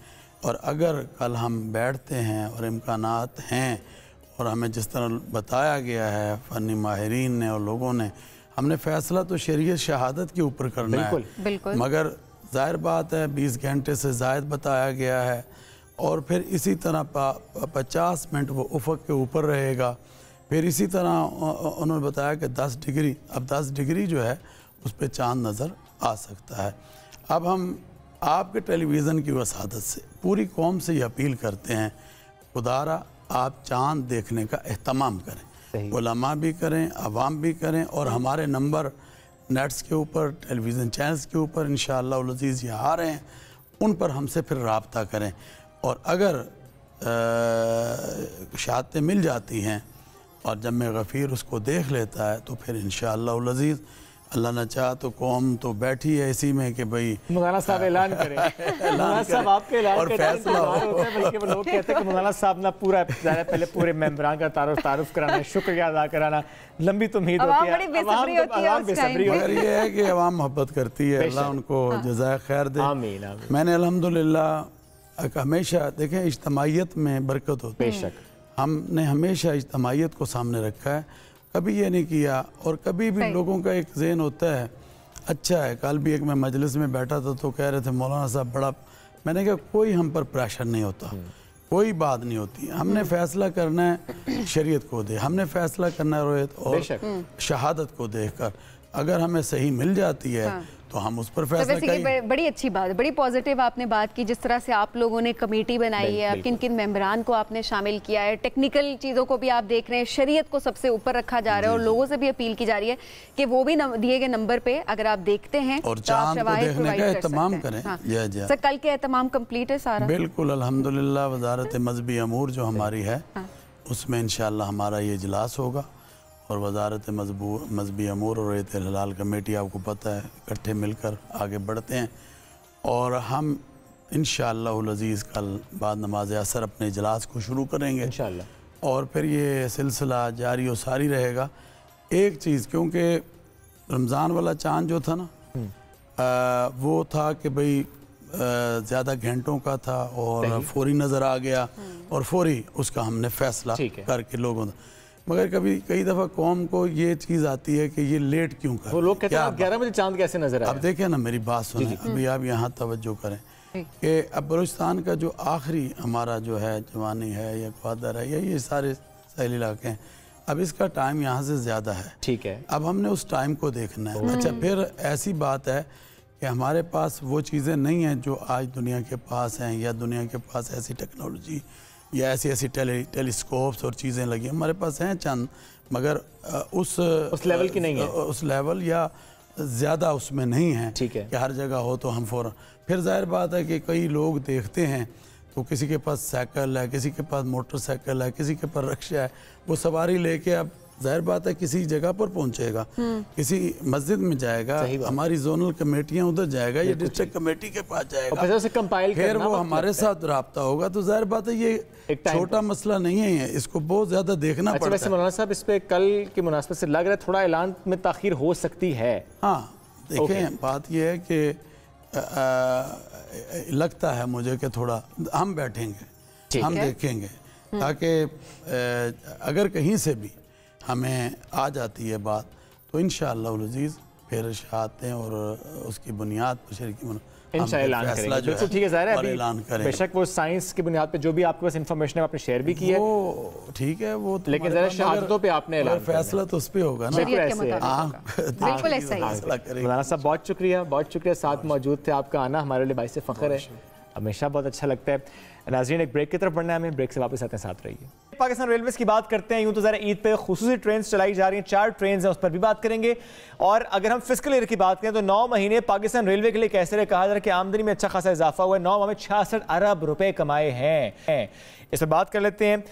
और अगर कल हम बैठते हैं और इम्कानात हैं, और हमें जिस तरह बताया गया है फ़नी माहिरीन ने और लोगों ने, हमने फ़ैसला तो शरीयत शहादत के ऊपर करना है, मगर ज़ाहिर बात है 20 घंटे से ज़ायद बताया गया है, और फिर इसी तरह 50 मिनट वो उफ़क़ के ऊपर रहेगा। फिर इसी तरह उन्होंने बताया कि 10 डिग्री, अब 10 डिग्री जो है उस पर चाँद नज़र आ सकता है। अब हम आपके टेलीविज़न की वसादत से पूरी कौम से ये अपील करते हैं, खुदारा आप चाँद देखने का एहतमाम करें, उलमा भी करें, अवाम भी करें, और हमारे नंबर नेट्स के ऊपर, टेलीविज़न चैनल्स के ऊपर इंशाअल्लाह उल अज़ीज़ ये आ रहे हैं, उन पर हमसे फिर रब्ता करें। और अगर शहादतें मिल जाती हैं और जब मैं गफ़ीर उसको देख लेता है, तो फिर इंशाअल्लाह उल अज़ीज़ अल्लाह न चाह तो कौम तो बैठी है इसी में कि भाई मौलाना साहब ऐलान करें, मौलाना साहब आपके ऐलान और फैसला हो, बल्कि वो लोग कहते हैं कि मौलाना साहब ना पूरा पहले पूरे मेंबरान का तारुफ कराना, शुक्रिया अदा कराना, लंबी तो उम्मीद होती है, अवाम बेसब्री मगर ये है कि अवाम मोहब्बत करती है, अल्लाह उनको जज़ाए खैर दे। आमीन आमीन। मैंने अल्हम्दुलिल्लाह हमेशा देखें इज्तमाइयत में बरकत होती है, बेशक हमने हमेशा इज्तमाइयत को सामने रखा है, कभी ये नहीं किया। और कभी भी लोगों का एक ज़हन होता है, अच्छा है, कल भी एक मैं मजलिस में बैठा था तो कह रहे थे मौलाना साहब बड़ा, मैंने कहा कोई हम पर प्रेशर नहीं होता, कोई बात नहीं होती, हमने फैसला करना है शरीयत को दे, हमने फैसला करना है रोयत और शहादत को देखकर, अगर हमें सही मिल जाती है तो हम उस पर फैसला करें। बड़ी अच्छी बात, बड़ी पॉजिटिव आपने बात की, जिस तरह से आप लोगों ने कमेटी बनाई है, किन किन मेंबरान को आपने शामिल किया है, टेक्निकल चीज़ों को भी आप देख रहे हैं, शरीयत को सबसे ऊपर रखा जा रहा है, और लोगों से भी अपील की जा रही है कि वो भी दिए गए नंबर पे अगर आप देखते हैं और चांद को देखने का एहतमाम करें। सर कल के एहतमाम कंप्लीट है सारा? बिल्कुल अल्हम्दुलिल्लाह, वजारत मजहबी अमूर जो हमारी है उसमें इंशाअल्लाह हमारा ये इजलास होगा, और वजारत मजहबी अमूर और रैयत हलाल कमेटी आपको पता है इकट्ठे मिलकर आगे बढ़ते हैं, और हम इंशाअल्लाह अज़ीज़ कल बाद नमाज असर अपने इजलास को शुरू करेंगे इंशाअल्लाह, और फिर ये सिलसिला जारी और सारी रहेगा। एक चीज़, क्योंकि रमज़ान वाला चांद जो था ना वो था कि भाई ज़्यादा घंटों का था और फौरी नज़र आ गया और फौरी उसका हमने फ़ैसला करके लोगों ने, मगर कभी कई दफ़ा कौम को ये चीज़ आती है कि ये लेट क्यों कर, वो लोग कहते हैं 11 बजे चांद कैसे नजर आया। अब देखें ना, मेरी बात सुने, अभी आप यहाँ तवज्जो करें कि अब बलूचिस्तान का जो आखिरी हमारा जो है जवानी है या ग्वादर है या ये सारे सैली इलाके हैं, अब इसका टाइम यहाँ से ज़्यादा है, ठीक है, अब हमने उस टाइम को देखना है। अच्छा, फिर ऐसी बात है कि हमारे पास वो चीज़ें नहीं हैं जो आज दुनिया के पास हैं, या दुनिया के पास ऐसी टेक्नोलॉजी या ऐसी ऐसी टेलीस्कोप्स और चीज़ें लगी, हमारे पास हैं चंद, मगर उस लेवल की नहीं है, उस लेवल या ज़्यादा उसमें नहीं है, ठीक है, कि हर जगह हो तो हम फ़ौरन। फिर जाहिर बात है कि कई लोग देखते हैं तो किसी के पास साइकिल है, किसी के पास मोटरसाइकिल है, किसी के पास रिक्शा है, वो सवारी लेके अब जाहिर बात है किसी जगह पर पहुंचेगा, किसी मस्जिद में जाएगा, हमारी जोनल कमेटियां उधर जाएगा या डिस्ट्रिक्ट कमेटी के पास जाएगा, फिर वो हमारे साथ रब्ता होगा, तो जाहिर बात है ये एक छोटा मसला नहीं है, इसको बहुत ज्यादा देखना पड़ता है। वैसे मौलाना साहब, इस पे कल की मुनासबत से लग रहा है थोड़ा ऐलान में ताखीर हो सकती है। हाँ देखें, बात यह है कि लगता है मुझे कि थोड़ा हम बैठेंगे, हम देखेंगे, ताकि अगर कहीं से भी हमें आ जाती है बात तो इंशाअल्लाह अज़ीज़ फिर शहादतें और उसकी बुनियाद पर शरीकी ऐलान करेंगे। बिल्कुल ठीक है, ज़ाहिर है अभी बेशक वो साइंस की बुनियाद पे जो भी आपके पास इंफॉर्मेशन है आपने शेयर भी की है, वो ठीक है, वो लेकिन ज़रा शहादतों पे आपने ऐलान फैसला तो उस पे होगा ना, बिल्कुल ऐसा ही। मौलाना साहब बहुत शुक्रिया, साथ मौजूद थे, आपका आना हमारे लिए बाइस फ़ख्र है, हमेशा बहुत अच्छा लगता है। नाज़रीन, एक ब्रेक की तरफ बढ़ना है हमें, ब्रेक से वापस आते हैं, साथ रहिए। पाकिस्तान रेलवेज़ की बात करते हैं, यूँ तो ज़रा ईद पे खुसूसी ट्रेन चलाई जा रही हैं, 4 ट्रेन हैं, उस पर भी बात करेंगे। और अगर हम फिस्कल ईयर की बात करें तो 9 महीने पाकिस्तान रेलवे के लिए कैसे रहे, कहा जा रहा है कि आमदनी में अच्छा खासा इजाफा हुआ है, 9 माह में 66 अरब रुपए कमाए हैं। इस पर बात कर लेते हैं,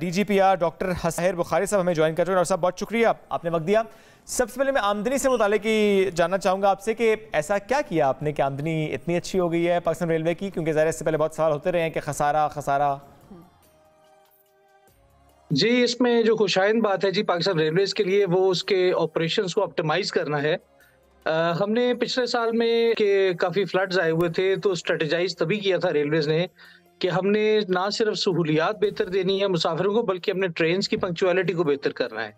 DGPR डॉक्टर हसाहिर बुखारी साहब हमें ज्वाइन कर रहे हैं। डॉक्टर साहब बहुत शुक्रिया, आपने वक्त दिया। सबसे पहले मैं आमदनी से मुतालिक ही जानना चाहूँगा आपसे कि ऐसा क्या किया आपने कि आमदनी इतनी अच्छी हो गई है पाकिस्तान रेलवे की, क्योंकि ज़ाहिर इससे पहले बहुत सवाल होते रहे हैं कि खसारा। जी, इसमें जो खुशाइन बात है जी पाकिस्तान रेलवेज़ के लिए, वो उसके ऑपरेशंस को ऑप्टिमाइज करना है। हमने पिछले साल में कि काफ़ी फ्लड्स आए हुए थे, तो स्ट्रेटेजाइज तभी किया था रेलवेज़ ने कि हमने ना सिर्फ सहूलियात बेहतर देनी है मुसाफिरों को, बल्कि हमने ट्रेन की पंक्चुअलिटी को बेहतर करना है।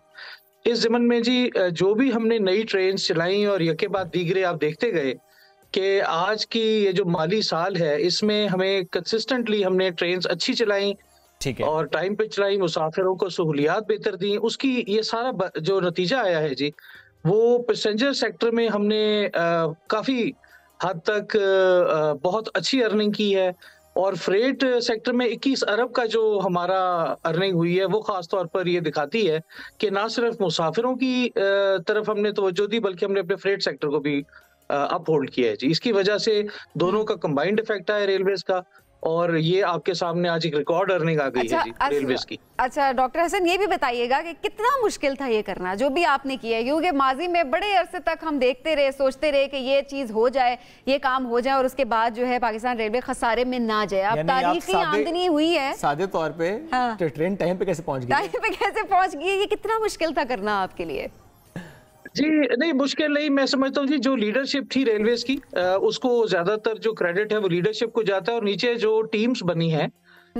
इस ज़मन में जी जो भी हमने नई ट्रेन चलाई और यके बाद दीगरे आप देखते गए कि आज की ये जो माली साल है इसमें हमें कंसिस्टेंटली हमने ट्रेन अच्छी चलाई, ठीक है, और टाइम पे चलाई, मुसाफिरों को सहूलियात बेहतर दी, उसकी ये सारा जो नतीजा आया है जी, वो पैसेंजर सेक्टर में हमने काफ़ी हद तक बहुत अच्छी अर्निंग की है, और फ्रेट सेक्टर में 21 अरब का जो हमारा अर्निंग हुई है वो ख़ास तौर पर ये दिखाती है कि ना सिर्फ मुसाफिरों की तरफ हमने तवज्जो दी, बल्कि हमने अपने फ्रेट सेक्टर को भी अप होल्ड किया है जी। इसकी वजह से दोनों का कंबाइंड इफेक्ट आया रेलवेज का, और ये आपके सामने आज एक रिकॉर्ड अर्निंग आ गई है जी रेलवेज की। अच्छा डॉक्टर हसन, ये भी बताइएगा कि कितना मुश्किल था ये करना जो भी आपने किया है, क्योंकि माजी में बड़े अरसे तक हम देखते रहे, सोचते रहे कि ये चीज हो जाए, ये काम हो जाए और उसके बाद जो है पाकिस्तान रेलवे खसारे में ना जाए। अब तारीखी आमदनी हुई है सादे तौर पे, हाँ। ट्रेन टाइम पे कैसे पहुंच गई, टाइम पे कैसे पहुंच गई, ये कितना मुश्किल था करना आपके लिए? जी नहीं, मुश्किल नहीं, मैं समझता हूँ जी जो लीडरशिप थी रेलवेज की उसको ज्यादातर जो क्रेडिट है वो लीडरशिप को जाता है, और नीचे जो टीम्स बनी है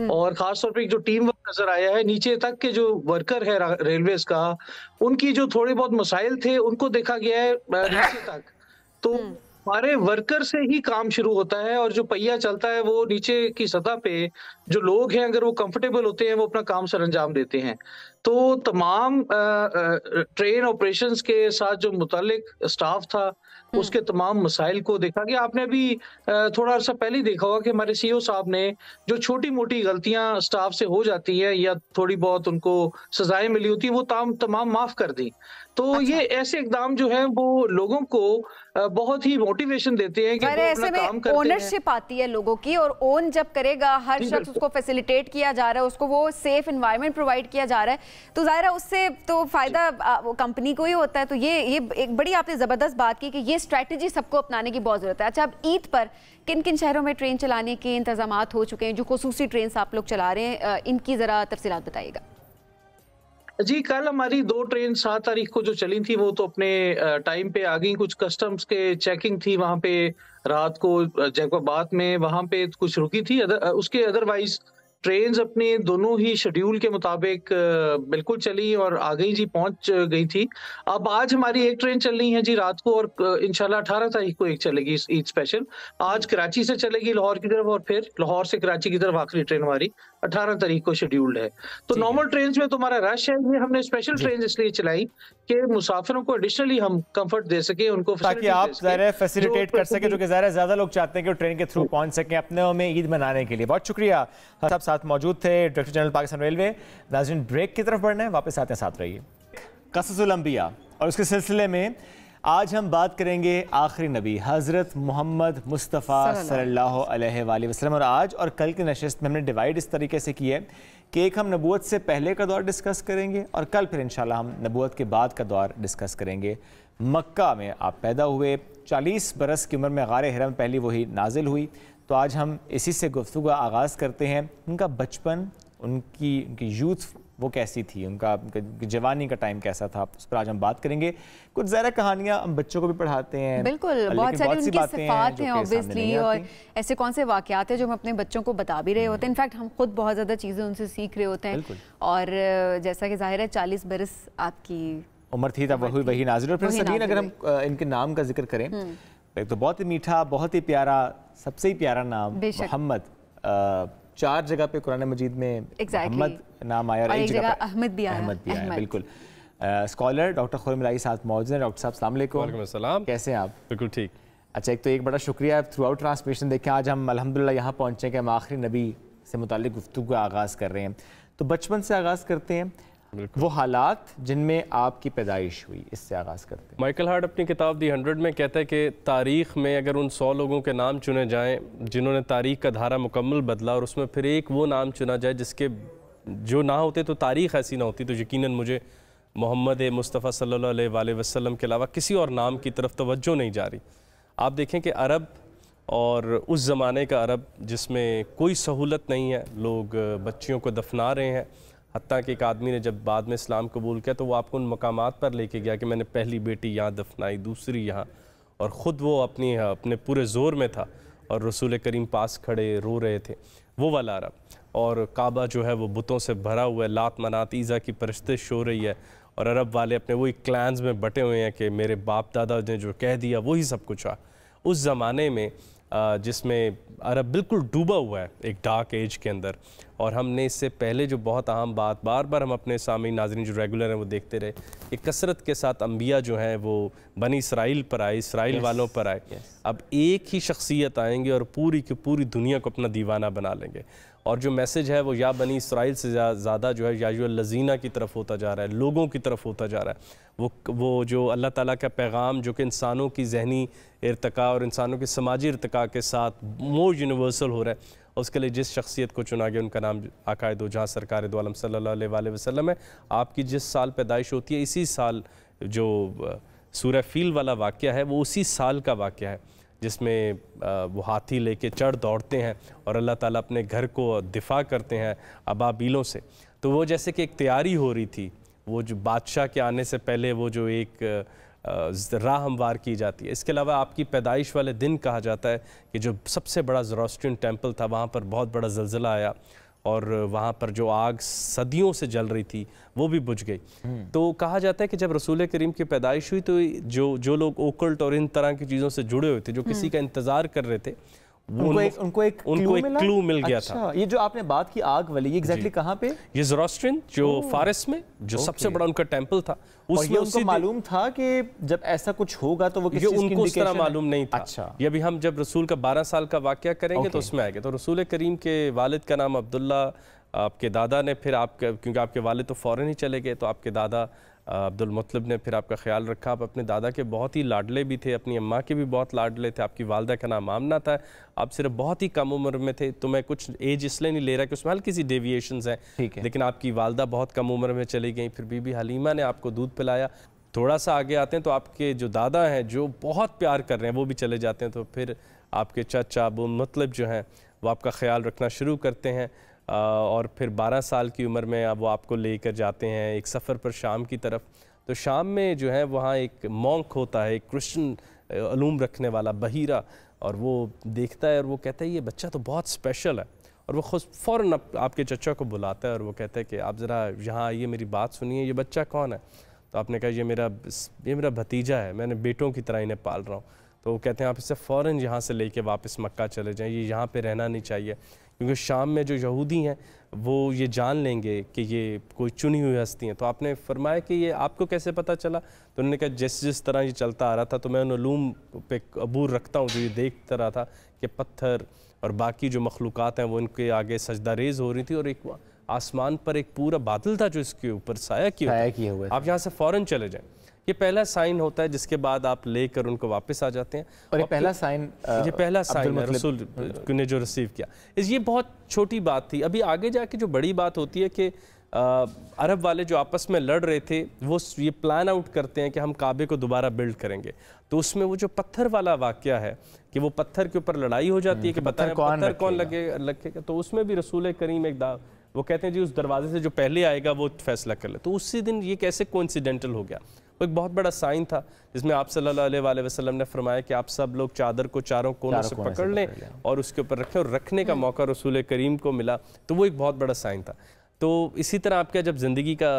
और खासतौर पे जो टीम वर्क नजर आया है, नीचे तक के जो वर्कर है रेलवेज का, उनकी जो थोड़े बहुत मसाइल थे उनको देखा गया है नीचे तक। तो हमारे वर्कर से ही काम शुरू होता है और जो पहिया चलता है वो नीचे की सतह पे जो लोग हैं अगर वो कंफर्टेबल होते हैं वो अपना काम सर अंजाम देते हैं। तो तमाम ट्रेन ऑपरेशंस के साथ जो मुतालिक स्टाफ था उसके तमाम मसाइल को देखा गया। आपने अभी थोड़ा अर्सा पहले ही देखा होगा कि हमारे सीईओ साहब ने जो छोटी मोटी गलतियां स्टाफ से हो जाती है या थोड़ी बहुत उनको सजाएं मिली होती है वो तमाम माफ कर दी। तो ये ऐसे इकदाम जो है वो लोगों को बहुत ही मोटिवेशन देते हैं कि वो अपना काम करते हैं। ओनरशिप आती है लोगों की, और ओन जब करेगा हर शख्स, उसको फैसिलिटेट किया जा रहा है, उसको वो सेफ एनवायरनमेंट प्रोवाइड किया जा रहा है, तो जाहिर है उससे तो फायदा कंपनी को ही होता है। तो ये एक बड़ी आपने जबरदस्त बात की कि ये स्ट्रैटेजी सबको अपनाने की बहुत जरूरत है। अच्छा, अब ईद पर किन किन शहरों में ट्रेन चलाने के इंतजाम हो चुके हैं, जो खुसूसी ट्रेन आप लोग चला रहे हैं, इनकी जरा तफसीलात बताइएगा। जी कल हमारी 2 ट्रेन 7 तारीख को जो चली थी वो तो अपने टाइम पे आ गई। कुछ कस्टम्स के चेकिंग थी वहां पे रात को जैकोबाद में, वहां पे कुछ रुकी थी, उसके अदरवाइज ट्रेन्स अपने दोनों ही शेड्यूल के मुताबिक बिल्कुल चली और आ गई जी, पहुंच गई थी। अब आज हमारी एक ट्रेन चल रही है जी रात को, और इंशाल्लाह 18 तारीख को एक चलेगी ईद स्पेशल। आज कराची से चलेगी लाहौर की तरफ और फिर लाहौर से कराची की तरफ आखिरी ट्रेन हमारी 18 तारीख को शेड्यूल्ड है। तो नॉर्मल ट्रेन में तो हमारा रश है, ये हमने स्पेशल ट्रेन इसलिए चलाई कि मुसाफिरों को एडिशनली हम कंफर्ट दे सके, उनको ताकि आप फैसिलिटेट कर सके, जो कि ज्यादा लोग चाहते हैं कि ट्रेन के थ्रू पहुंच सके अपने में ईद मनाने के लिए। बहुत शुक्रिया, सब साथ मौजूद थे डायरेक्टर जनरल पाकिस्तान रेलवे। नाज़रीन ब्रेक की तरफ बढ़ना है, वापस आते हैं, साथ रहिए। क़ससुल अंबिया और उसके सिलसिले में आज हम बात करेंगे आखिरी नबी हज़रत मोहम्मद मुस्तफ़ा सल्लल्लाहु अलैहि वसल्लम। और आज और कल की नशिस्त में हमने डिवाइड इस तरीके से की है कि एक हम नबूवत से पहले का दौर डिस्कस करेंगे और कल फिर इंशाल्लाह हम नबूवत के बाद का दौर डिस्कस करेंगे। मक्का में आप पैदा हुए, 40 बरस की उम्र में गारे हिरा में पहली वही नाजिल हुई, तो आज हम इसी से गुफ्तगू का आगाज़ करते हैं। उनका बचपन, उनकी यूथ वो कैसी थी, उनका जवानी का टाइम कैसा था, उस पर आज हम बात करेंगे। कुछ ज़रा कहानियाँ हम बच्चों को भी पढ़ाते हैं, बिल्कुल, बहुत सारी उनकी सिफात हैं ऑब्वियसली, और ऐसे कौन से वाक़यात हैं जो हम अपने बच्चों को बता भी रहे होते हैं। इनफैक्ट हम खुद बहुत ज़्यादा चीज़ें उनसे सीख रहे होते हैं। और जैसा कि जाहिर है 40 बरस आपकी उम्र थी तब वही नाज़िल। और फिर सदीन, अगर हम इनके नाम का जिक्र करें, एक तो बहुत ही मीठा, बहुत ही प्यारा, सबसे ही प्यारा नाम मोहम्मद। 4 जगह पे कुरान मजीद में मोहम्मद नाम आया और एक जगह अहमद भी आया। बिल्कुल। स्कॉलर डॉक्टर खुर्रम इलाही साथ मौजूद हैं। डॉक्टर साहब अस्सलाम वालेकुम। वालेकुम अस्सलाम। कैसे हैं आप? बिल्कुल ठीक। अच्छा, एक तो बड़ा शुक्रिया थ्रू आउट ट्रांसमिशन देखें आज हम अल्हम्दुलिल्लाह यहाँ पहुँचे कि हम आखिरी नबी से मुताल्लिक़ गुफ्तगू का आगाज़ कर रहे हैं। तो बचपन से आगाज़ करते हैं, वो हालात जिनमें आपकी पैदाइश हुई, इससे आगाज़ करते हैं। माइकल हार्ट अपनी किताब दी 100 में कहता है कि तारीख़ में अगर उन 100 लोगों के नाम चुने जाएं जिन्होंने तारीख़ का धारा मुकम्मल बदला, और उसमें फिर एक वो नाम चुना जाए जिसके जो ना होते तो तारीख़ ऐसी ना होती, तो यकीनन मुझे मोहम्मद मुस्तफ़ा सल्लल्लाहु अलैहि वसल्लम के अलावा किसी और नाम की तरफ तवज्जो नहीं जा रही। आप देखें कि अरब और उस ज़माने का अरब जिसमें कोई सहूलत नहीं है, लोग बच्चियों को दफना रहे हैं। हत्ता कि एक आदमी ने जब बाद में इस्लाम कबूल किया तो वो आपको उन मकामात पर लेके गया कि मैंने पहली बेटी यहाँ दफनाई, दूसरी यहाँ, और ख़ुद वो अपने पूरे ज़ोर में था और रसूल करीम पास खड़े रो रहे थे, वो वाला अरब। और काबा जो है वो बुतों से भरा हुआ है, लात मनात ईज़ा की परस्तिश हो रही है, और अरब वाले अपने वही क्लैंस में बटे हुए हैं कि मेरे बाप दादा ने जो कह दिया वही सब कुछ आ। उस ज़माने में जिसमें अरब बिल्कुल डूबा हुआ है एक डार्क एज के अंदर। और हमने इससे पहले जो बहुत अहम बात बार बार हम अपने सामने नाज़रीन जो रेगुलर हैं वो देखते रहे कि कसरत के साथ अंबिया जो हैं वो बनी इसराइल पर आए, इसराइल वालों पर आए। अब एक ही शख्सियत आएंगे और पूरी की पूरी दुनिया को अपना दीवाना बना लेंगे। और जो मैसेज है वो या बनी इसराइल से ज़्यादा जो है या लजीना की तरफ होता जा रहा है, लोगों की तरफ होता जा रहा है। वो जो अल्लाह ताला का पैगाम जो कि इंसानों की जहनी इर्तिका और इंसानों के समाजी इर्तिका के साथ मोर यूनिवर्सल हो रहा है, उसके लिए जिस शख्सियत को चुना गया उनका नाम आकाए दो जहाँ सरकार दो आलम सल्लल्लाहु अलैहि वसल्लम है। आपकी जिस साल पैदाइश होती है इसी साल जो सूरह फील वाला वाक़या है वो उसी साल का वाक़या है जिसमें वो हाथी लेके चढ़ दौड़ते हैं और अल्लाह ताला अपने घर को दिफा करते हैं अबाबीलों से। तो वो जैसे कि एक तैयारी हो रही थी, वो जो बादशाह के आने से पहले वो जो एक राह हमवार की जाती है। इसके अलावा आपकी पैदाइश वाले दिन कहा जाता है कि जो सबसे बड़ा ज़ोरास्ट्रियन टेम्पल था वहाँ पर बहुत बड़ा ज़लज़ला आया और वहाँ पर जो आग सदियों से जल रही थी वो भी बुझ गई। तो कहा जाता है कि जब रसूल करीम की पैदाइश हुई तो जो लोग ओकल्ट और इन तरह की चीज़ों से जुड़े हुए थे, जो किसी का इंतज़ार कर रहे थे, उनको एक क्लू मिल गया था। ये जो आपने बात की आग वाली, ये एग्जैक्टली कहाँ पे? ये ज़ोरास्ट्रियन जो फारिस में जो सबसे बड़ा उनका टेंपल था, उसमें उनको मालूम था कि जब ऐसा कुछ होगा तो वो किस चीज़ की उनको उस तरह मालूम नहीं था। अच्छा, ये अभी हम जब रसूल का 12 साल का वाक़या करेंगे तो उसमें आएगा। तो रसूल करीम के वालिद का नाम अब्दुल्ला, आपके दादा ने फिर क्योंकि आपके वालिद तो फ़ौरन ही चले गए तो आपके दादा अब्दुल मुत्तलिब ने फिर आपका ख्याल रखा। आप अपने दादा के बहुत ही लाडले भी थे, अपनी अम्मा के भी बहुत लाडले थे। आपकी वालदा का नाम आमना था। आप सिर्फ बहुत ही कम उम्र में थे, तो मैं कुछ एज इसलिए नहीं ले रहा कि उसमें हल्की सी डेविएशंस हैं, लेकिन आपकी वालदा बहुत कम उम्र में चली गई। फिर बीबी हलीमा ने आपको दूध पिलाया। थोड़ा सा आगे आते हैं तो आपके जो दादा हैं जो बहुत प्यार कर रहे हैं वो भी चले जाते हैं। तो फिर आपके चाचा अबू मुत्तलिब जो हैं वो आपका ख्याल रखना शुरू करते हैं और फिर 12 साल की उम्र में अब वो आपको लेकर जाते हैं एक सफ़र पर शाम की तरफ। तो शाम में जो है वहाँ एक मॉन्क होता है, एक क्रिश्चियन अलूम रखने वाला बहीरा, और वो देखता है और वो कहता है ये बच्चा तो बहुत स्पेशल है। और वो खुद फ़ौरन आपके चचा को बुलाता है और वो कहता है कि आप ज़रा यहाँ आइए, मेरी बात सुनिए, ये बच्चा कौन है? तो आपने कहा ये मेरा भतीजा है, मैंने बेटों की तरह इन्हें पाल रहा हूँ। तो वो कहते हैं आप इसे फ़ौरन यहाँ से लेके वापस मक्का चले जाएँ, ये यहाँ पे रहना नहीं चाहिए, क्योंकि शाम में जो यहूदी हैं वो ये जान लेंगे कि ये कोई चुनी हुई हस्ती हैं। तो आपने फरमाया कि ये आपको कैसे पता चला? तो उन्होंने कहा जिस तरह ये चलता आ रहा था तो मैं उन उलूम पे अबूर रखता हूँ, जो ये देखता रहा था कि पत्थर और बाकी जो मखलूक़ात हैं वो इनके आगे सजदा रेज़ हो रही थी और एक आसमान पर एक पूरा बादल था जो इसके ऊपर साया किया हुआ। आप यहाँ से फ़ौरन चले जाएँ। ये पहला साइन होता है जिसके बाद आप लेकर उनको वापस आ जाते हैं। और ये पहला साइन है रसूल ने जो रिसीव किया। ये बहुत छोटी बात थी। अभी आगे जाके जो बड़ी बात होती है कि अरब वाले जो आपस में लड़ रहे थे वो ये प्लान आउट करते हैं कि हम काबे को दोबारा बिल्ड करेंगे। तो उसमें वो जो पत्थर वाला वाक़या है कि वो पत्थर के ऊपर लड़ाई हो जाती है कि पत्थर कौन लगेगा। तो उसमें भी रसूल करीम वो कहते हैं जी उस दरवाजे से जो पहले आएगा वो फैसला कर ले। तो उसी दिन ये कैसे कोइंसिडेंटल हो गया? वो एक बहुत बड़ा साइन था जिसमें आप सल्लल्लाहु अलैहि वसल्लम ने फरमाया कि आप सब लोग चादर को चारों कोनों से पकड़ लें और उसके ऊपर रखें, और रखने का मौका रसूल करीम को मिला। तो वो एक बहुत बड़ा साइन था। तो इसी तरह आपका जब ज़िंदगी का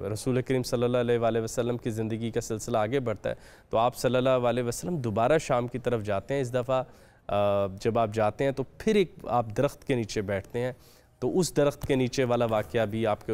रसूल करीम सल्लल्लाहु अलैहि वसल्लम की ज़िंदगी का सिलसिला आगे बढ़ता है तो आप सल्लल्लाहु अलैहि वसल्लम दोबारा शाम की तरफ जाते हैं। इस दफ़ा जब आप जाते हैं तो फिर एक आप दरख्त के नीचे बैठते हैं। तो उस दरख्त के नीचे वाला वाक़या भी आपके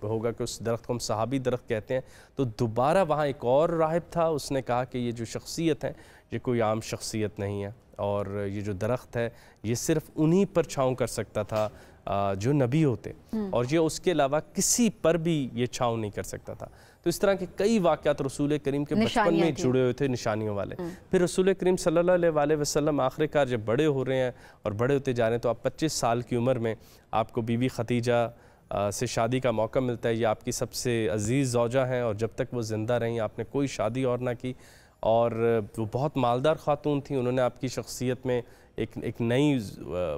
होगा कि उस दरख्त को हम सहाबी दरख्त कहते हैं। तो दोबारा वहाँ एक और राहिब था, उसने कहा कि ये जो शख्सियत है ये कोई आम शख्सियत नहीं है, और ये जो दरख्त है ये सिर्फ उन्हीं पर छाँव कर सकता था जो नबी होते, और ये उसके अलावा किसी पर भी ये छाँव नहीं कर सकता था। तो इस तरह के कई वाक़यात रसूल करीम के बचपन में जुड़े हुए थे, निशानियों वाले। फिर रसूल करीम सल्लल्लाहु अलैहि वसल्लम आखिरकार जब बड़े हो रहे हैं और बड़े होते जा रहे हैं तो आप 25 साल की उम्र में आपको बीबी खदीजा से शादी का मौका मिलता है। ये आपकी सबसे अजीज़ ज़ौजा हैं और जब तक वो ज़िंदा रहीं आपने कोई शादी और ना की, और वो बहुत मालदार ख़ातून थी। उन्होंने आपकी शख्सियत में एक नई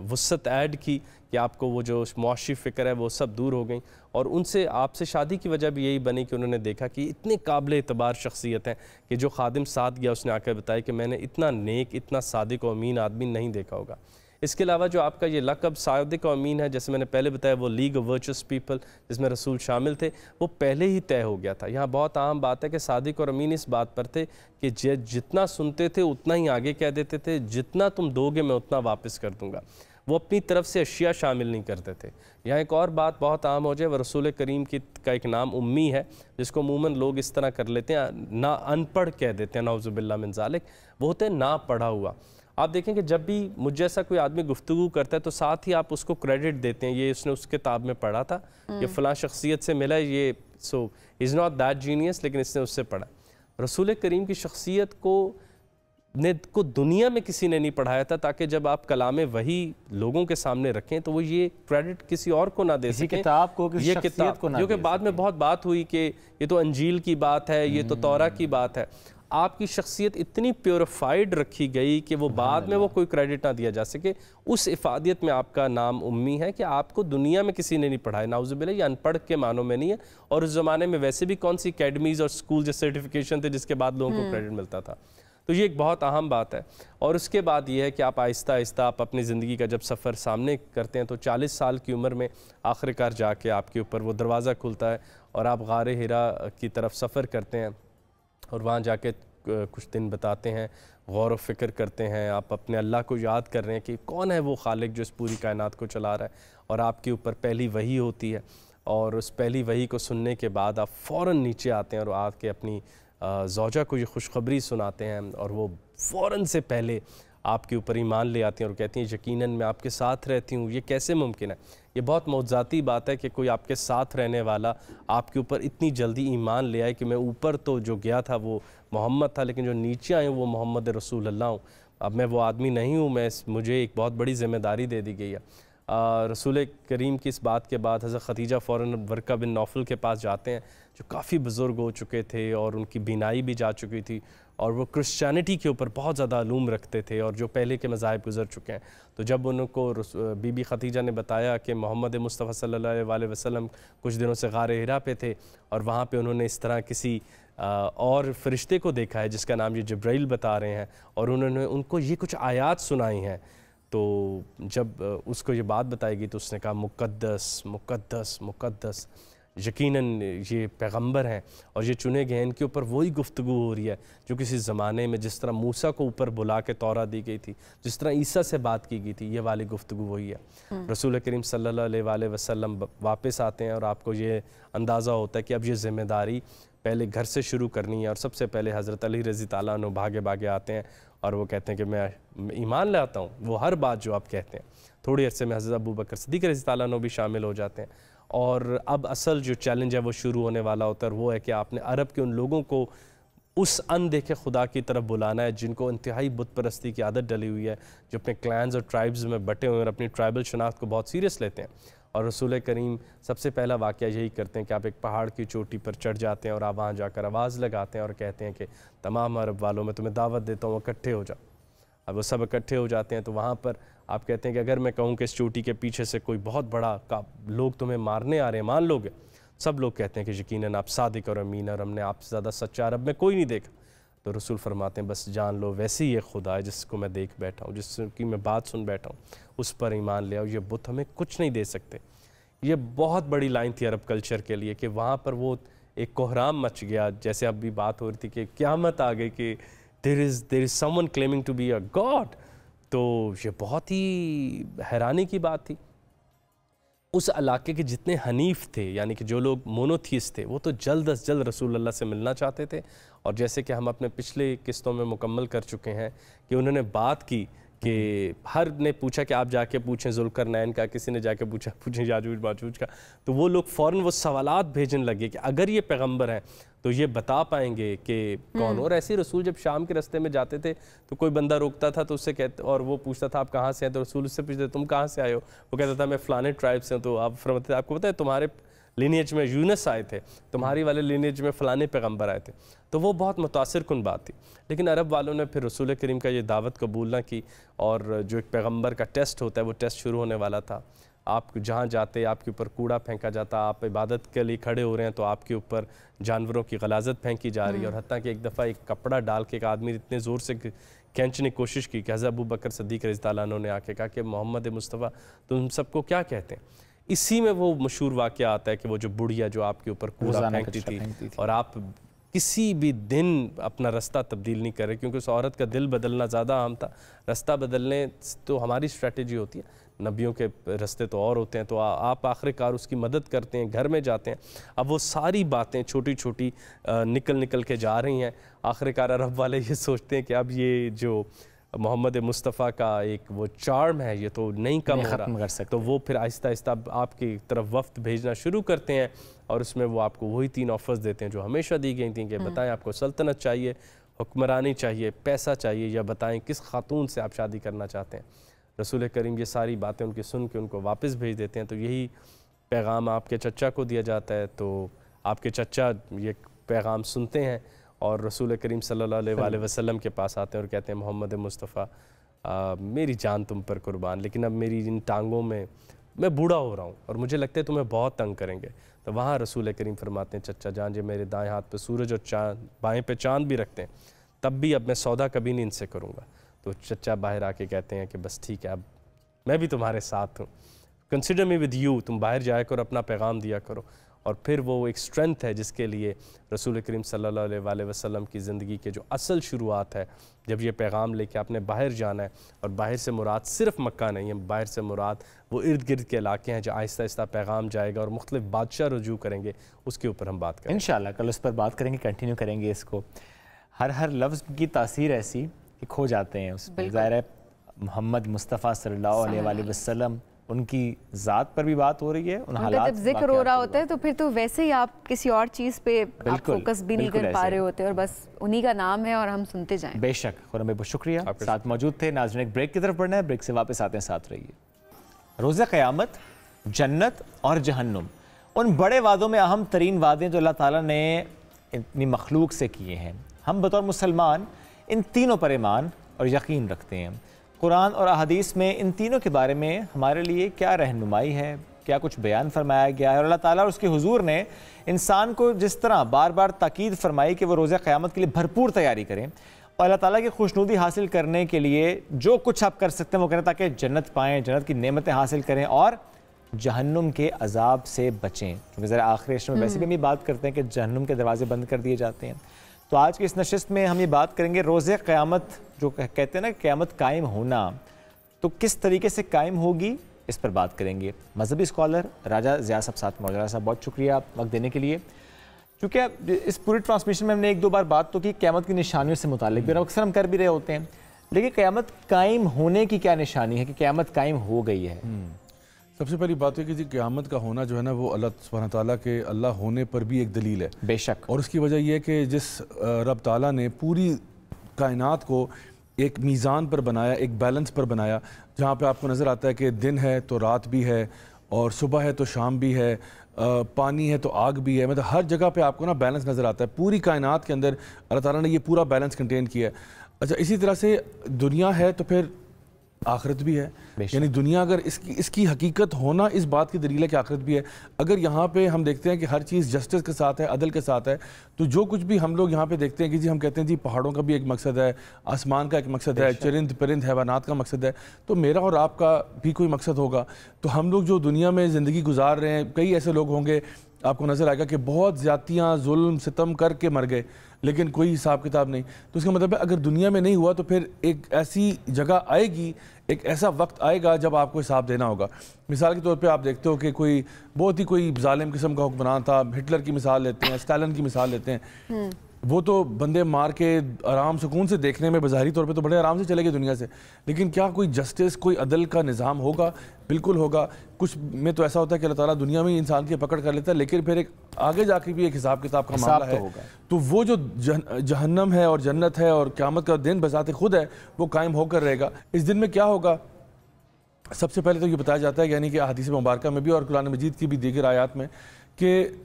वुसअत ऐड की कि आपको वो जो मुआशी फ़िक्र है वो सब दूर हो गई, और उनसे आपसे शादी की वजह भी यही बनी कि उन्होंने देखा कि इतने काबिल एतबार शख्सियत हैं कि जो खादिम साथ गया उसने आकर बताया कि मैंने इतना नेक, इतना सादिक और अमीन आदमी नहीं देखा होगा। इसके अलावा जो आपका ये लक़ब सादिक और अमीन है, जैसे मैंने पहले बताया, वो लीग ऑफ वर्चुअस पीपल जिसमें रसूल शामिल थे, वो पहले ही तय हो गया था। यहाँ बहुत आम बात है कि सादिक और अमीन इस बात पर थे कि जितना सुनते थे उतना ही आगे कह देते थे, जितना तुम दोगे मैं उतना वापस कर दूँगा। वो अपनी तरफ से अशिया शामिल नहीं करते थे। यहाँ एक और बात बहुत आम हो जाए, वह रसूल करीम का एक नाम उम्मी है, जिसको अमूमन लोग इस तरह कर लेते हैं, ना अनपढ़ कह देते हैं, नाउज़ुबिल्लाह मिन ज़ालिक। वो होते हैं ना पढ़ा हुआ। आप देखें कि जब भी मुझ जैसा कोई आदमी गुफ्तगू करता है तो साथ ही आप उसको क्रेडिट देते हैं, ये उसने उस किताब में पढ़ा था, ये फ़लाँ शख्सियत से मिला, ये so is not that genius, लेकिन इसने उससे पढ़ा। रसूल करीम की शख्सियत को ने को दुनिया में किसी ने नहीं पढ़ाया था, ताकि जब आप कलाम वही लोगों के सामने रखें तो वो ये क्रेडिट किसी और को ना दे सकें, किताब को, ये किताब को ना, जो कि बाद में बहुत बात हुई कि ये तो अंजील की बात है, ये तो तौरा की बात है। आपकी शख्सियत इतनी प्योरीफाइड रखी गई कि वो बाद में वो कोई क्रेडिट ना दिया जा सके। उस इफादियत में आपका नाम उम्मी है कि आपको दुनिया में किसी ने नहीं पढ़ाया। नाउज़ुबिल्लाह, ये अनपढ़ के मानों में नहीं है। और उस ज़माने में वैसे भी कौन सी अकेडमीज़ और स्कूल जो सर्टिफिकेशन थे जिसके बाद लोगों को क्रेडिट मिलता था। तो ये एक बहुत अहम बात है। और उसके बाद ये है कि आप आहिस्ता आहिस्ता आप अपनी ज़िंदगी का जब सफ़र सामने करते हैं तो 40 साल की उम्र में आखिरकार जाके आपके ऊपर वो दरवाज़ा खुलता है और आप गारे हिरा की तरफ सफ़र करते हैं और वहाँ जाके कुछ दिन बताते हैं, गौर व फ़िक्र करते हैं, आप अपने अल्लाह को याद कर रहे हैं कि कौन है वो खालिक जो इस पूरी कायनात को चला रहा है। और आपके ऊपर पहली वही होती है और उस पहली वही को सुनने के बाद आप फ़ौरन नीचे आते हैं और आके अपनी ज़ौजा को ये खुशखबरी सुनाते हैं और वो फ़ौरन से पहले आपके ऊपर ईमान ले आती हैं और कहती हैं यकीनन मैं आपके साथ रहती हूँ। ये कैसे मुमकिन है? ये बहुत मौज़ाती बात है कि कोई आपके साथ रहने वाला आपके ऊपर इतनी जल्दी ईमान ले आए कि मैं ऊपर तो जो गया था वो मोहम्मद था, लेकिन जो नीचे आए वो मोहम्मद रसूल अल्लाह हूँ। अब मैं वो आदमी नहीं हूँ, मुझे एक बहुत बड़ी ज़िम्मेदारी दे दी गई है। रसूल करीम की इस बात के बाद हज़रत ख़दीजा फ़ौरन वर्का बिन नौफल के पास जाते हैं जो काफ़ी बुज़ुर्ग हो चुके थे और उनकी बीनाई भी जा चुकी थी और वो क्रिश्चियनिटी के ऊपर बहुत ज़्यादा अलूम रखते थे और जो पहले के मज़ाहिब गुज़र चुके हैं। तो जब उनको बीबी ख़दीजा ने बताया कि मोहम्मद मुस्तफ़ा सल्लल्लाहु अलैहि वसल्लम कुछ दिनों से गारे हिरा पे थे और वहाँ पे उन्होंने इस तरह किसी और फ़रिश्ते को देखा है जिसका नाम ये जिब्राइल बता रहे हैं और उन्होंने उनको ये कुछ आयात सुनाई हैं, तो जब उसको ये बात बताएगी तो उसने कहा मुक़द्दस मुक़द्दस मुक़द्दस, यकीनन ये पैगंबर हैं और ये चुने गए हैं। इनके ऊपर वही गुफ्तगू हो रही है जो किसी ज़माने में जिस तरह मूसा को ऊपर बुला के तौरा दी गई थी, जिस तरह ईसा से बात की गई थी, ये वाली गुफ्तगू वही है। रसूल करीम सल्लल्लाहु अलैहि वसल्लम वापस आते हैं और आपको ये अंदाज़ा होता है कि अब ये ज़िम्मेदारी पहले घर से शुरू करनी है और सबसे पहले हज़रत अली रज़ी ताला अन्हु भागे भागे आते हैं और वो कहते हैं कि मैं ईमान लाता हूँ। वो हर बात जो आप कहते हैं, थोड़ी अरसे में हज़रत अबू बकर सिद्दीक़ रज़ी ताला अन्हु भी शामिल हो जाते हैं और अब असल जो चैलेंज है वो शुरू होने वाला होता है और वो है कि आपने अरब के उन लोगों को उस अनदेखे खुदा की तरफ बुलाना है जिनको इंतहाई बुत परस्ती की आदत डली हुई है, जो अपने क्लैंस और ट्राइब्स में बटे हुए हैं और अपनी ट्राइबल शनाख्त को बहुत सीरियस लेते हैं। और रसूल करीम सबसे पहला वाक़या यही करते हैं कि आप एक पहाड़ की चोटी पर चढ़ जाते हैं और आप वहाँ जाकर आवाज़ लगाते हैं और कहते हैं कि तमाम अरब वालों में तुम्हें दावत देता हूँ, इकट्ठे हो जाओ। अब वो सब इकट्ठे हो जाते हैं तो वहाँ पर आप कहते हैं कि अगर मैं कहूँ कि इस चोटी के पीछे से कोई बहुत बड़ा लोग तुम्हें मारने आ रहे हैं, मान लोगे? सब लोग कहते हैं कि यकीनन आप सादिक और अमीन और हमने आपसे ज़्यादा सच्चा अरब में कोई नहीं देखा। तो रसूल फरमाते हैं बस जान लो वैसे ही एक खुदा है जिसको मैं देख बैठा हूँ, जिसकी मैं बात सुन बैठा हूँ, उस पर ईमान ले आओ, ये बुत हमें कुछ नहीं दे सकते। ये बहुत बड़ी लाइन थी अरब कल्चर के लिए कि वहाँ पर वो एक कोहराम मच गया, जैसे अभी बात हो रही थी कि क़यामत आ गई कि there is someone claiming to be a god. तो ये बहुत ही हैरानी की बात थी। उस इलाके के जितने हनीफ थे, यानी कि जो लोग मोनोथीस्ट थे, वो तो जल्द अज जल्द रसूल अल्लाह से मिलना चाहते थे। और जैसे कि हम अपने पिछले किस्तों में मुकम्मल कर चुके हैं कि उन्होंने बात की कि हर ने पूछा कि आप जाके पूछें ज़ुल्करनैन का, किसी ने जाके पूछें याजूज माजूज का, तो वो लोग फ़ौरन वो सवालात भेजने लगे कि अगर ये पैगंबर हैं तो ये बता पाएंगे कि कौन। और ऐसे रसूल जब शाम के रास्ते में जाते थे तो कोई बंदा रोकता था तो उससे कहते, और वो पूछता था आप कहाँ से हैं, तो रसूल उससे पूछते तुम कहाँ से आए हो? वो कहता था मैं फ़लाने ट्राइब से हूँ। तो आप फरमाते थे आपको पता है तुम्हारे लीनेज में यूनस आए थे, तुम्हारी वाले लीनेज में फ़लाने पैगंबर आए थे। तो वो बहुत मुतासिर कुन बात थी। लेकिन अरब वालों ने फिर रसूल करीम का ये दावत कबूल ना की और जो एक पैगंबर का टेस्ट होता है वो टेस्ट शुरू होने वाला था। आप जहाँ जाते आपके ऊपर कूड़ा फेंका जाता, आप इबादत के लिए खड़े हो रहे हैं तो आपके ऊपर जानवरों की गलाजत फेंकी जा रही है। और हत्ता कि एक दफ़ा एक कपड़ा डाल के एक आदमी इतने ज़ोर से खींचने की कोशिश की कि हज़रत अबू बकर सिद्दीक़ रज़ी अल्लाह अन्हु ने आके कहा कि मोहम्मद मुस्तफ़ा तुम सबको क्या कहते हैं? इसी में वो मशहूर वाक़या आता है कि वो जो बुढ़िया जो आपके ऊपर कूड़ा फेंकती थी और आप किसी भी दिन अपना रास्ता तब्दील नहीं कर रहे, क्योंकि उस औरत का दिल बदलना ज़्यादा अहम था। रास्ता बदलने तो हमारी स्ट्रेटजी होती है, नबियों के रास्ते तो और होते हैं। तो आप आखिरकार उसकी मदद करते हैं, घर में जाते हैं। अब वो सारी बातें छोटी छोटी निकल के जा रही हैं। आखिरकार अरब वाले ये सोचते हैं कि अब ये जो मोहम्मद मुस्तफ़ा का एक वो चार्म है ये तो नहीं कम हो रहा, तो वो फिर आहिस्ता आहिस्ता आपकी तरफ वफ्त भेजना शुरू करते हैं और उसमें वो आपको वही 3 ऑफ़र्स देते हैं जो हमेशा दी गई थी कि बताएं आपको सल्तनत चाहिए, हुक्मरानी चाहिए, पैसा चाहिए, या बताएं किस खातून से आप शादी करना चाहते हैं। रसूल करीम ये सारी बातें उनकी सुन के उनको वापस भेज देते हैं। तो यही पैगाम आपके चचा को दिया जाता है। तो आपके चचा ये पैगाम सुनते हैं और रसूल करीम सल्लल्लाहु अलैहि वसल्लम के पास आते हैं और कहते हैं मोहम्मद मुस्तफ़ा मेरी जान तुम पर कुर्बान, लेकिन अब मेरी इन टांगों में मैं बूढ़ा हो रहा हूँ और मुझे लगता है तुम्हें बहुत तंग करेंगे। तो वहाँ रसूल करीम फरमाते हैं चचा जान जी मेरे दाएं हाथ पे सूरज और चाँद, बाएं पे चाँद भी रखते हैं, तब भी अब मैं सौदा कभी नहीं इनसे करूँगा। तो चचा बाहर आके कहते हैं कि बस ठीक है, अब मैं भी तुम्हारे साथ हूँ, कंसिडर मी विद यू, तुम बाहर जाया करो, अपना पैगाम दिया करो। और फिर वो एक स्ट्रेंथ है जिसके लिए रसूल करीम सल्लल्लाहु अलैहि वसल्लम की ज़िंदगी के जो असल शुरुआत है, जब ये पैगाम लेके आपने बाहर जाना है, और बाहर से मुराद सिर्फ मक्का नहीं है, बाहर से मुराद वो इर्द गिर्द के इलाके हैं जहाँ आहिस्ता आहिस्ता पैगाम जाएगा और मुख्तलिफ बादशाह रुजू करेंगे, उसके ऊपर हम बात करेंगे इंशाअल्लाह। कल उस पर बात करेंगे, कंटिन्यू करेंगे इसको। हर लफ्ज़ की तासीर ऐसी कि खो जाते हैं उसमें। ज़ाहिर है मोहम्मद मुस्तफ़ा सल्लल्लाहु अलैहि वसल्लम, उनकी ज़ात पर भी बात हो रही है, उन हालात जब जिक्र हो रहा होता है तो फिर तो वैसे ही आप किसी और चीज़ पे आप फोकस भी नहीं कर पा रहे होते, और बस उन्हीं का नाम है और हम सुनते जाएं। बेशक। खुरम भाई बहुत शुक्रिया, साथ मौजूद थे। नाज़रीन एक ब्रेक की तरफ बढ़ना है, ब्रेक से वापस आते हैं, साथ रहिए। रोज़े क़यामत, जन्नत और जहन्नुम, उन बड़े वादों में अहम तरीन वादे जो अल्लाह ताला ने इतनी मखलूक से किए हैं। हम बतौर मुसलमान इन तीनों पर ईमान और यकीन रखते हैं। कुरान और अहदीस में इन तीनों के बारे में हमारे लिए क्या रहनुमाई है, क्या कुछ बयान फरमाया गया है, और अल्लाह ताला और उसके हुजूर ने इंसान को जिस तरह बार बार ताकीद फरमाई कि वो रोज़े क़यामत के लिए भरपूर तैयारी करें और अल्लाह ताला की खुशनुदी हासिल करने के लिए जो कुछ आप कर सकते हैं वो करें, ताकि जन्नत पाएँ, जन्नत की नेमतें हासिल करें और जहन्नुम के अजाब से बचें। क्योंकि ज़रा आखिरी अशर में वैसे भी हम ये बात करते हैं कि जहन्नुम के दरवाजे बंद कर दिए जाते हैं। तो आज की इस नशिस्त में हम ये बात करेंगे रोज़े क़यामत, जो कहते हैं ना क़यामत कायम होना, तो किस तरीके से कायम होगी, इस पर बात करेंगे। मजहबी स्कॉलर राजा ज़िया साहब साथ मौजूद। साहब बहुत शुक्रिया वक्त देने के लिए। क्योंकि इस पूरी ट्रांसमिशन में हमने एक दो बार बात तो की क़यामत की निशानियों से मुतालिक भी, और अक्सर हम कर भी रहे होते हैं, लेकिन क़यामत कायम होने की क्या निशानी है कि क़यामत कायम हो गई है? सबसे पहली बात है कि जी क़यामत का होना जो है ना, वो अल्लाह सुब्हानहू ताला के अल्लाह होने पर भी एक दलील है। बेशक। और उसकी वजह यह है कि जिस रब ताला ने पूरी कायनात को एक मीज़ान पर बनाया, एक बैलेंस पर बनाया, जहाँ पे आपको नज़र आता है कि दिन है तो रात भी है, और सुबह है तो शाम भी है, पानी है तो आग भी है, मतलब हर जगह पे आपको ना बैलेंस नज़र आता है। पूरी कायनात के अंदर अल्लाह ताला ने ये पूरा बैलेंस कंटेन किया है। अच्छा, इसी तरह से दुनिया है तो फिर आखिरत भी है, यानी दुनिया अगर इसकी हकीकत होना इस बात की दलील है कि आखिरत भी है। अगर यहाँ पे हम देखते हैं कि हर चीज़ जस्टिस के साथ है, अदल के साथ है, तो जो कुछ भी हम लोग यहाँ पे देखते हैं कि जी हम कहते हैं जी पहाड़ों का भी एक मकसद है, आसमान का एक मकसद है, चरिंद परिंद हैवानात का मकसद है, तो मेरा और आपका भी कोई मकसद होगा। तो हम लोग जो दुनिया में ज़िंदगी गुजार रहे हैं, कई ऐसे लोग होंगे आपको नज़र आएगा कि बहुत ज़्यादतियाँ जुल्म सितम करके मर गए, लेकिन कोई हिसाब किताब नहीं। तो इसका मतलब है अगर दुनिया में नहीं हुआ तो फिर एक ऐसी जगह आएगी, एक ऐसा वक्त आएगा जब आपको हिसाब देना होगा। मिसाल के तौर पे आप देखते हो कि कोई बहुत ही कोई जालिम किस्म का हुक्मरान था, हिटलर की मिसाल लेते हैं, स्टालिन की मिसाल लेते हैं, वो तो बंदे मार के आराम सुकून से देखने में बज़ाहिरी तौर पे तो बड़े आराम से चले गए दुनिया से, लेकिन क्या कोई जस्टिस, कोई अदल का निज़ाम होगा? बिल्कुल होगा। कुछ में तो ऐसा होता है कि अल्लाह ताला दुनिया में ही इंसान की पकड़ कर लेता है, लेकिन फिर एक आगे जाके भी एक हिसाब किताब का मामला है। तो वो जो जहन्नम है और जन्नत है और क़यामत का दिन बज़ाते खुद है, वो कायम होकर रहेगा। इस दिन में क्या होगा? सबसे पहले तो ये बताया जाता है, यानी कि हदीस मुबारक में भी और कुरान मजीद की भी दीगर आयात में, कि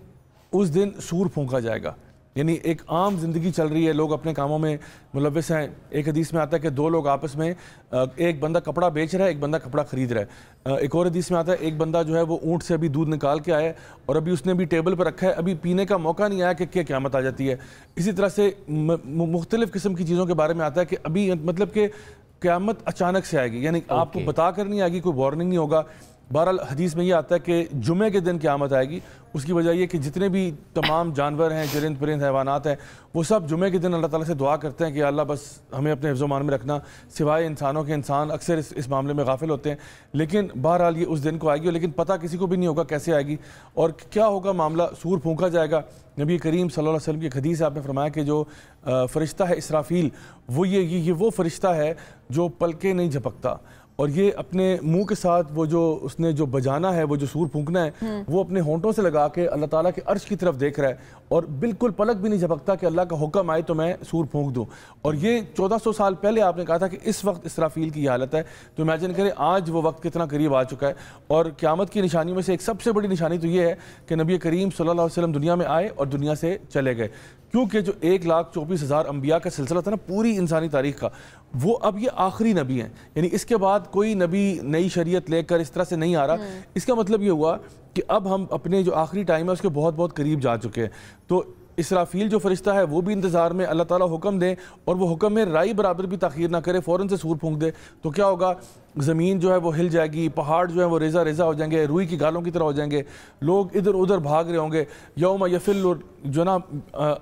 उस दिन सूर फूंका जाएगा। यानी एक आम ज़िंदगी चल रही है, लोग अपने कामों में मुलव्वस हैं। एक हदीस में आता है कि दो लोग आपस में, एक बंदा कपड़ा बेच रहा है, एक बंदा कपड़ा ख़रीद रहा है। एक और हदीस में आता है एक बंदा जो है वो ऊँट से अभी दूध निकाल के आया है और अभी उसने भी टेबल पर रखा है, अभी पीने का मौका नहीं आया कि क्या क़यामत आ जाती है। इसी तरह से मुख्तलिफ़ किस्म की चीज़ों के बारे में आता है कि अभी मतलब कि क़यामत अचानक से आएगी, यानी आपको बता कर नहीं आएगी, कोई वार्निंग नहीं होगा। बहरहाल हदीस में ये आता है कि जुमे के दिन क़यामत आएगी। उसकी वजह ये कि जितने भी तमाम जानवर हैं, चरिंद परिंद हैवानात हैं, वो सब जुमे के दिन अल्लाह ताला से दुआ करते हैं कि अल्लाह बस हमें अपने हिफ्ज़-ओ-मान में रखना। सिवाय इंसानों के, इंसान अक्सर इस मामले में गाफिल होते हैं, लेकिन बहरहाल ये उस दिन को आएगी, लेकिन पता किसी को भी नहीं होगा कैसे आएगी और क्या होगा मामला। सूर फूंका जाएगा। नबी करीम सल्लल्लाहु अलैहि वसल्लम की एक हदीस आपने फरमाया कि जो फ़रिश्ता है इसराफील, वो ये वो फ़रिश्ता है जो पलके नहीं झपकता और ये अपने मुंह के साथ वो जो उसने जो बजाना है, वो जो सूर फूंकना है, वो अपने होंठों से लगा के अल्लाह ताला के अर्श की तरफ देख रहा है और बिल्कुल पलक भी नहीं झपकता कि अल्लाह का हुक्म आए तो मैं सूर फूंक दूं। और ये 1400 साल पहले आपने कहा था कि इस वक्त इसराफील की हालत है, तो इमेजिन करें आज वो वक्त कितना करीब आ चुका है। और क़यामत की निशानियों में से एक सबसे बड़ी निशानी तो ये है कि नबी करीम सल्लल्लाहु अलैहि वसल्लम दुनिया में आए और दुनिया से चले गए, क्योंकि जो 1,24,000 अम्बिया का सिलसिला था ना पूरी इंसानी तारीख का, वो अब ये आखिरी नबी हैं। यानी इसके बाद कोई नबी नई शरीयत लेकर इस तरह से नहीं आ रहा। इसका मतलब ये हुआ कि अब हम अपने जो आखिरी टाइम है उसके बहुत बहुत करीब जा चुके हैं। तो इसराफील जो फरिश्ता है वो भी इंतज़ार में, अल्लाह ताला हुक्म दे और वो हुक्म में राई बराबर भी ताख़ीर ना करे, फ़ौरन से सूर फूंक दे, तो क्या होगा, ज़मीन जो है वो हिल जाएगी, पहाड़ जो है वो रेज़ा रेज़ा हो जाएंगे, रुई की गालों की तरह हो जाएंगे, लोग इधर उधर भाग रहे होंगे। यौम यफ़िर जो ना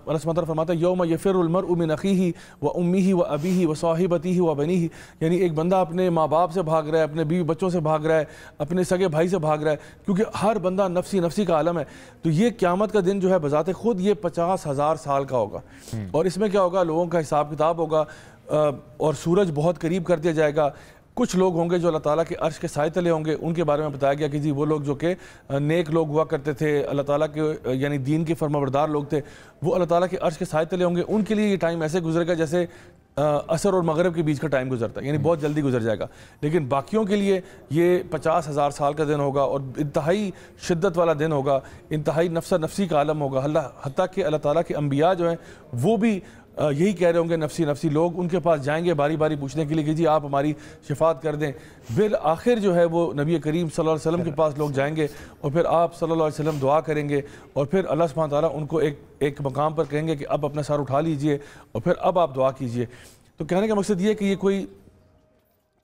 रस्मतर फरमाता है यौम यफ़िरुल मरउ मिन अख़ीही व उम्मीही व अबीही व साहिबतीही व बनीही, यानी एक बंदा अपने माँ बाप से भाग रहा है, अपने बीवी बच्चों से भाग रहा है, अपने सगे भाई से भाग रहा है, क्योंकि हर बंदा नफसी नफसी का आलम है। तो ये क़यामत का दिन जो है बज़ाते खुद ये 50,000 साल का होगा। और इसमें क्या होगा, लोगों का हिसाब किताब होगा और सूरज बहुत करीब कर दिया जाएगा। कुछ लोग होंगे जो अल्लाह ताला के अर्श के साए तले होंगे, उनके बारे में बताया गया कि जी वो लोग जो कि नेक लोग हुआ करते थे, अल्लाह ताला के यानी दीन के फरमाबरदार लोग थे, वो अल्लाह ताला के अर्श के साए तले होंगे। उनके लिए ये टाइम ऐसे गुजरेगा जैसे असर और मगरब के बीच का टाइम गुजरता है, यानी बहुत जल्दी गुजर जाएगा। लेकिन बाकियों के लिए ये 50,000 साल का दिन होगा और इंतहाई शिद्दत वाला दिन होगा, इंतहाई नफसा नफसी का आलम होगा। हत्ता कि अल्लाह ताला के अंबिया जो हैं वो भी यही कह रहे होंगे नफसी नफसी, लोग उनके पास जाएंगे बारी बारी पूछने के लिए कि जी आप हमारी शिफात कर दें। फिर आखिर जो है वो नबी करीम सल्लल्लाहु अलैहि वसल्लम के पास लोग जाएंगे और फिर आप सल्लल्लाहु अलैहि वसल्लम दुआ करेंगे और फिर अल्लाह सुब्हान ताला उनको एक मकाम पर कहेंगे कि अब अपना सर उठा लीजिए और फिर अब आप दुआ कीजिए। तो कहने का मकसद ये है कि ये कोई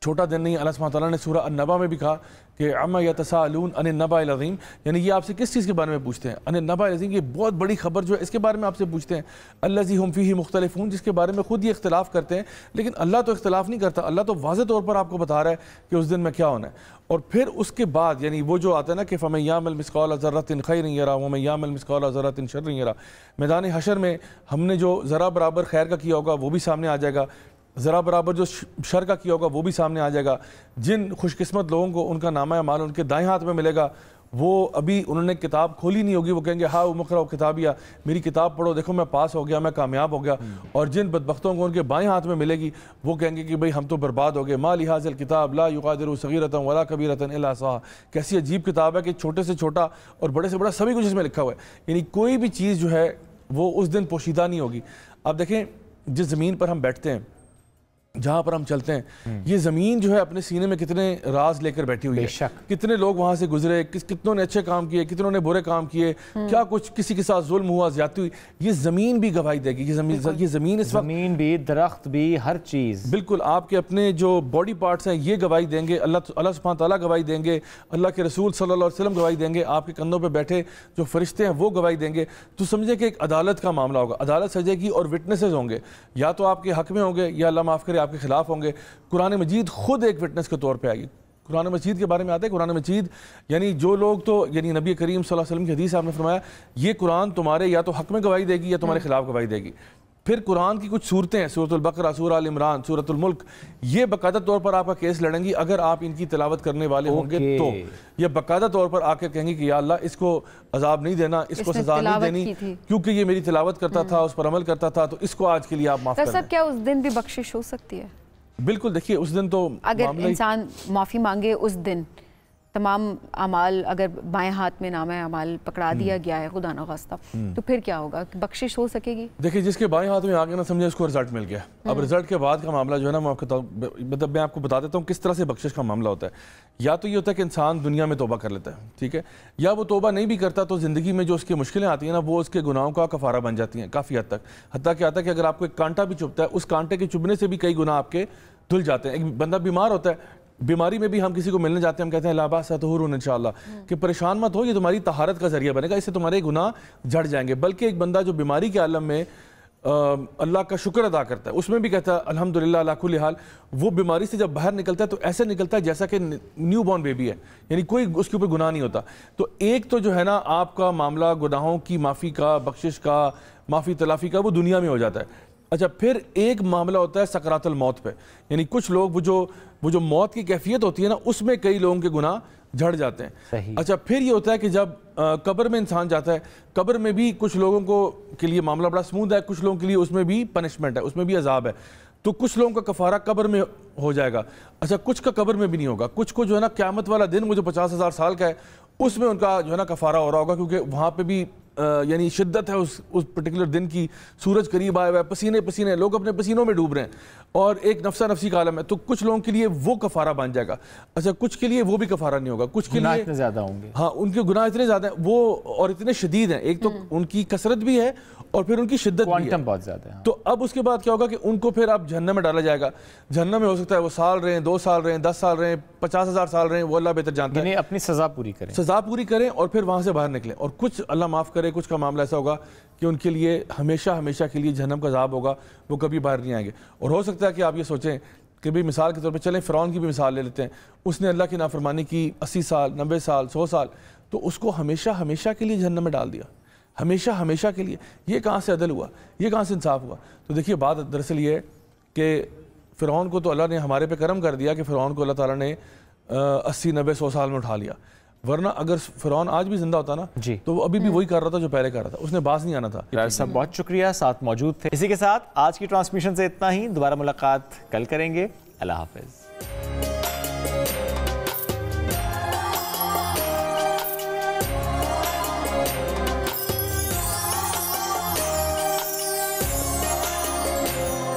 छोटा दिन नहीं। अल्लाह सुब्हान ताला ने सूरह अन-नबा में भी कहा कि अम्मा यतसाअलून अनिन नबाइल अज़ीम, यानी ये आपसे किस चीज़ के बारे में पूछते हैं। अनिन नबाइल अज़ीम, ये बहुत बड़ी खबर जो है इसके बारे में आपसे पूछते हैं। अल्लज़ी हुम फ़ीही मुख्तलिफ़ून, जिसके बारे में खुद ये इख्तिलाफ़ करते हैं, लेकिन अल्लाह तो इख्तिलाफ़ नहीं करता। अल्लाह तो वाज़ेह तौर पर आपको बता रहा है कि उस दिन में क्या होना है। और फिर उसके बाद यानी वो जो आता है ना कि फ़मन यअमल मिस्क़ाल ज़र्रतिन खैरन यरा व मन यअमल मिस्क़ाल ज़र्रतिन शर्रन यरा, मैदान हशर में हमने जो ज़रा बराबर खैर का किया होगा वो भी सामने आ जाएगा, ज़रा बराबर जो शर का किया होगा वो भी सामने आ जाएगा। जिन खुशकिस्मत लोगों को उनका नामा माल उनके दाएं हाथ में मिलेगा, वो अभी उन्होंने किताब खोली नहीं होगी, वो कहेंगे हाँ मुक़रा किताबिया, मेरी किताब पढ़ो, देखो मैं पास हो गया, मैं कामयाब हो गया। और जिन बदबख्तों को उनके बाएं हाथ में मिलेगी वो कहेंगे कि भाई हम तो बर्बाद हो गए। मा लिहाज़िल किताब ला युग़ादिरु सग़ीरतन वला कबीरतन इल्ला अहसाहा, कैसी अजीब किताब है कि छोटे से छोटा और बड़े से बड़ा सभी कुछ इसमें लिखा हुआ है। यानी कोई भी चीज़ जो है वो उस दिन पोशीदा नहीं होगी। अब देखें, जिस ज़मीन पर हम बैठते हैं, जहाँ पर हम चलते हैं, ये ज़मीन जो है अपने सीने में कितने राज लेकर बैठी हुई है। कितने लोग वहाँ से गुजरे, कितनों ने अच्छे काम किए, कितनों ने बुरे काम किए, क्या कुछ किसी के साथ जुल्म हुआ, ज़्यादती हुई, ये ज़मीन भी गवाही देगी। ये ज़मीन इस वक्त, ज़मीन भी, दरख्त भी, हर चीज़, बिल्कुल आपके अपने जो बॉडी पार्ट्स हैं ये गवाही देंगे। अल्लाह सुब्हान ताला गवाही देंगे, अल्लाह के रसूल सल्लल्लाहु अलैहि वसल्लम गवाही देंगे, आपके कंधों पर बैठे जो फरिश्ते हैं वो गवाही देंगे। तो समझे कि एक अदालत का मामला होगा, अदालत सजेगी और विटनेसेस होंगे, या तो आपके हक में होंगे या अल्लाह माफ़ करे आपके खिलाफ होंगे। कुरान मजीद खुद एक विटनेस के तौर पे आएगी। कुरान मजीद के बारे में आता है, कुरान मजीद यानी जो लोग तो यानी नबी करीम सल्लल्लाहु अलैहि वसल्लम की हदीस आपने फरमाया, ये कुरान तुम्हारे या तो हक में गवाही देगी या तुम्हारे खिलाफ गवाही देगी। फिर कुरान की कुछ सूरतें हैं, सूरतुल बकरा, सूरह अल इमरान, सूरतुल मुल्क, ये बाकायदा तौर पर आपका केस लड़ेंगी अगर आप इनकी तिलावत करने वाले होंगे। तो ये बाकायदा तौर पर आकर कहेंगे कि या अल्लाह इसको अजाब नहीं देना, इसको सजा नहीं देनी, क्योंकि ये मेरी तिलावत करता था, उस पर अमल करता था, तो इसको आज के लिए आप माफ करें। क्या उस दिन भी बख्शिश हो सकती है? बिल्कुल, देखिए उस दिन तो अगर इंसान माफ़ी मांगे उस दिन, तमाम अमाल अगर बाएं हाथ में नाम है अमाल पकड़ा दिया गया है खुदा न खास्ता, तो फिर क्या होगा, बख्शिश हो सकेगी? देखिए जिसके बाएं हाथ में आ गया ना, समझे उसको रिजल्ट मिल गया। अब रिजल्ट के बाद का मामला जो है ना, मतलब मैं आपको बता देता हूँ किस तरह से बख्शिश का मामला होता है। या तो ये होता है कि इंसान दुनिया में तौबा कर लेता है, ठीक है, या वो तौबा नहीं भी करता तो ज़िंदगी में जो उसकी मुश्किलें आती हैं ना, वो उसके गुनाहों का कफ़ारा बन जाती हैं काफ़ी हद तक। हत्ता क्या आता है कि अगर आपको एक कांटा भी चुभता है, उस कांटे के चुभने से भी कई गुनाह आपके धुल जाते हैं। एक बंदा बीमार होता है, बीमारी में भी हम किसी को मिलने जाते हैं, हम कहते हैं ला बास तहुरुन इंशाअल्लाह, कि परेशान मत हो, ये तुम्हारी तहारत का जरिया बनेगा, इससे तुम्हारे गुनाह झड़ जाएंगे। बल्कि एक बंदा जो बीमारी के आलम में अल्लाह का शुक्र अदा करता है, उसमें भी कहता है अल्हम्दुलिल्लाह अला कुल्ली हाल, वो बीमारी से जब बाहर निकलता है तो ऐसे निकलता है जैसा कि न्यू बॉर्न बेबी है, यानी कोई उसके ऊपर गुनाह नहीं होता। तो एक तो जो है ना आपका मामला गुनाहों की माफ़ी का, बख्शिश का, माफ़ी तलाफ़ी का, वो दुनिया में हो जाता है। अच्छा, फिर एक मामला होता है सकरातुल मौत पे, यानी कुछ लोग वो जो मौत की कैफियत होती है ना, उसमें कई लोगों के गुनाह झड़ जाते हैं। अच्छा, फिर ये होता है कि जब कब्र में इंसान जाता है, कब्र में भी कुछ लोगों को के लिए मामला बड़ा स्मूथ है, कुछ लोगों के लिए उसमें भी पनिशमेंट है, उसमें भी अजाब है। तो कुछ लोगों का कफारा कब्र में हो जाएगा। अच्छा, कुछ का कब्र में भी नहीं होगा, कुछ को जो है ना क़यामत वाला दिन, वो जो 50,000 साल का है, उसमें उनका जो है ना कफारा हो रहा होगा, क्योंकि वहाँ पे भी यानी शिद्दत है उस पर्टिकुलर दिन की, सूरज करीब आया हुआ है, पसीने पसीने, लोग अपने पसीनों में डूब रहे हैं और एक नफ्सा नफ्सी का आलम है। तो कुछ लोगों के लिए वो कफारा बन जाएगा। अच्छा, कुछ के लिए वो भी कफारा नहीं होगा, कुछ के लिए इतने ज़्यादा होंगे। हाँ, उनके गुनाह इतने ज़्यादा हैं वो और इतने शदीद हैं, एक तो उनकी कसरत भी है और फिर उनकी शिद्दत भी है, बहुत ज़्यादा है। तो अब उसके बाद क्या होगा कि उनको फिर अब जहन्नम में डाला जाएगा। जहन्नम में हो सकता है वो साल रहे, 2 साल रहे, 10 साल रहे, 50,000 साल रहे, वो अल्लाह बेहतर जानता है। अपनी सज़ा पूरी करें और फिर वहाँ से बाहर निकलें। और कुछ अल्लाह माफ़ करे, कुछ का मामला ऐसा होगा कि उनके लिए हमेशा के लिए जहन्नम का अज़ाब होगा, वो कभी बाहर नहीं आएंगे। और हो सकता है कि आप ये सोचें कि भाई मिसाल के तौर पे चलें, फ़िरौन की भी मिसाल ले लेते हैं, उसने अल्लाह की नाफरमानी की 80 साल, 90 साल, 100 साल, तो उसको हमेशा के लिए जहन्नम में डाल दिया, हमेशा के लिए। ये कहाँ से अदल हुआ, ये कहाँ से इंसाफ हुआ? तो देखिए, बात दरअसल ये है कि फ़िरौन को तो अल्लाह ने हमारे पे करम कर दिया कि फ़िरौन को अल्लाह ताला ने 80, 90, 100 साल में उठा लिया, वरना अगर फ़िरौन आज भी जिंदा होता ना जी, तो वो अभी भी वही कर रहा था जो पहले कर रहा था, उसने बाज नहीं आना था। सब बहुत शुक्रिया, साथ मौजूद थे। इसी के साथ आज की ट्रांसमिशन से इतना ही, दोबारा मुलाकात कल करेंगे। अल्लाह हाफ़िज़।